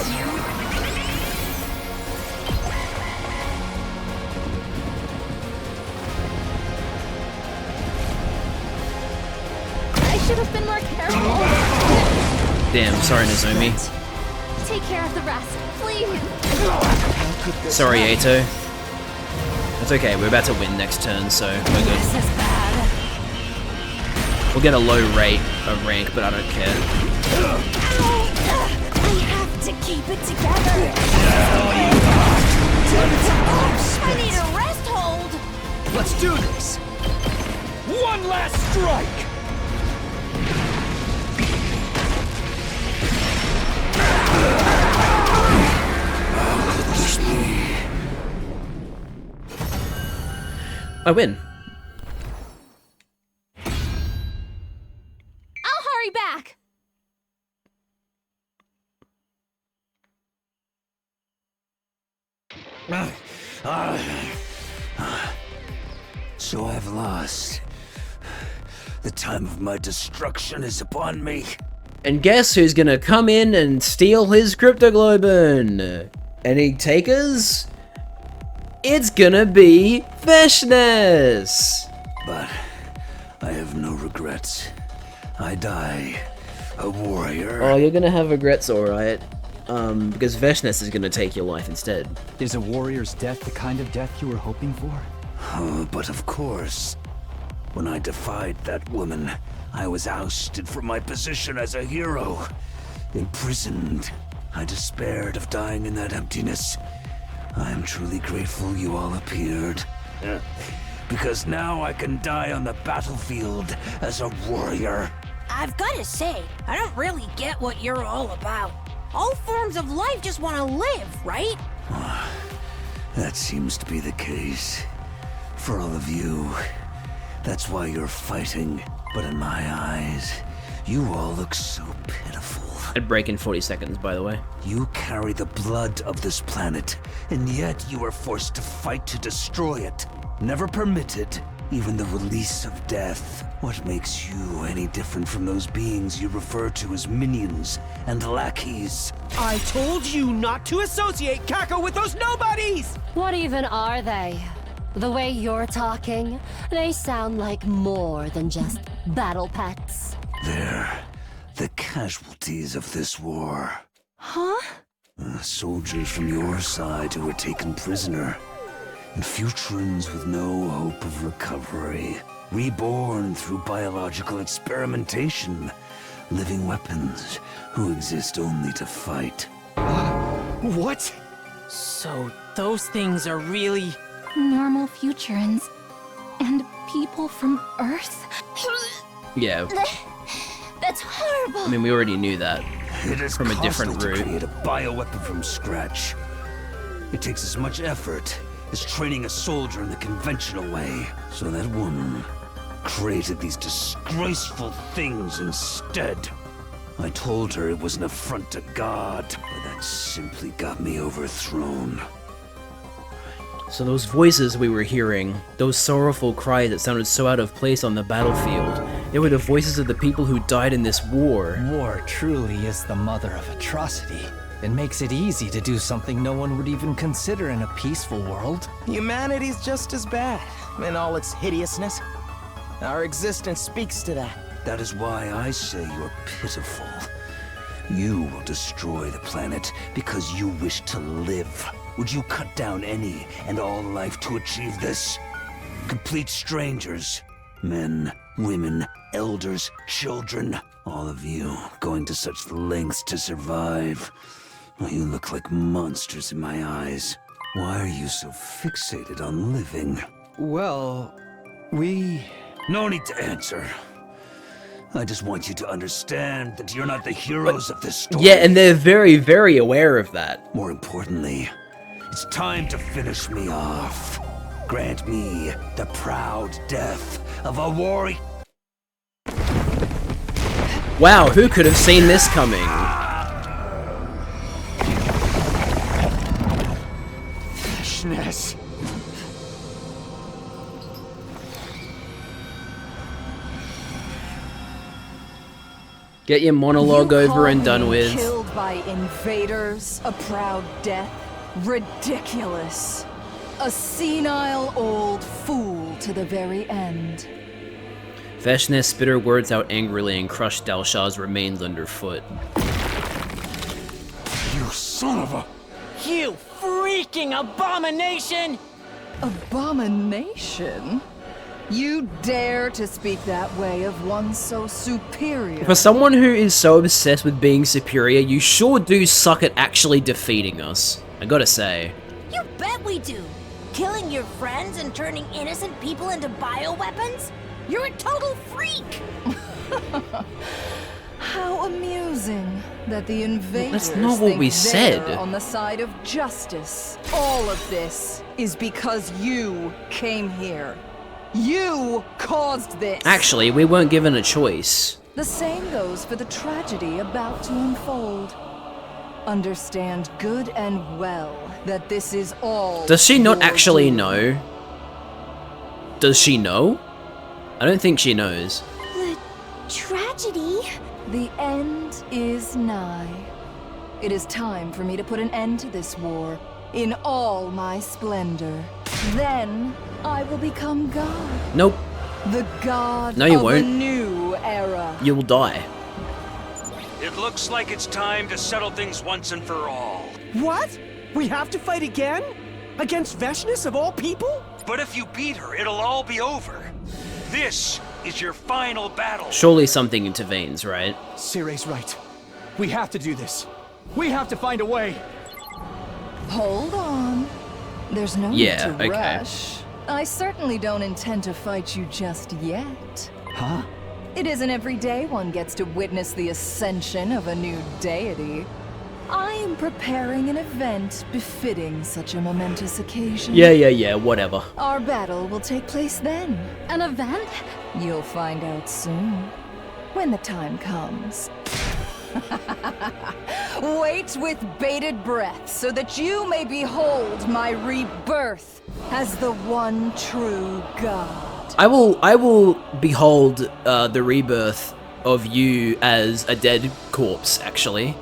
I should have been more careful. Damn, sorry, Nozomi. Take care of the rest, please. Sorry, Ato. It's okay, we're about to win next turn, so we're good. This is bad. We'll get a low rate of rank, but I don't care. I have to keep it together. I need a rest hold. Let's do this! One last strike! I win. I'll hurry back. So I've lost. The time of my destruction is upon me. And guess who's gonna come in and steal his cryptoglobin? Any takers? It's gonna be Veshnes! But I have no regrets. I die a warrior. Oh, you're gonna have regrets, alright. Because Veshnes is gonna take your life instead. Is a warrior's death the kind of death you were hoping for? Oh, but of course. When I defied that woman, I was ousted from my position as a hero. Imprisoned. I despaired of dying in that emptiness. I am truly grateful you all appeared. Because now I can die on the battlefield as a warrior. I've gotta say, I don't really get what you're all about. All forms of life just want to live, right? That seems to be the case. For all of you. That's why you're fighting. But in my eyes, you all look so pitiful. I'd break in 40 seconds, by the way. You carry the blood of this planet, and yet you are forced to fight to destroy it. Never permitted, even the release of death. What makes you any different from those beings you refer to as minions and lackeys? I told you not to associate Kako with those nobodies! What even are they? The way you're talking, they sound like more than just battle pets. They're the casualties of this war. Huh? Soldiers from your side who were taken prisoner. And Futurans with no hope of recovery. Reborn through biological experimentation. Living weapons who exist only to fight. What? So those things are really... Normal Futurans. And people from Earth? Yeah. That's horrible. I mean, we already knew that. It is from a different costly route. to create a bioweapon from scratch. It takes as much effort as training a soldier in the conventional way. So that woman created these disgraceful things instead. I told her it was an affront to God, but that simply got me overthrown. So those voices we were hearing, those sorrowful cries that sounded so out of place on the battlefield, they were the voices of the people who died in this war. War truly is the mother of atrocity. It makes it easy to do something no one would even consider in a peaceful world. Humanity's just as bad, in all its hideousness. Our existence speaks to that. That is why I say you're pitiful. You will destroy the planet because you wish to live. Would you cut down any and all life to achieve this? Complete strangers. Men, women, elders, children. All of you going to such lengths to survive. Well, you look like monsters in my eyes. Why are you so fixated on living? Well, we... No need to answer. I just want you to understand that you're not the heroes of this story. Yeah, and they're very, very aware of that. More importantly, it's time to finish me off. Grant me the proud death of a warrior. Wow, who could have seen this coming? Freshness. Get your monologue over and done with. Killed by invaders, a proud death. Ridiculous. A senile old fool to the very end. Vashnes spit her words out angrily and crushed Dalshar's remains underfoot. You son of a... You freaking abomination! Abomination? You dare to speak that way of one so superior? For someone who is so obsessed with being superior, you sure do suck at actually defeating us. I gotta say. You bet we do! Killing your friends and turning innocent people into bioweapons? You're a total freak! How amusing that the invaders That's not what we think said. they're on the side of justice. All of this is because you came here. You caused this. Actually, we weren't given a choice. The same goes for the tragedy about to unfold. Understand good and well that this is all. Does she not your actually doing. know? Does she know? I don't think she knows. The tragedy? The end is nigh. It is time for me to put an end to this war in all my splendor. Then I will become God. Nope. The god No, you of won't. a new era. You will die. It looks like it's time to settle things once and for all. What? We have to fight again? Against Vashnes of all people? But if you beat her, it'll all be over. This is your final battle. Surely something intervenes, right? Cire's right. We have to do this. We have to find a way. Hold on. There's no Yeah, need to okay. rush. I certainly don't intend to fight you just yet. Huh? It isn't every day one gets to witness the ascension of a new deity. I am preparing an event befitting such a momentous occasion. Yeah, whatever. Our battle will take place then. An event? You'll find out soon. When the time comes. Wait with bated breath so that you may behold my rebirth as the one true God. I will behold the rebirth of you as a dead corpse, actually.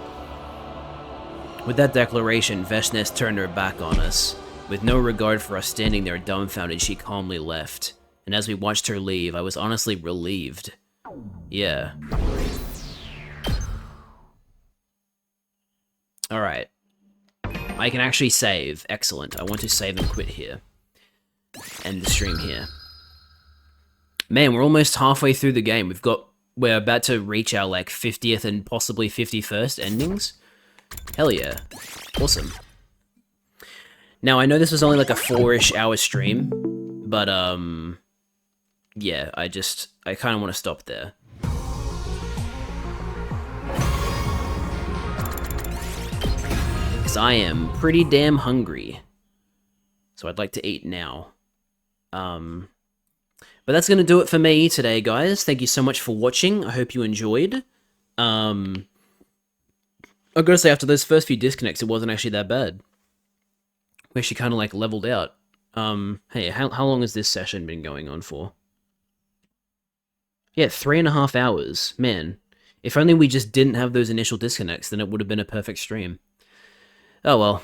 With that declaration, Vashnes turned her back on us. With no regard for us standing there dumbfounded, she calmly left. And as we watched her leave, I was honestly relieved. Yeah. Alright. I can actually save. Excellent. I want to save and quit here. End the stream here. Man, we're almost halfway through the game. We're about to reach our, like, 50th and possibly 51st endings. Hell yeah. Awesome. Now, I know this was only like a 4-ish hour stream, but, yeah, I kind of want to stop there. Because I am pretty damn hungry. So I'd like to eat now. But that's going to do it for me today, guys. Thank you so much for watching. I hope you enjoyed. I've got to say, after those first few disconnects, it wasn't actually that bad. We actually kind of, like, leveled out. Hey, how long has this session been going on for? Yeah, 3.5 hours. Man, if only we just didn't have those initial disconnects, then it would have been a perfect stream. Oh, well.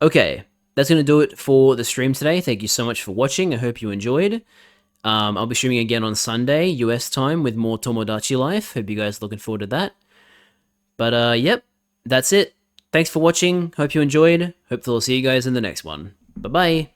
Okay, that's going to do it for the stream today. Thank you so much for watching. I hope you enjoyed. I'll be streaming again on Sunday, US time, with more Tomodachi Life. Hope you guys are looking forward to that. But, yep, that's it. Thanks for watching. Hope you enjoyed. Hopefully I'll see you guys in the next one. Bye-bye.